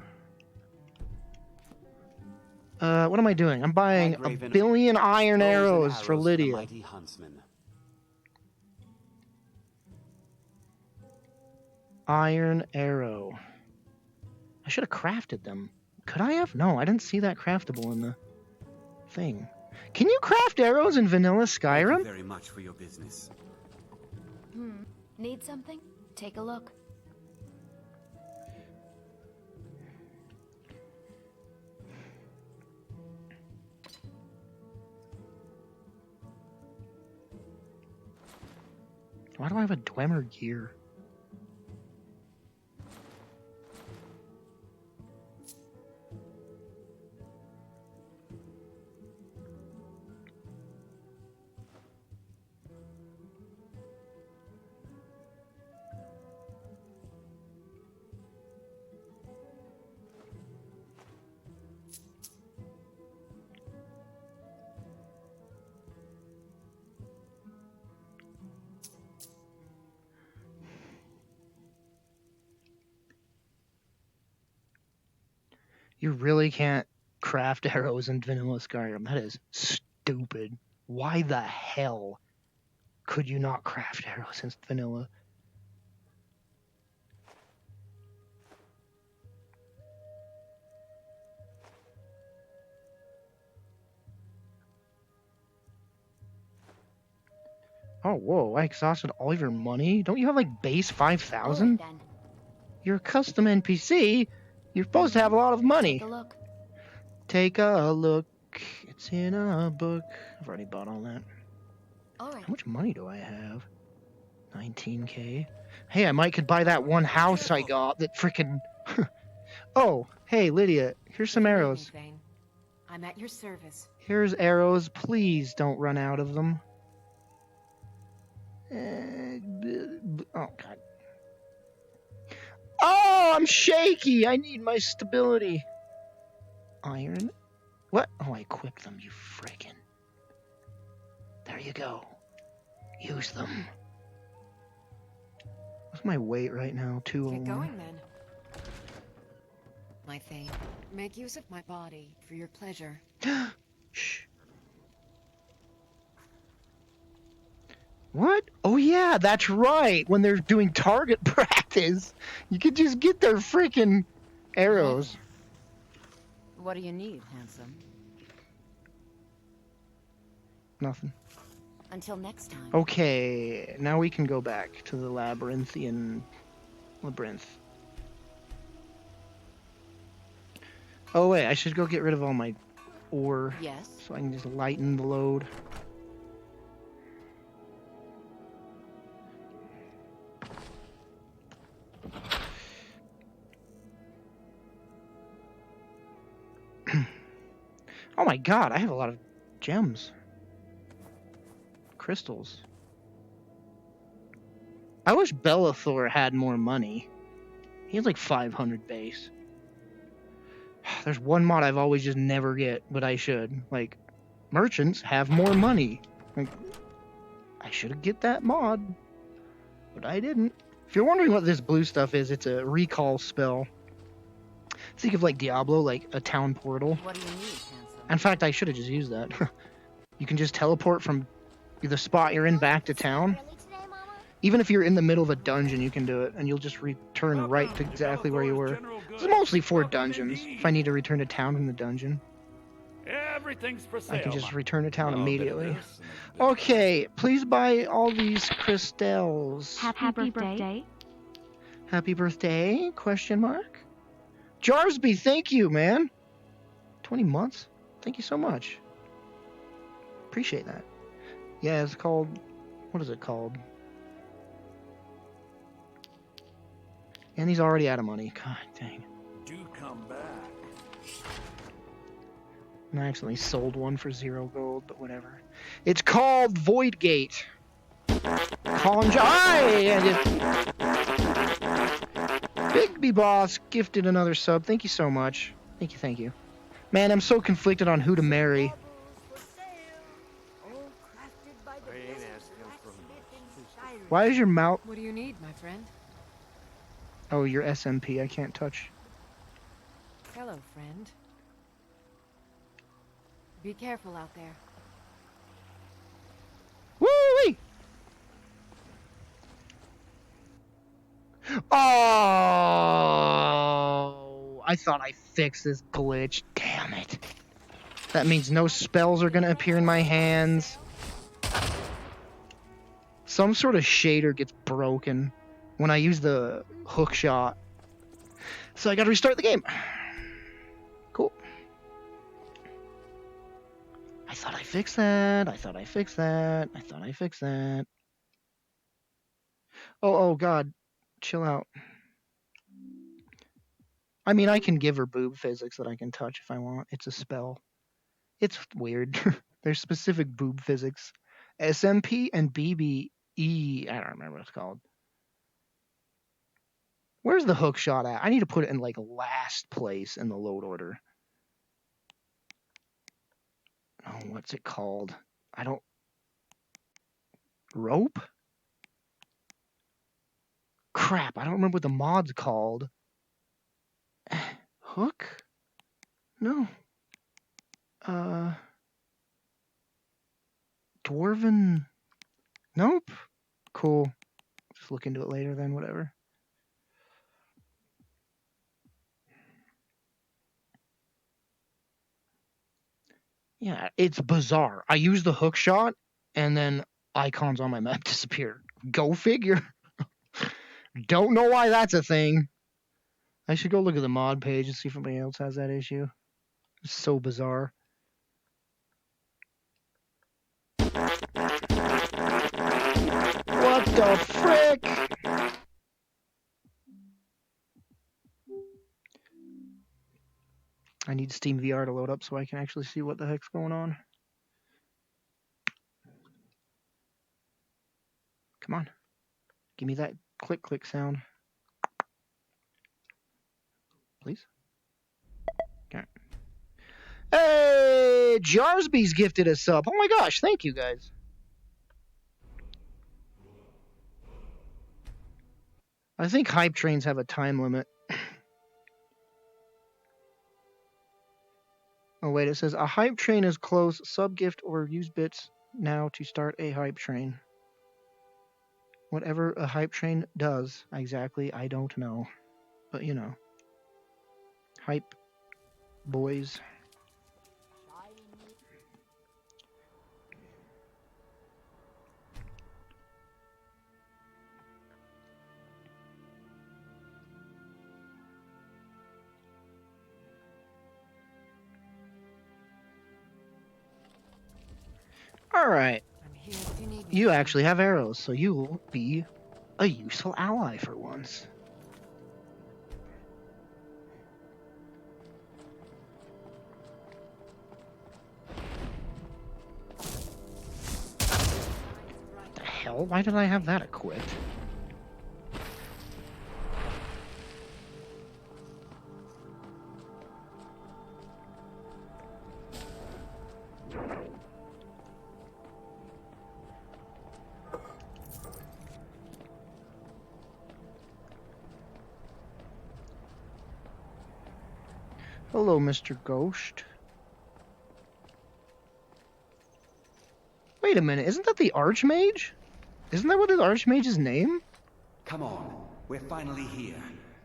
What am I doing? I'm buying a billion iron arrows for Lydia. Mighty huntsman. Iron arrow. I should have crafted them. Could I have? No, I didn't see that craftable in the thing. Can you craft arrows in vanilla Skyrim? Thank you very much for your business. Need something? Take a look. Why do I have a Dwemer gear? You really can't craft arrows in vanilla Skyrim. That is stupid. Why the hell? Could you not craft arrows since vanilla? Oh, whoa, I exhausted all of your money? Don't you have, like, base 5,000? You're a custom NPC. You're supposed to have a lot of money. Take a look. Take a look. It's in a book. I've already bought all that. All right. How much money do I have? 19k. Hey, I might could buy that one house I got that frickin' Oh, hey, Lydia. Here's some arrows. I'm at your service. Here's arrows. Please don't run out of them. Oh, God. Oh, I'm shaky. I need my stability. Iron. What? Oh, I equipped them, you frickin'. There you go. Use them. What's my weight right now? 201. Get going then. My Thane, make use of my body for your pleasure. Shh. What? Oh yeah, that's right. When they're doing target practice, you could just get their freaking arrows. What do you need, handsome? Nothing. Until next time. Okay, now we can go back to the labyrinth. Oh wait, I should go get rid of all my ore. Yes. So I can just lighten the load. Oh my god, I have a lot of gems. Crystals. I wish Bellathor had more money. He has like 500 base. There's one mod I've always just never get, but I should. Like, merchants have more money. Like, I should get that mod, but I didn't. If you're wondering what this blue stuff is, it's a recall spell. Think of like Diablo, like a town portal. What do you need, handsome? In fact, I should have just used that. You can just teleport from the spot you're in back to town. Even if you're in the middle of a dungeon, you can do it, and you'll just return right to exactly where you were. It's mostly 4 dungeons. If I need to return to town from the dungeon, Everything's for sale. I can just return to town immediately. Okay, please buy all these crystals. Happy birthday. Happy birthday? Question mark? Jarsby, thank you, man. 20 months? Thank you so much. Appreciate that. Yeah, it's called... What is it called? And he's already out of money. God dang. Do come back. I accidentally sold one for 0 gold, but whatever. It's called Void Gate. Bigby Boss gifted another sub. Thank you so much. Thank you. Man, I'm so conflicted on who to marry. Why is your mouth... What do you need, my friend? Oh, your SMP. I can't touch. Hello, friend. Be careful out there. Woo-wee! Oh, I thought I fixed this glitch. Damn it. That means no spells are gonna appear in my hands. Some sort of shader gets broken when I use the hook shot. So I gotta restart the game. Cool. I thought I fixed that. Oh god. Chill out. I mean, I can give her boob physics that I can touch if I want. It's a spell. It's weird. There's specific boob physics. SMP and BBE. I don't remember what it's called. Where's the hook shot at? I need to put it in like last place in the load order. Oh, what's it called? I don't... Rope? Crap, I don't remember what the mod's called. Hook? No. Dwarven... Nope. Cool. Just look into it later then, whatever. Yeah, it's bizarre. I use the hook shot, and then icons on my map disappear. Go figure. Don't know why that's a thing. I should go look at the mod page and see if anybody else has that issue. It's so bizarre. What the frick? I need Steam VR to load up so I can actually see what the heck's going on. Come on. Give me that click sound. Please. Okay. Hey! Jarsby's gifted a sub. Oh my gosh, thank you guys. I think hype trains have a time limit. Oh wait, it says a hype train is close. Sub gift or use bits now to start a hype train. Whatever a hype train does exactly, I don't know. But you know. Hype boys. Alright. You actually have arrows, so you will be a useful ally for once. The hell? Why did I have that equipped? Hello, Mr. Ghost. Wait a minute, isn't that the Archmage? Isn't that what the Archmage's name? Come on, we're finally here.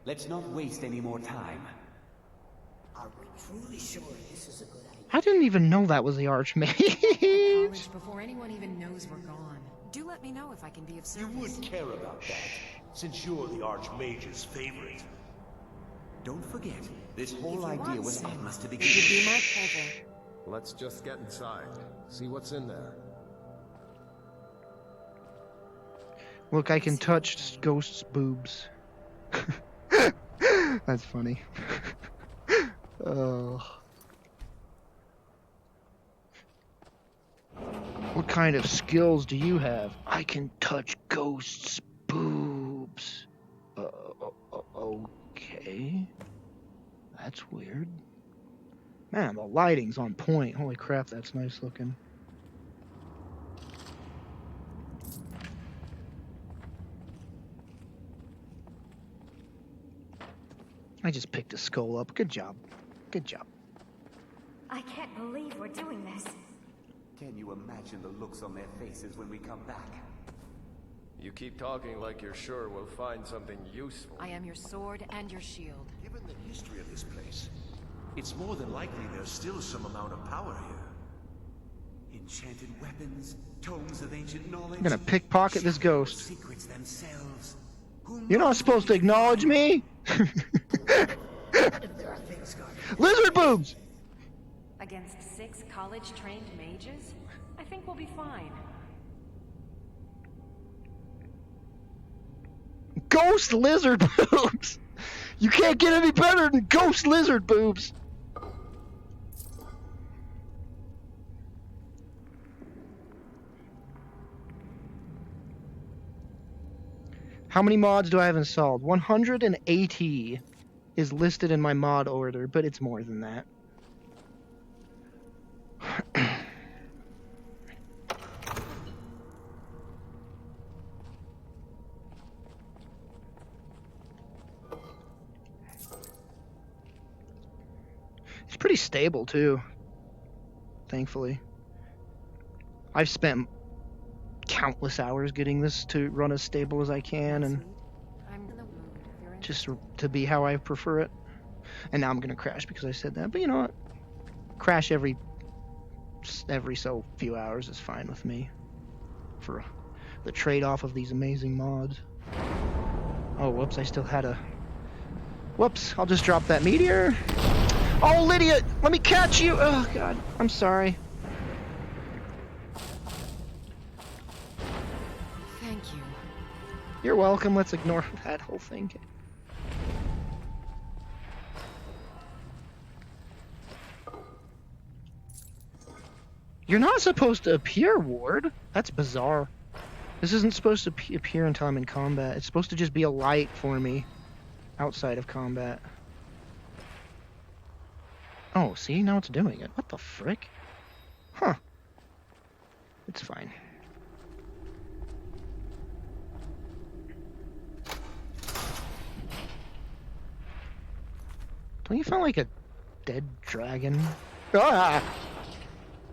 Let's not waste any more time. Are we truly sure this is a good idea? I didn't even know that was the Archmage. College before anyone even knows we're gone. Do let me know if I can be of service. You would care about that, since you're the Archmage's favorite. Don't forget, this whole idea was us to begin. It would be my pleasure. Let's just get inside. See what's in there. Look, I can touch Ghost's boobs. That's funny. What kind of skills do you have? I can touch Ghost's boobs. Okay. That's weird. Man, the lighting's on point. Holy crap, that's nice looking. I just picked a skull up. Good job. Good job. I can't believe we're doing this. Can you imagine the looks on their faces when we come back? You keep talking like you're sure we'll find something useful. I am your sword and your shield. Given the history of this place, it's more than likely there's still some amount of power here. Enchanted weapons, tomes of ancient knowledge. I'm gonna pickpocket this ghost. Secrets themselves. You're not supposed to acknowledge me? Lizard boobs! Against 6 college-trained mages? I think we'll be fine. Ghost lizard boobs! You can't get any better than ghost lizard boobs! How many mods do I have installed? 180 is listed in my mod order, but it's more than that. It's pretty stable too, thankfully. I've spent countless hours getting this to run as stable as I can and just to be how I prefer it. And now I'm gonna crash because I said that, but you know what? Crash every so few hours is fine with me for the trade-off of these amazing mods. Oh, whoops, I still had a... Whoops, I'll just drop that meteor. Oh, Lydia, let me catch you! Oh, God, I'm sorry. Thank you. You're welcome, let's ignore that whole thing. You're not supposed to appear, Ward. That's bizarre. This isn't supposed to appear until I'm in combat. It's supposed to just be a light for me outside of combat. Oh, see? Now it's doing it. What the frick? Huh. It's fine. Don't you feel like a dead dragon? Ah!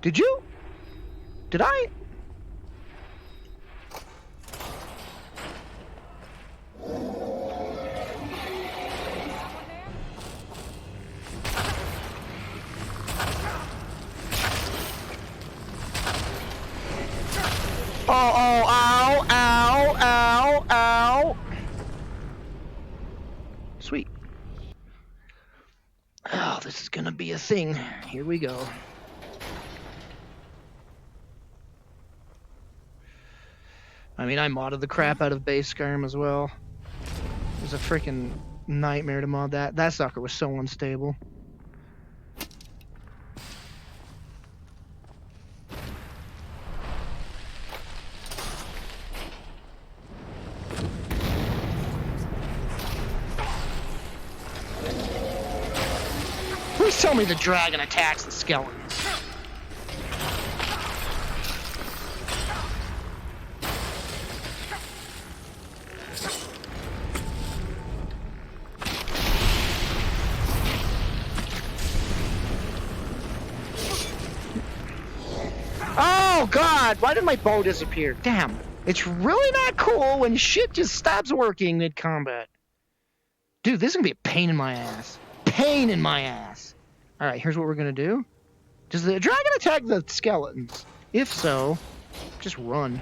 Did you? Did I? Oh, ow, ow, ow, ow. Sweet. Oh, this is gonna be a thing. Here we go. I mean, I modded the crap out of base Skyrim as well. It was a freaking nightmare to mod that. That sucker was so unstable. Please tell me the dragon attacks the skeletons. Oh God, why did my bow disappear? Damn, it's really not cool when shit just stops working mid-combat. Dude, this is gonna be a pain in my ass. Pain in my ass. Alright, here's what we're gonna do. Does the dragon attack the skeletons? If so, just run.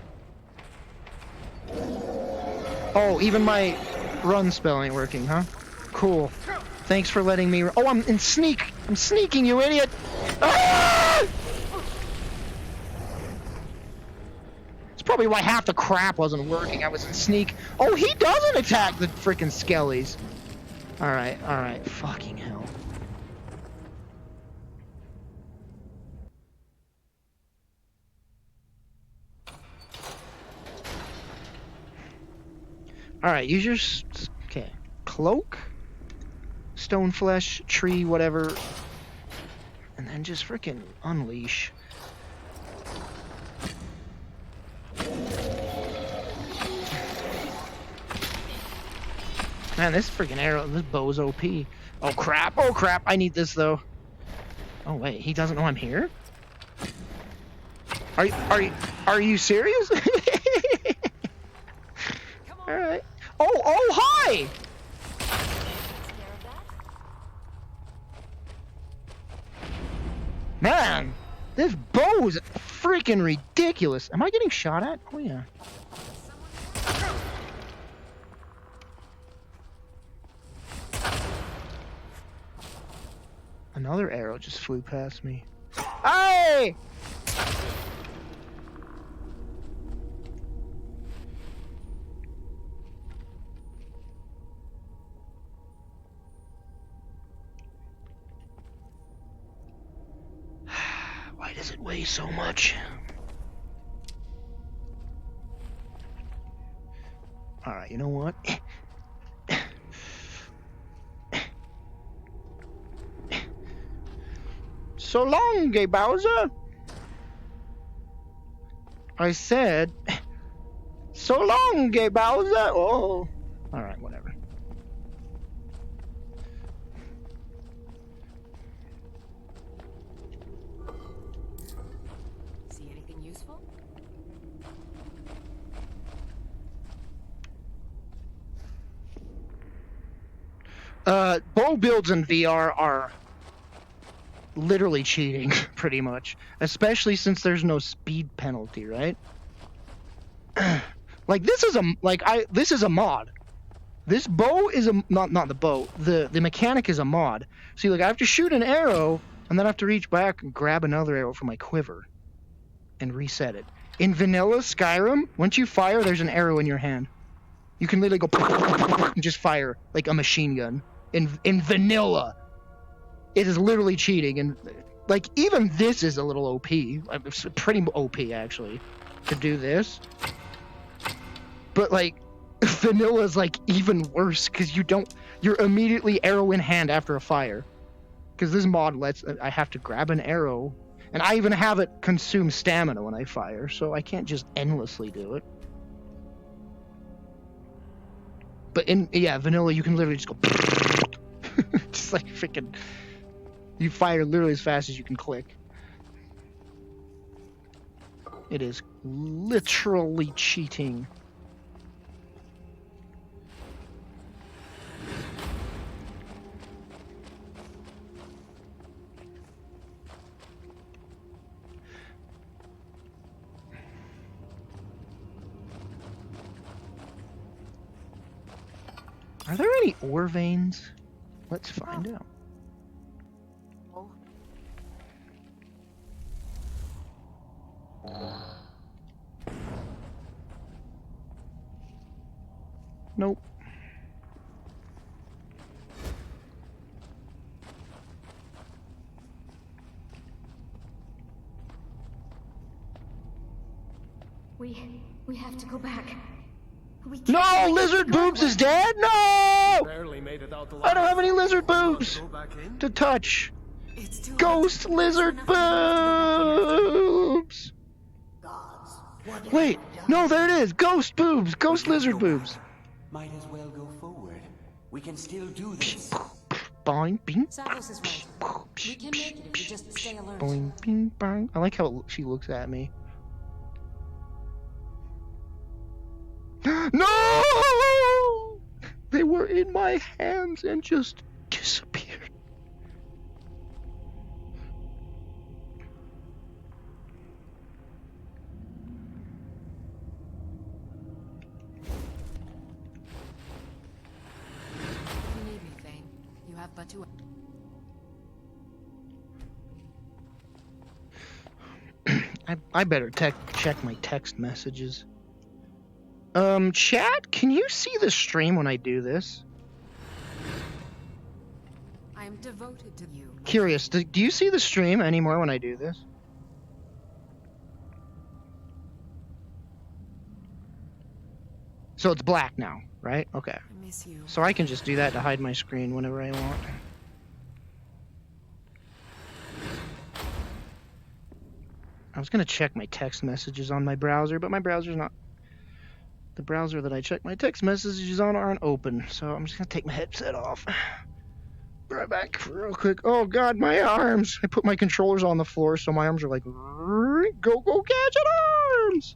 Oh, even my run spell ain't working, huh? Cool. Thanks for letting me... Oh, I'm in sneak! I'm sneaking, you idiot! Ah! It's probably why half the crap wasn't working. I was in sneak. Oh, he doesn't attack the frickin' skellies. Alright, alright. Fucking hell. Alright, use your... Okay. Cloak? Stone flesh, tree, whatever. And then just frickin' unleash. Man, this freaking arrow, this bow's OP. Oh crap, I need this though. Oh wait, he doesn't know I'm here? Are you serious? Alright. Oh, hi! Man, this bow is freaking ridiculous. Am I getting shot at? Oh yeah. Another arrow just flew past me. Hey! Why does it weigh so much? Alright, you know what? So long, gay Bowser. I said, so long, gay Bowser. Oh, all right, whatever. See anything useful? Bow builds in VR are literally cheating, pretty much. Especially since there's no speed penalty, right? Like this is a mod. This bow is not the bow. The mechanic is a mod. See, like I have to shoot an arrow and then I have to reach back and grab another arrow from my quiver and reset it. In vanilla Skyrim, once you fire, there's an arrow in your hand. You can literally go and just fire like a machine gun. In vanilla, it is literally cheating, and like even this is a little OP. It's pretty OP actually to do this. But like vanilla is like even worse because you're immediately arrow in hand after a fire. Because this mod I have to grab an arrow, and I even have it consume stamina when I fire, so I can't just endlessly do it. But in vanilla, you can literally just go just like freaking. You fire literally as fast as you can click. It is literally cheating. Are there any ore veins? Let's find out. Nope. We have to go back. No! Lizard Boobs is dead? No! Barely made it out alive. I don't have any lizard boobs to touch. Ghost lizard boobs! Wait, no, there it is. Ghost boobs. Ghost lizard boobs. Might as well go forward. We can still do this. Boing, bing. Savos is right. We can make it if we just stay alert. Boing, bing, bang. I like how she looks at me. No! They were in my hands and just disappeared. If you need me, Thane, you have but to. I better check my text messages. Chat, can you see the stream when I do this? I am devoted to you. Curious, do you see the stream anymore when I do this? So it's black now, right? Okay. I miss you. So I can just do that to hide my screen whenever I want. I was gonna check my text messages on my browser, but my browser's not... The browser that I check my text messages on aren't open, so I'm just gonna take my headset off. Be right back real quick. Oh god, my arms! I put my controllers on the floor, so my arms are like, go gadget arms!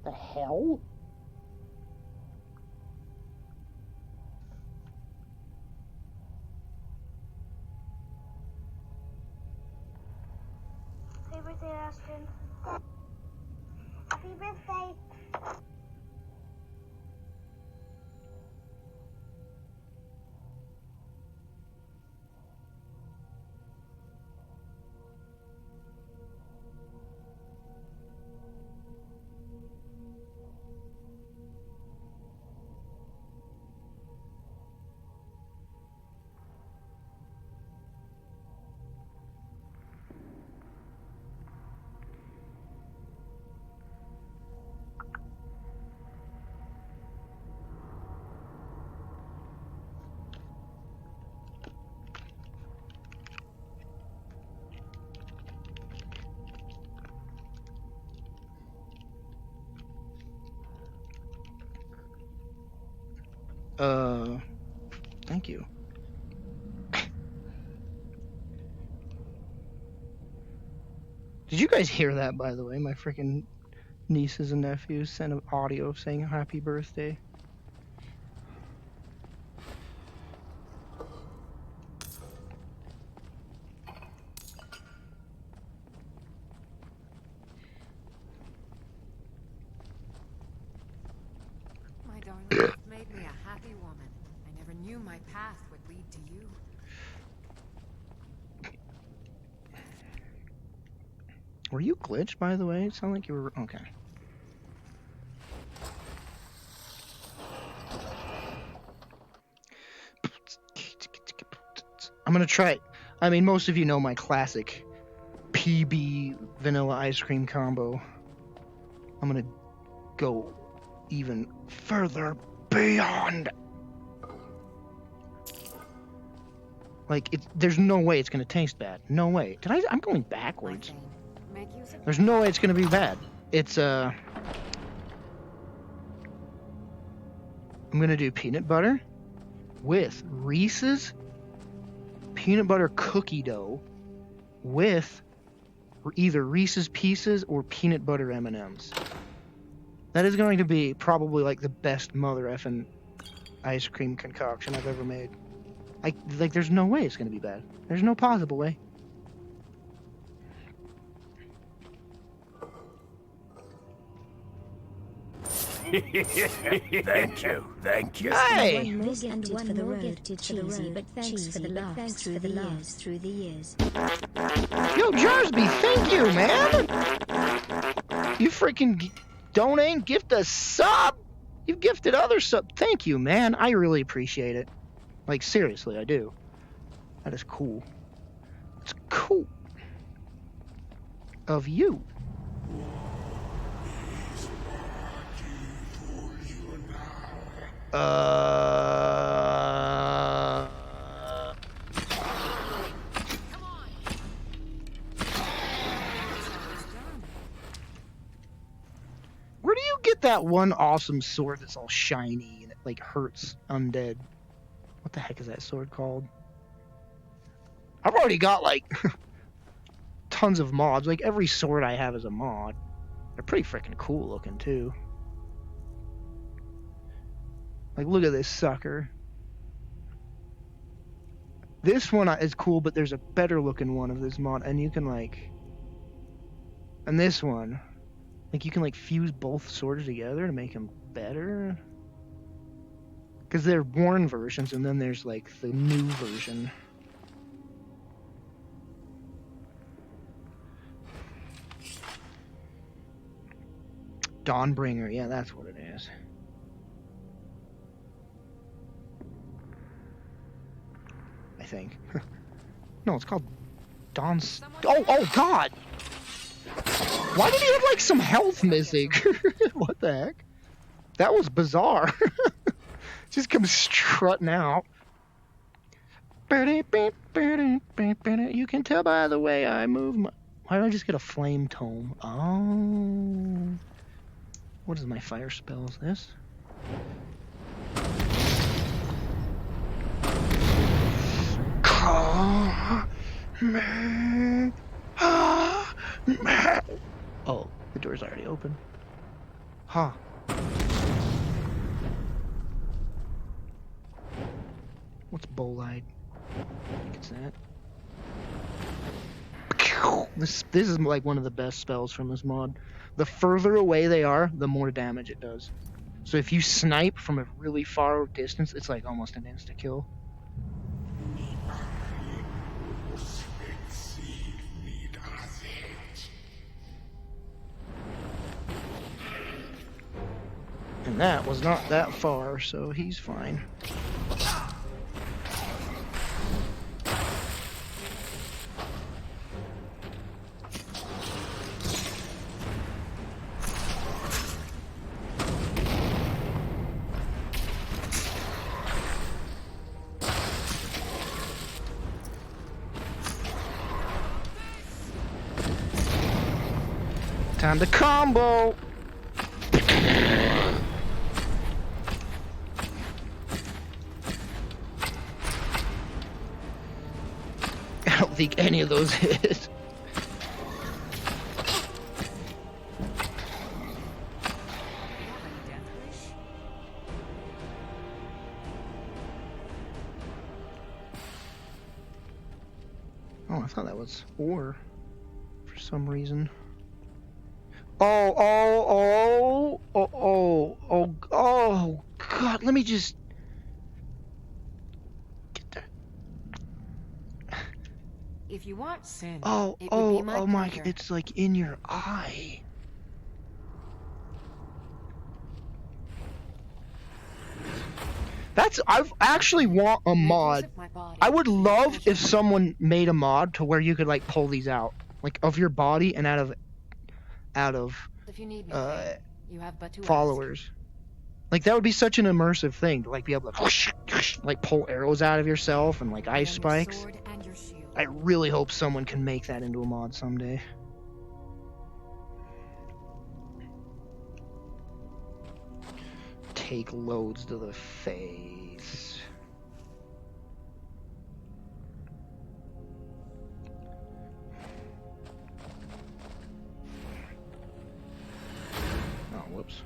The hell? Happy birthday, Ashton. Happy birthday. Thank you. Did you guys hear that, by the way? My freaking nieces and nephews sent an audio saying happy birthday. My darling, you've made me a happy woman. I never knew my path would lead to you. Were you glitched, by the way? It sounded like you were... Okay. I'm gonna try... I mean, most of you know my classic PB vanilla ice cream combo. I'm gonna go even further beyond. Like, there's no way it's gonna taste bad. No way. I'm going backwards. There's no way it's gonna be bad. It's, I'm gonna do peanut butter with Reese's peanut butter cookie dough with either Reese's Pieces or peanut butter M&Ms. That is going to be probably like the best mother effing ice cream concoction I've ever made. Like, there's no way it's gonna be bad. There's no possible way. Thank you. Hey! One for the road, cheesy, but thanks for the laughs through the years. Yo, Jarsby, thank you, man! You freaking donate, gift a sub! You've gifted other sub. Thank you, man. I really appreciate it. Like, seriously, I do. That is cool. It's cool. Of you. Where do you get that one awesome sword that's all shiny and it like hurts undead? What the heck is that sword called? I've already got like tons of mods. Like every sword I have is a mod. They're pretty freaking cool looking too. Like, look at this sucker. This one is cool, but there's a better looking one of this mod, and you can like... And this one, like, you can like fuse both swords together to make them better. Because they're worn versions, and then there's like the new version. Dawnbringer, yeah, that's what it is. I think. No, it's called Dawn's... Oh God! Why did he have like some health missing? What the heck? That was bizarre. Just comes strutting out. You can tell by the way I move my... Why did I just get a flame tome? Oh. What is my fire spell? Is this? Oh, the door's already open. Huh. What's bolide? I think it's that. This is like one of the best spells from this mod. The further away they are, the more damage it does. So if you snipe from a really far distance, it's like almost an insta-kill. And that was not that far, so he's fine. Time to combo! I don't think any of those hit. Oh, I thought that was ore for some reason. Oh, God, let me just get there. If you want sin, Oh my, pleasure. it's like in your eye. I've actually want a mod. I would love if someone made a mod to where you could like pull these out, like of your body and out of If you need me, you have but to followers. Like that would be such an immersive thing to like be able to like pull arrows out of yourself and like ice spikes. I really hope someone can make that into a mod someday. Take loads to the face. Oh, whoops.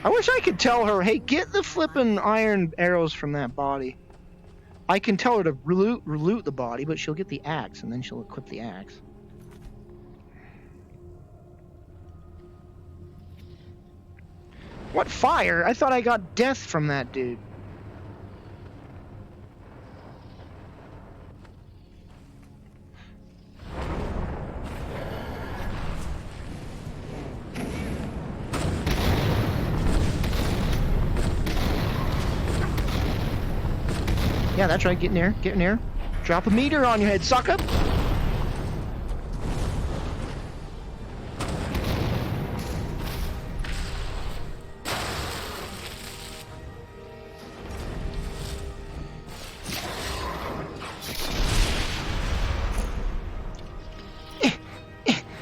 I wish I could tell her, hey, get the flippin' iron arrows from that body. I can tell her to loot the body, but she'll get the axe, and then she'll equip the axe. What fire? I thought I got death from that dude. Yeah, that's right. Get in there. Get in there. Drop a meter on your head, sucker.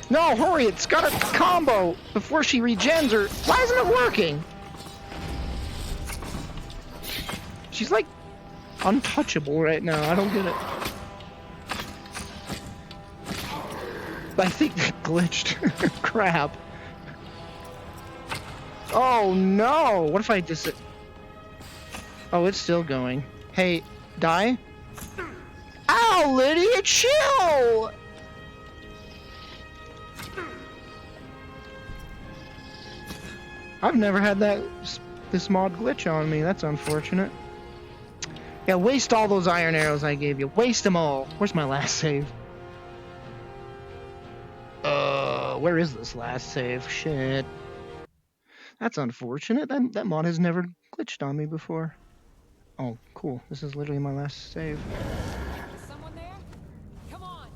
No, hurry, it's got a combo before she regens her. Why isn't it working? She's like untouchable right now. I don't get it. I think that glitched. Crap. Oh no! What if I just... Oh, it's still going. Hey, die? Ow, Lydia, chill! I've never had this mod glitch on me. That's unfortunate. Yeah, waste all those iron arrows I gave you. Waste them all. Where's my last save? Where is this last save? Shit. That's unfortunate. That mod has never glitched on me before. Oh, cool. This is literally my last save. Is someone there? Come on.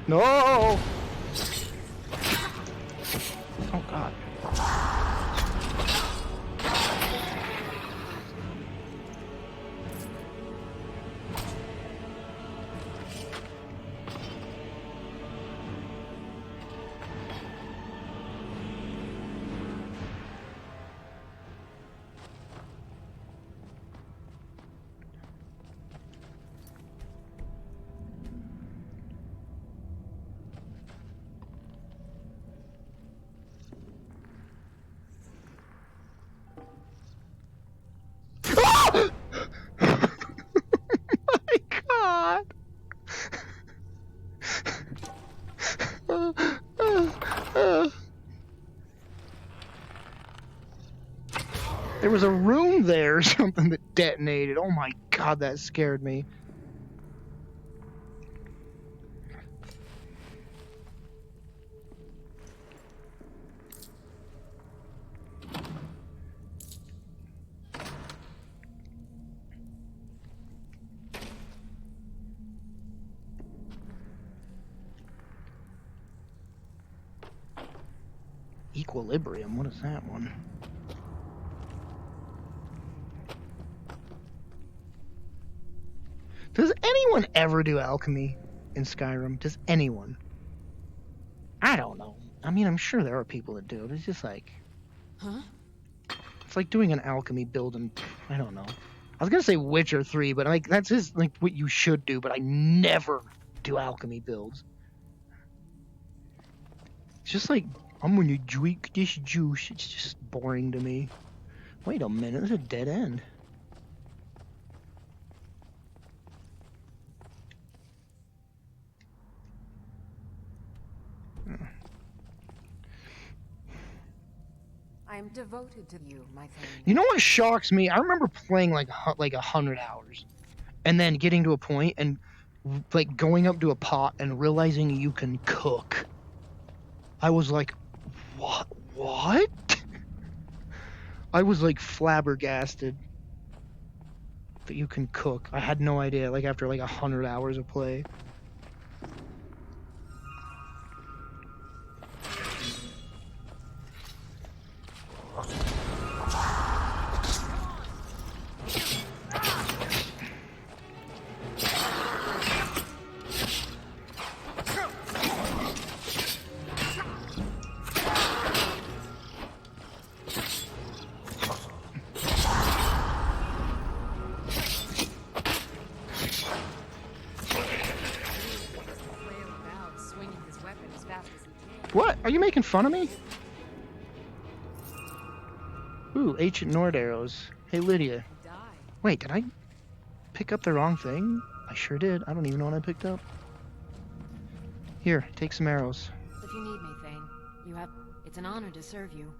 No! Oh, God. There was a room there or something that detonated. Oh my God, that scared me. Equilibrium, what is that one? anyone ever do alchemy in Skyrim? Does anyone? I don't know. I mean, I'm sure there are people that do it. It's just like... Huh? It's like doing an alchemy build in... I don't know. I was gonna say Witcher 3, but like that's just like what you should do, but I never do alchemy builds. It's just like, I'm gonna drink this juice. It's just boring to me. Wait a minute, there's a dead end. I am devoted to you, my friend. You know what shocks me? I remember playing like 100 hours, and then getting to a point and like going up to a pot and realizing you can cook. I was like, what? What? I was like flabbergasted that you can cook. I had no idea. Like after like 100 hours of play. What? Are you making fun of me? Ooh, ancient Nord arrows. Hey, Lydia. Wait, did I pick up the wrong thing? I sure did. I don't even know what I picked up. Here, take some arrows. If you need me, Thane, you have... It's an honor to serve you.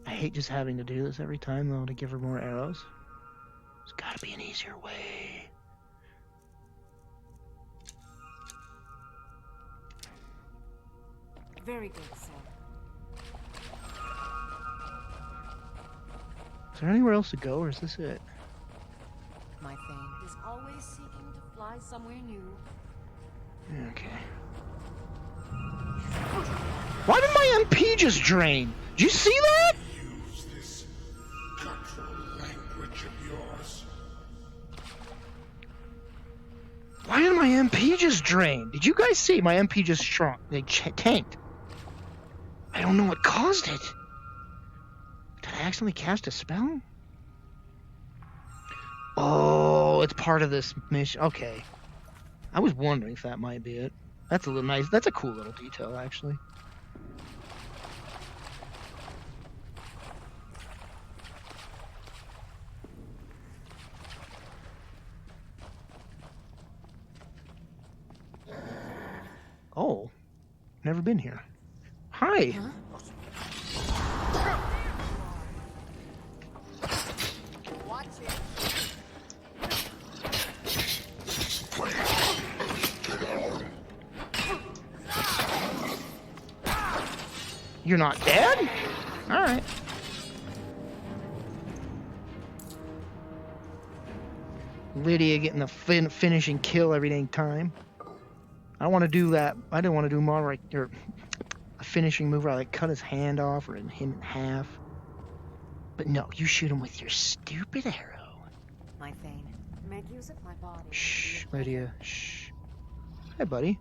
I hate just having to do this every time, though, to give her more arrows. There's gotta be an easier way. Very good, sir. Is there anywhere else to go, or is this it? My Thane is always seeking to fly somewhere new. Okay. Why did my MP just drain? Did you see that? Use this guttural language of yours. Why did my MP just drain? Did you guys see my MP just shrunk? They tanked. I don't know what caused it. Did I accidentally cast a spell? Oh, it's part of this mission. Okay. I was wondering if that might be it. That's a little nice. That's a cool little detail, actually. Oh, never been here. Hi. Huh? Watch it. You're not dead? Alright. Lydia getting the finishing kill every dang time. I don't want to do that. I didn't want to do more like or a finishing move where I like cut his hand off or him in half. But no, you shoot him with your stupid arrow. My Thane, make use of my body. Shh, Lydia. Shh. Hi, buddy.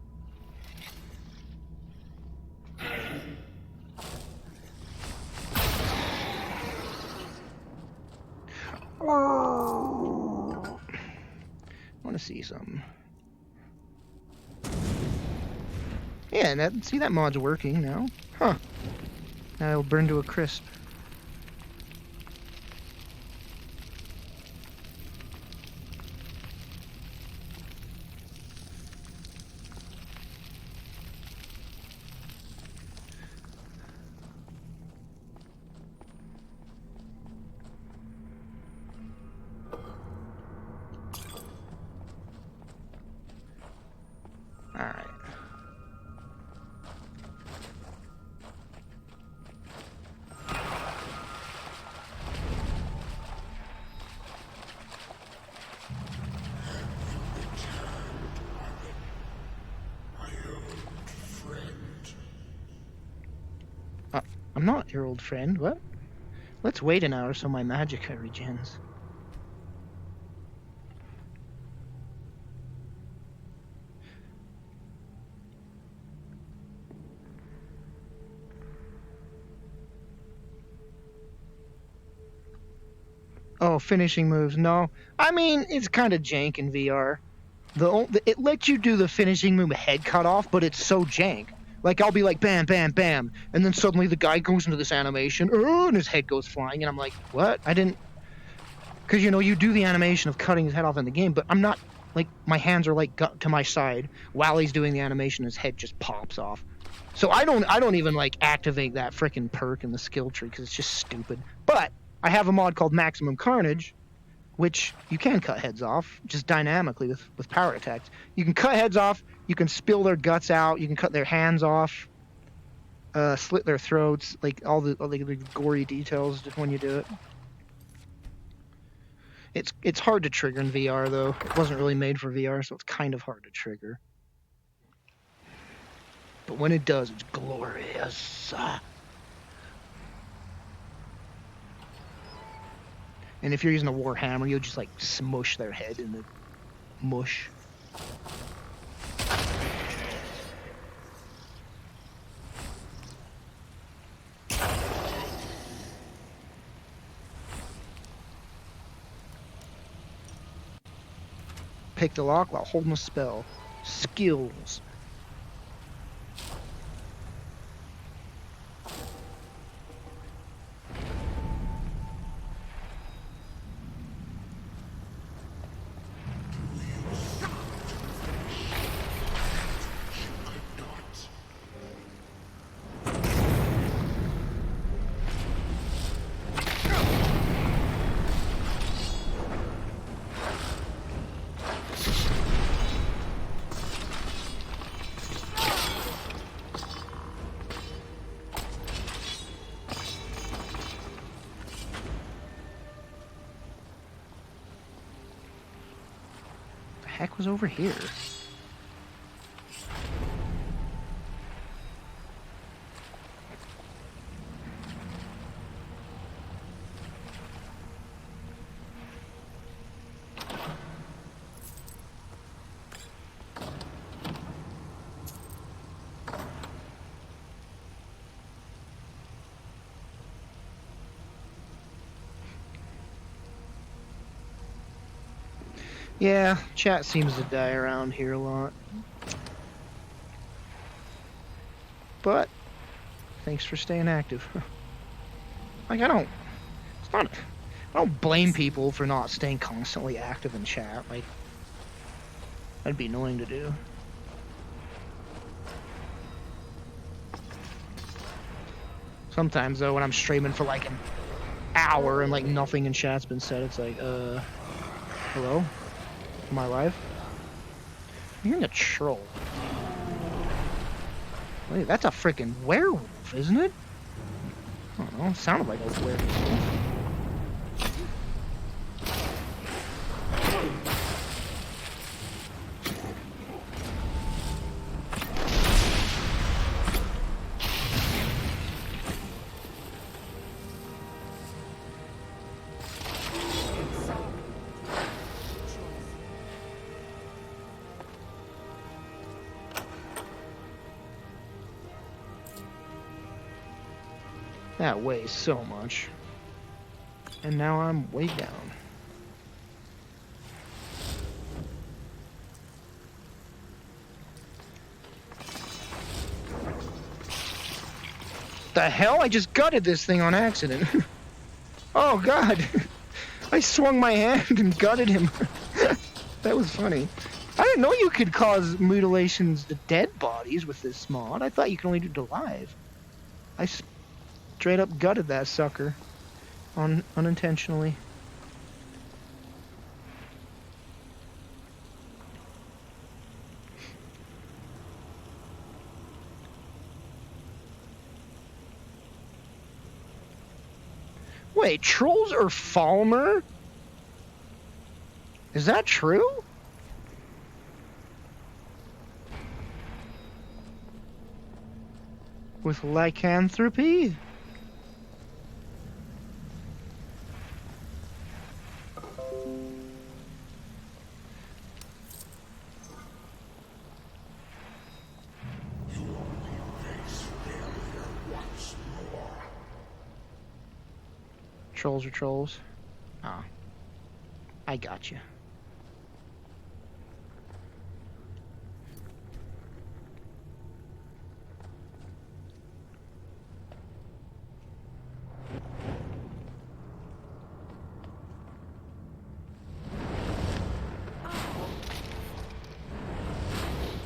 Oh. I want to see something. Yeah, and see that mod's working now. Huh. Now it'll burn to a crisp. Alright. I'm not your old friend. What? Let's wait an hour so my magicka regens. Oh, finishing moves. No. I mean, it's kind of jank in VR. It lets you do the finishing move head cut off, but it's so jank. Like, I'll be like, bam, bam, bam, and then suddenly the guy goes into this animation, and his head goes flying, and I'm like, what? I didn't... Because, you know, you do the animation of cutting his head off in the game, but I'm not... Like, my hands are, like, to my side. While he's doing the animation, his head just pops off. So I don't even, like, activate that frickin' perk in the skill tree, because it's just stupid. But I have a mod called Maximum Carnage, which you can cut heads off, just dynamically with power attacks. You can cut heads off, you can spill their guts out, you can cut their hands off, slit their throats, like all the gory details when you do it. It's hard to trigger in VR, though. It wasn't really made for VR, so it's kind of hard to trigger. But when it does, it's glorious. And if you're using a Warhammer, you'll just like smush their head in the mush. Pick the lock while holding a spell. Skills. Heck was over here? Yeah, chat seems to die around here a lot. But, thanks for staying active. Like, I don't blame people for not staying constantly active in chat. Like, that'd be annoying to do. Sometimes, though, when I'm streaming for like an hour and like nothing in chat's been said, it's like, hello? Am I live? I'm hearing a troll. Wait, that's a freaking werewolf, isn't it? I don't know, it sounded like a werewolf. That weighs so much. And now I'm way down. The hell? I just gutted this thing on accident. Oh god. I swung my hand and gutted him. That was funny. I didn't know you could cause mutilations to dead bodies with this mod. I thought you could only do it to live. I straight up gutted that sucker unintentionally. Wait, trolls are Falmer? Is that true? With lycanthropy? Trolls are trolls. Ah. I got you.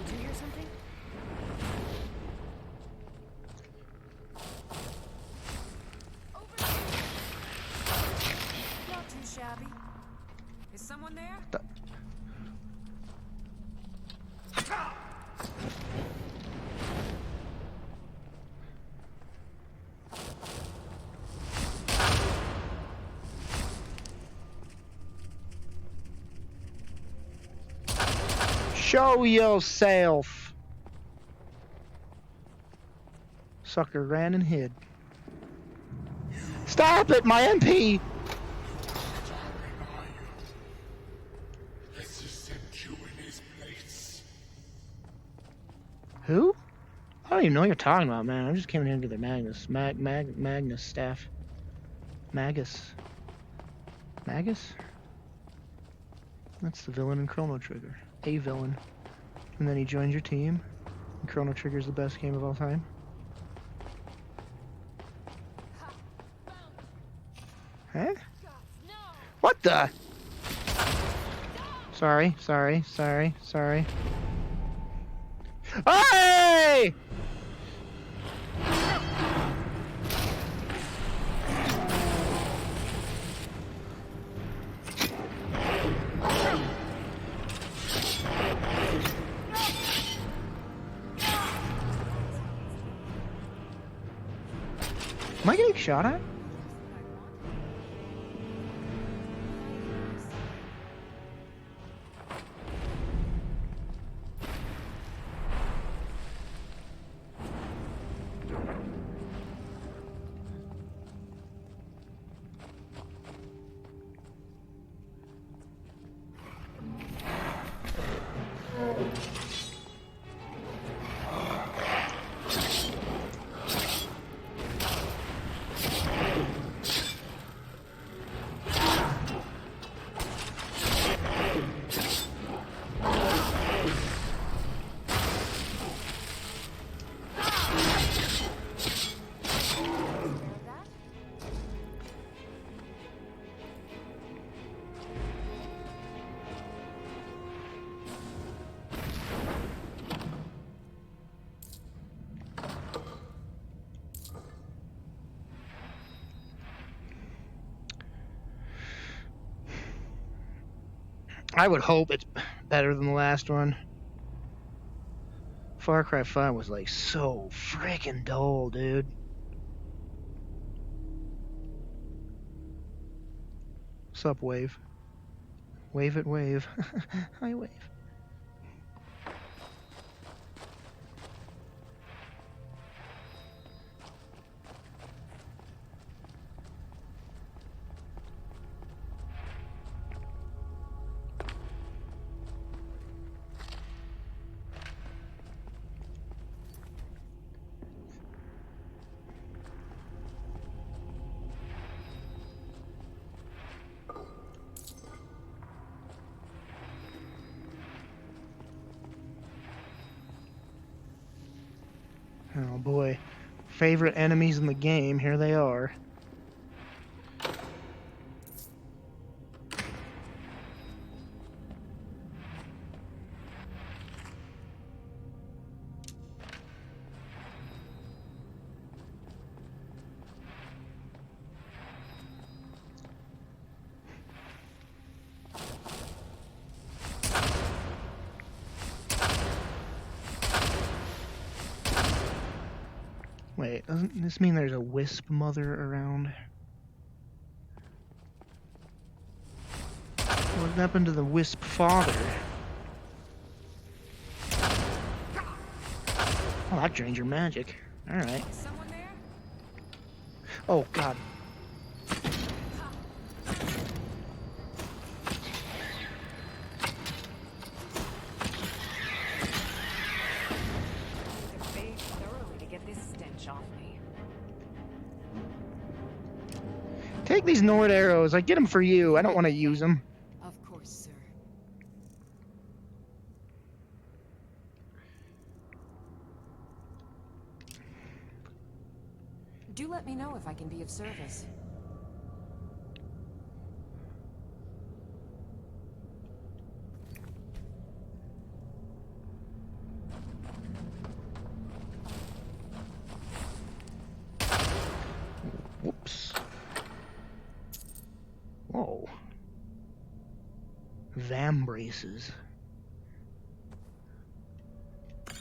Did you hear something? Not too shabby. Is someone there? Show yourself! Sucker ran and hid. Stop it, my MP! Who? I don't even know what you're talking about, man. I'm just coming here to get the Magnus. Magnus staff. Magus. Magus? That's the villain in Chrono Trigger. A villain. And then he joins your team. And Chrono Trigger's the best game of all time. Huh? What the? Sorry. Hey! Am I getting shot at? I would hope it's better than the last one. Far Cry 5 was like so freaking dull, dude. Sup, Wave? Wave it, Wave. Hi, Wave. Oh boy. Favorite enemies in the game, here they are. Wait, doesn't this mean there's a wisp mother around? What happened to the wisp father? Oh, that drains your magic. Alright. Oh, God. Take these Nord arrows. I get them for you. I don't want to use them. Of course, sir. Do let me know if I can be of service. Whoops. Whoa. Vam braces.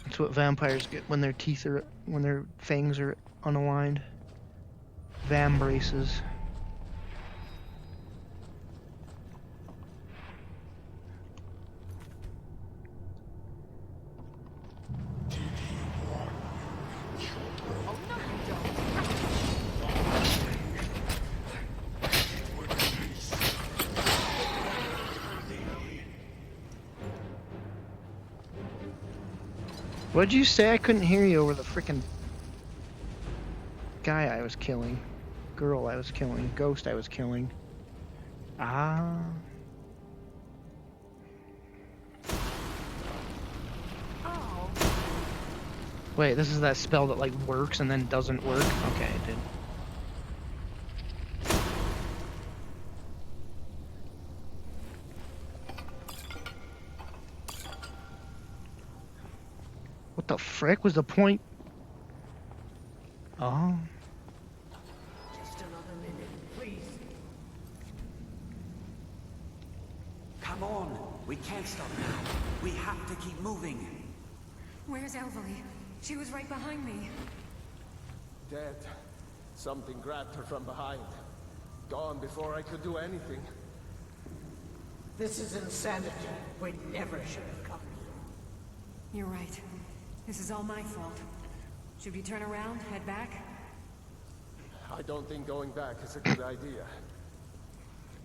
That's what vampires get when their teeth are, when their fangs are unaligned. Vam braces. What'd you say? I couldn't hear you over the frickin' guy I was killing. Girl I was killing. Ghost I was killing. Ah. Oh. Wait, this is that spell that like works and then doesn't work? Okay, it did. What the frick was the point? Oh. Just another minute, please. Come on! We can't stop now. We have to keep moving. Where's Elvalie? She was right behind me. Dead. Something grabbed her from behind. Gone before I could do anything. This is insanity. We never should have come. You're right. This is all my fault. Should we turn around, head back? I don't think going back is a good idea.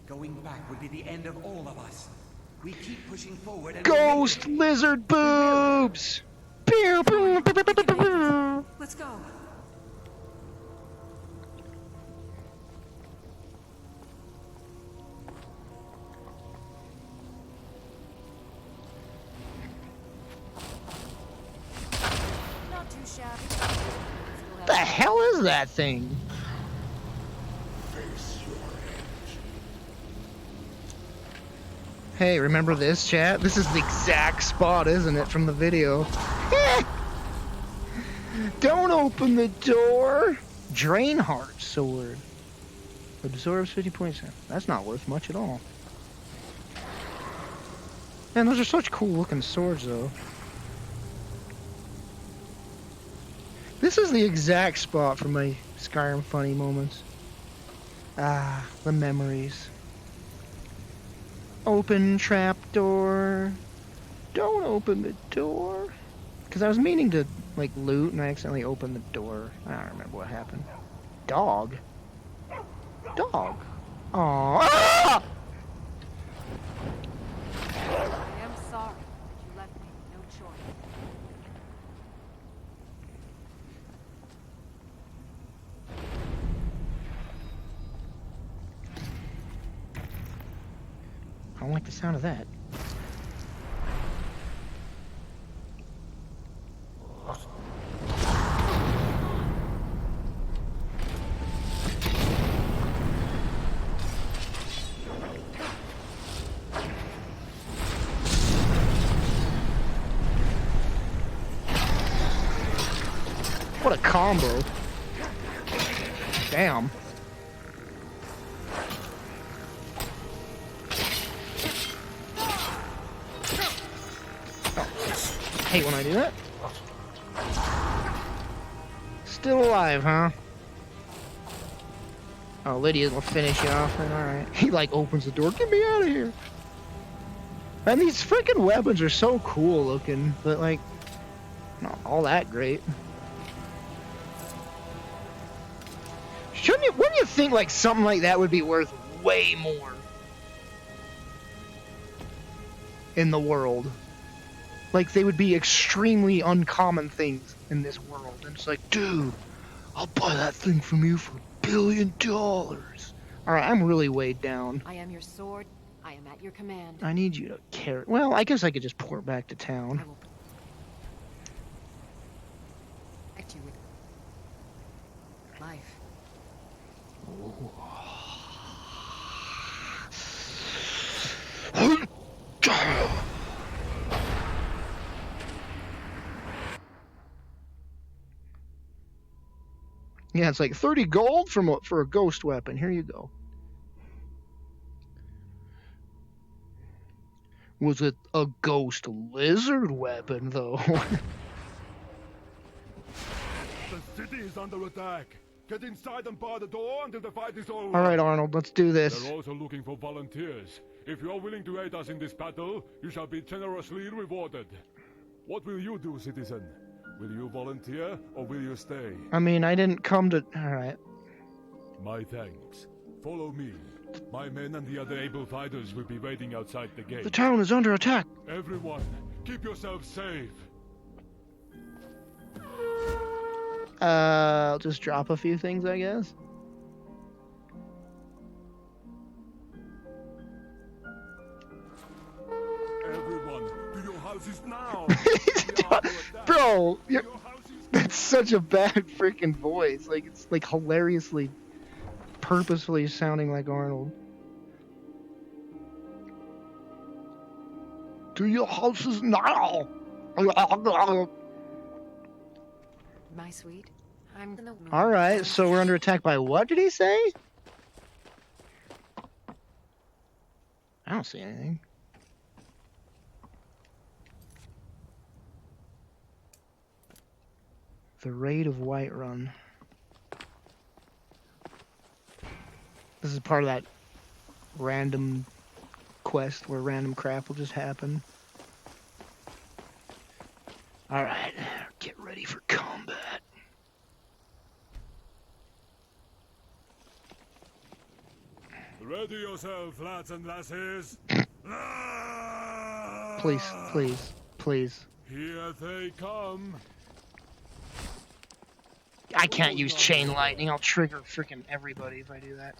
Going back would be the end of all of us. We keep pushing forward and Ghost lizard boobs! Let's go. Not too shabby. The hell is that thing? Hey, remember this, chat? This is the exact spot, isn't it, from the video? Don't open the door! Drainheart sword. Absorbs 50 points. That's not worth much at all. Man, those are such cool looking swords, though. This is the exact spot for my Skyrim funny moments. Ah, the memories. Open trapdoor. Don't open the door. Because I was meaning to, like, loot and I accidentally opened the door. I don't remember what happened. Dog? Dog? Aww. Ah! I am sorry, but you left me no choice. I don't like the sound of that. What a combo. Damn. Hate when I do that. Still alive, huh? Oh, Lydia will finish you off then, alright. He like opens the door, get me out of here! And these freaking weapons are so cool looking, but like, not all that great. Wouldn't you think like something like that would be worth way more in the world? Like they would be extremely uncommon things in this world. And it's like, dude, I'll buy that thing from you for $1 billion. Alright, I'm really weighed down. I am your sword. I am at your command. I need you to carry... Well, I guess I could just port back to town. I will protect you with life. Yeah, it's like 30 gold for a ghost weapon. Here you go. Was it a ghost lizard weapon, though? The city is under attack. Get inside and bar the door until the fight is over. Alright, Arnold, let's do this. They're also looking for volunteers. If you are willing to aid us in this battle, you shall be generously rewarded. What will you do, citizen? Will you volunteer, or will you stay? I mean, I didn't come to... Alright. My thanks. Follow me. My men and the other able fighters will be waiting outside the gate. The town is under attack. Everyone, keep yourselves safe. I'll just drop a few things, I guess. Everyone, to your houses now. Bro, that's such a bad freaking voice. Like, it's like hilariously, purposefully sounding like Arnold. To your houses now. My sweet, I'm the... Alright, so we're under attack by what did he say? I don't see anything. The Raid of Whiterun. This is part of that random quest where random crap will just happen. Alright, get ready for combat. Ready yourself, lads and lasses. Please, please, please. Here they come. I can't use chain lightning. I'll trigger freaking everybody if I do that.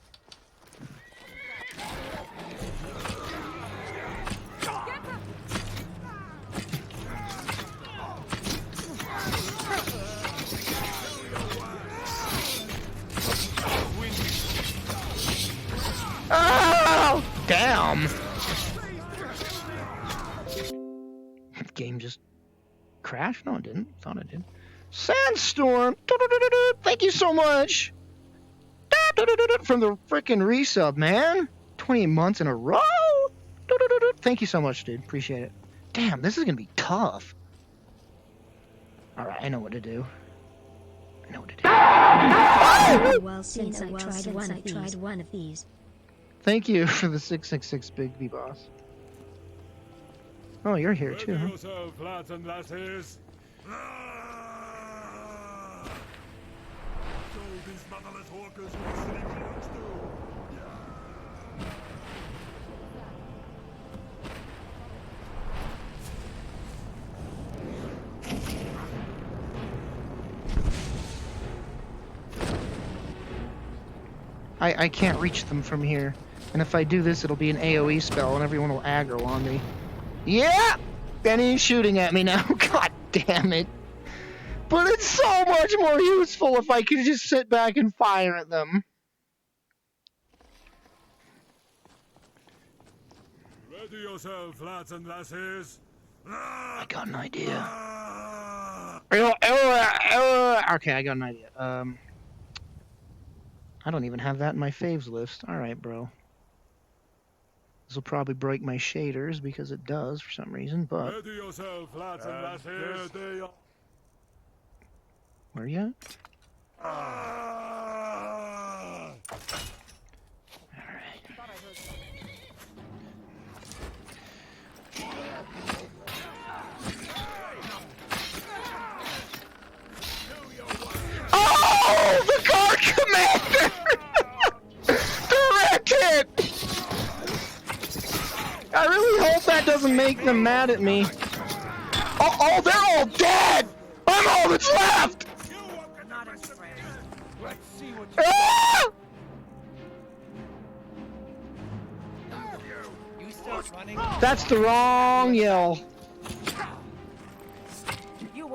Oh, damn. Game just crashed? No, it didn't. Thought it did. Sandstorm! Thank you so much! From the frickin' resub, man! 28 months in a row! Thank you so much, dude. Appreciate it. Damn, this is gonna be tough. Alright, I know what to do. I know what to do. Well, since I tried one of these. Thank you for the 666 Big B Boss. Oh, you're here too, huh? Yourself, lads and lasses. So these motherless hawkers will sleep belongs to. I can't reach them from here. And if I do this, it'll be an AoE spell and everyone will aggro on me. Yeah! Benny's shooting at me now. God damn it. But it's so much more useful if I could just sit back and fire at them. Ready yourself, lads and lasses. I got an idea. Okay, I got an idea. I don't even have that in my faves list. Alright, bro. This will probably break my shaders because it does for some reason, but... Ready yourself, lads and lasses. They are... Where are you at? Oh, the guard commander! Direct hit! I really hope that doesn't make them mad at me. Oh, they're all dead! I'm all that's left! Ah! That's the wrong yell.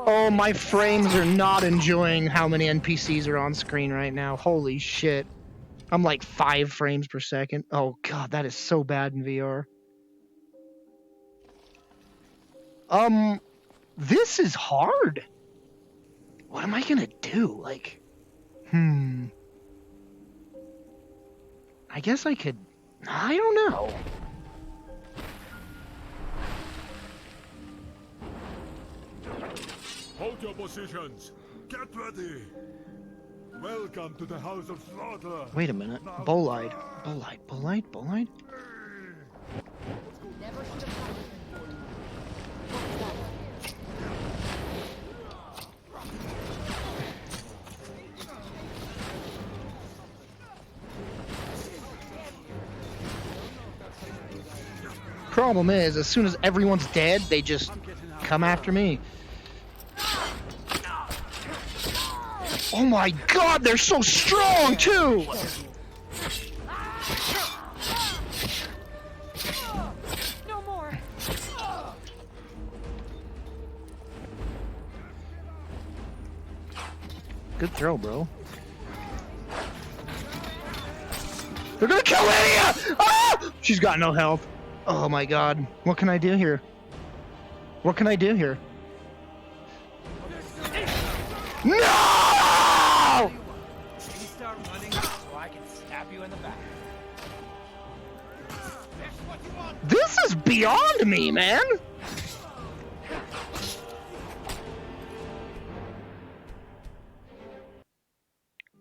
Oh, my frames are not enjoying how many NPCs are on screen right now. Holy shit. I'm like 5 frames per second. Oh god, that is so bad in VR. This is hard. What am I gonna do? Like, I guess I could... I don't know. Hold your positions. Get ready. Welcome to the House of Slaughter. Wait a minute. Bolide. Bolide? Problem is, as soon as everyone's dead, they just come after me. Oh my god, they're so strong too! No more. Good throw, bro. They're gonna kill Lydia! Ah! She's got no health. Oh my god. What can I do here? What can I do here? No! You start running so I can stab you in the back. This is beyond me, man!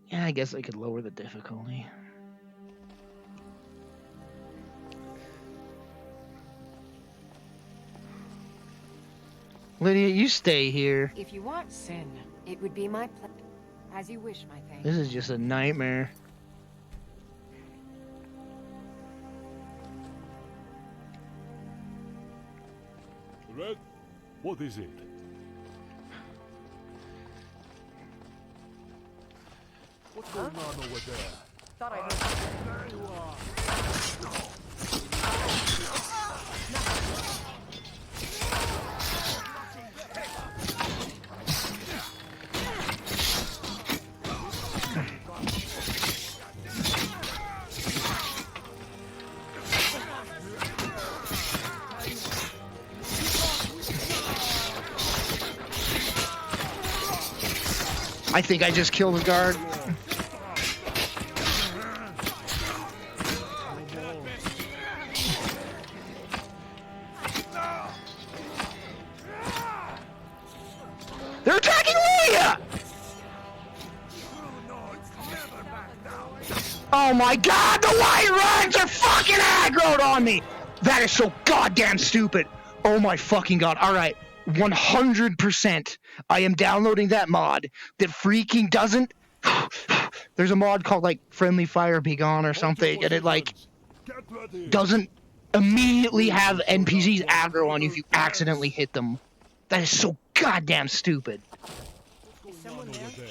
Yeah, I guess I could lower the difficulty. Lydia, you stay here. If you want sin, it would be my pleasure. As you wish, my thing. This is just a nightmare. Red, what is it? What's going on over there? Thought I heard. There you are. I think I just killed the guard. They're attacking Lydia! Oh my god, the white rags are fucking aggroed on me! That is so goddamn stupid. Oh my fucking god. Alright, 100% I am downloading that mod that freaking doesn't... There's a mod called like Friendly Fire Be Gone or something, and it like doesn't immediately have NPCs aggro on you if you accidentally hit them. That is so goddamn stupid. Is someone there?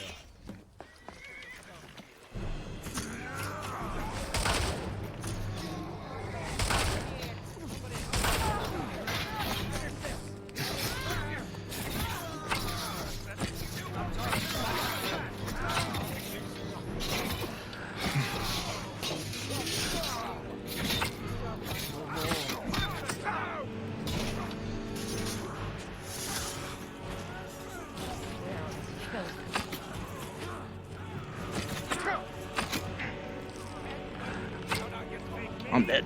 I'm dead.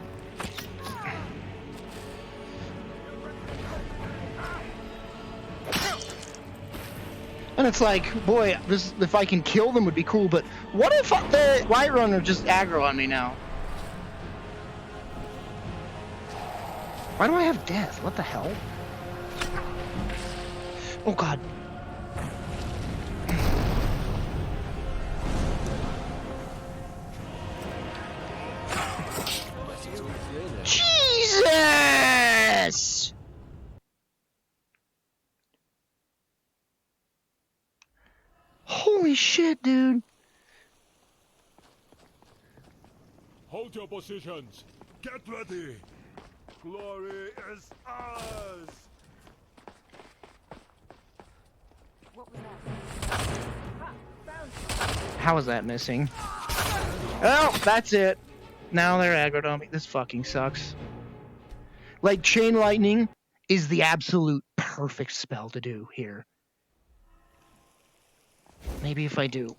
And it's like, boy, this if I can kill them would be cool, but what if the White Runner just aggro on me now? Why do I have death? What the hell? Oh god. Jesus! Holy shit, dude. Hold your positions. Get ready. glory is ours! What was that? How is that missing? Oh, that's it. Now they're aggroed on me. This fucking sucks. Like, Chain Lightning is the absolute perfect spell to do here. Maybe if I do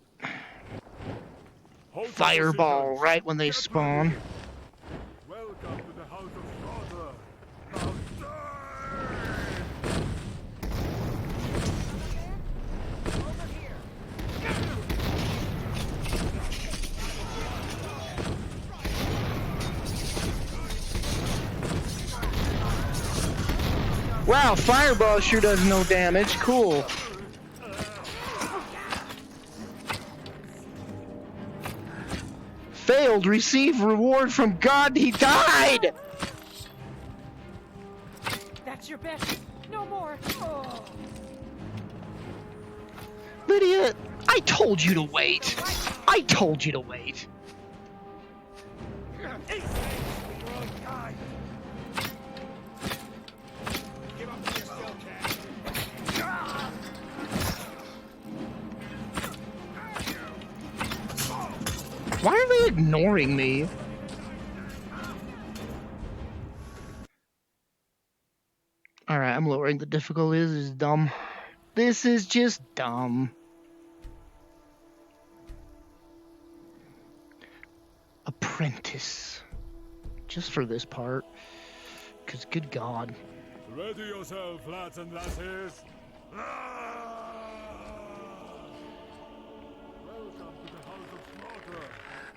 Fireball right when they spawn. Welcome to the House of Slaughter. Now Wow, Fireball sure does no damage. Cool. Failed. Receive reward from God. He died. That's your best. No more. Oh. Lydia, I told you to wait. I told you to wait. Why are they ignoring me? Alright, I'm lowering the difficulty. This is dumb. This is just dumb. Apprentice. Just for this part. Because good God. ready yourself, lads and lassies. Welcome to the House of Slaughter.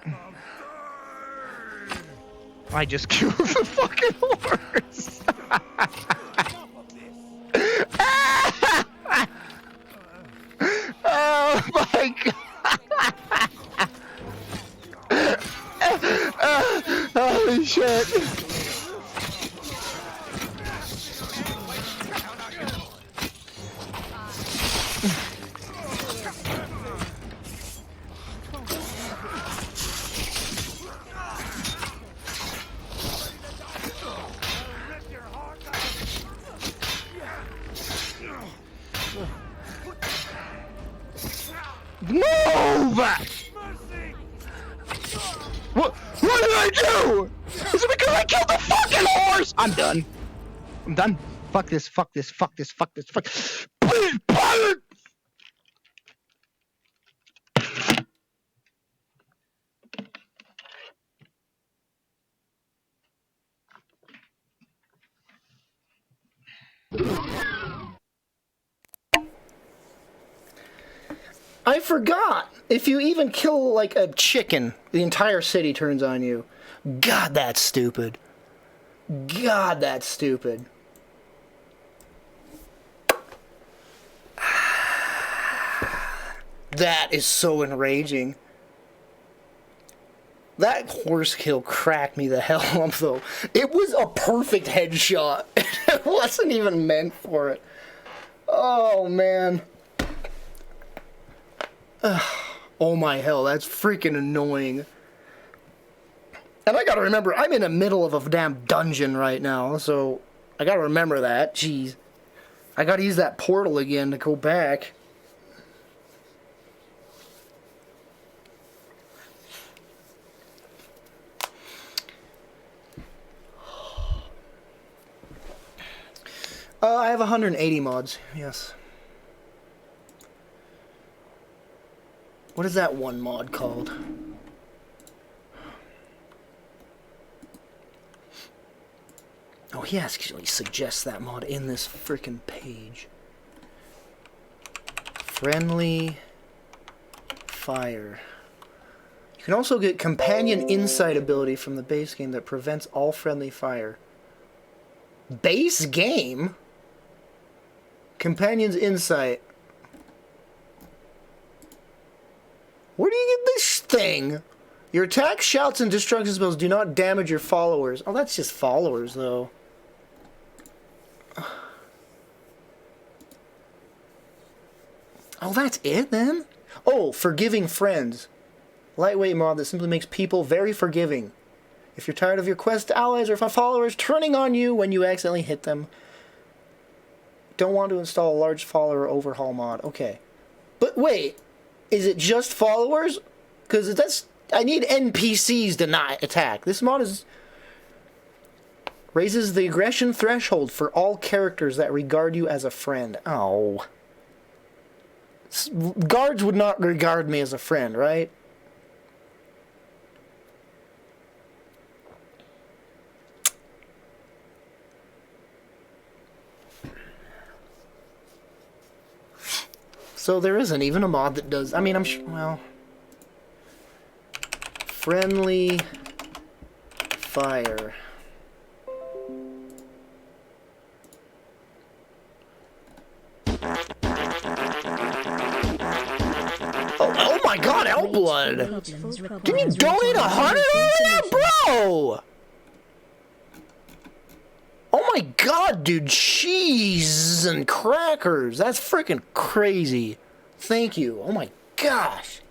Now die! I just killed the fucking horse. Oh my God. Holy shit. Move! What did I do? Is it because I killed the fucking horse? I'm done. I'm done. Fuck this, fuck this, fuck this, fuck this, fuck. Please, pilot! I forgot! If you even kill, like, a chicken, the entire city turns on you. God, that's stupid. God, that's stupid. That is so enraging. That horse kill cracked me the hell up, though. It was a perfect headshot. It wasn't even meant for it. Oh, man. Oh my hell, that's freaking annoying. And I gotta remember, I'm in the middle of a damn dungeon right now, so I gotta remember that. Jeez. I gotta use that portal again to go back. I have 180 mods, yes. What is that one mod called? Oh, he actually suggests that mod in this frickin' page. Friendly fire. You can also get companion insight ability from the base game that prevents all friendly fire. Base game? Companion's insight. Where do you get this thing? Your attacks, shouts, and destruction spells do not damage your followers. Oh, that's just followers, though. Oh, that's it, then? Oh, forgiving friends. Lightweight mod that simply makes people very forgiving. If you're tired of your quest allies or followers turning on you when you accidentally hit them, don't want to install a large follower overhaul mod. Okay. But wait, is it just followers? Because I need NPCs to not attack. This mod raises the aggression threshold for all characters that regard you as a friend. Oh. Guards would not regard me as a friend, right? So there isn't even a mod that does... I mean, I'm sure... Well... Friendly... Fire... Oh my god, Elblood! Can you donate 100 over that, bro? Oh my god, dude, cheese and crackers. That's freaking crazy. Thank you. Oh my gosh.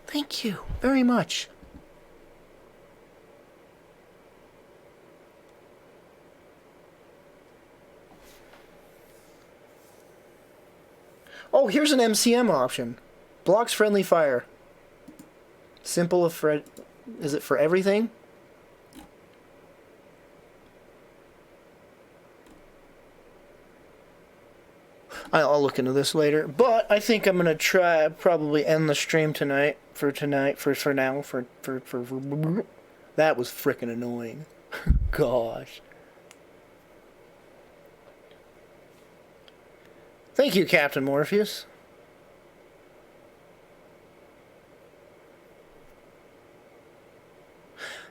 Thank you very much. Oh, here's an MCM option. Blocks friendly fire. Simple of is it for everything? I'll look into this later, but I think I'm gonna probably end the stream for now. That was frickin' annoying. Gosh. Thank you, Captain Morpheus.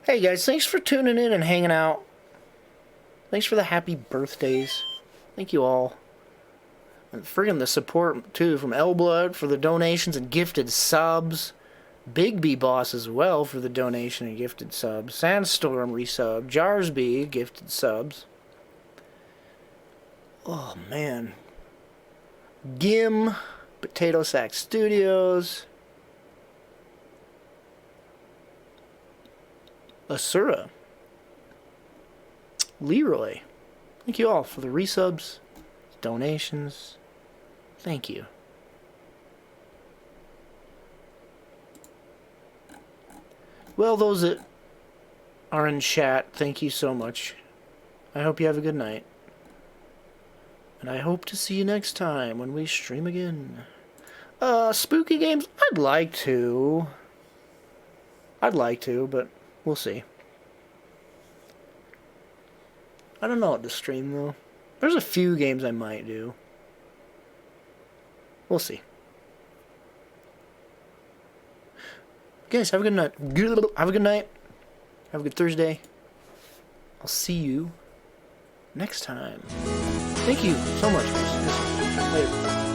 Hey guys, thanks for tuning in and hanging out. Thanks for the happy birthdays. Thank you all. And friggin' the support too from Elblood for the donations and gifted subs. Big B Boss as well for the donation and gifted subs. Sandstorm resub. Jarsby gifted subs. Oh man. Gim, Potato Sack Studios, Asura, Leroy. Thank you all for the resubs, donations. Thank you. Well, those that are in chat, thank you so much. I hope you have a good night. And I hope to see you next time when we stream again. Spooky games? I'd like to, but we'll see. I don't know what to stream, though. There's a few games I might do. We'll see. Guys, have a good night. Have a good night. Have a good Thursday. I'll see you next time. Thank you so much, guys. Later.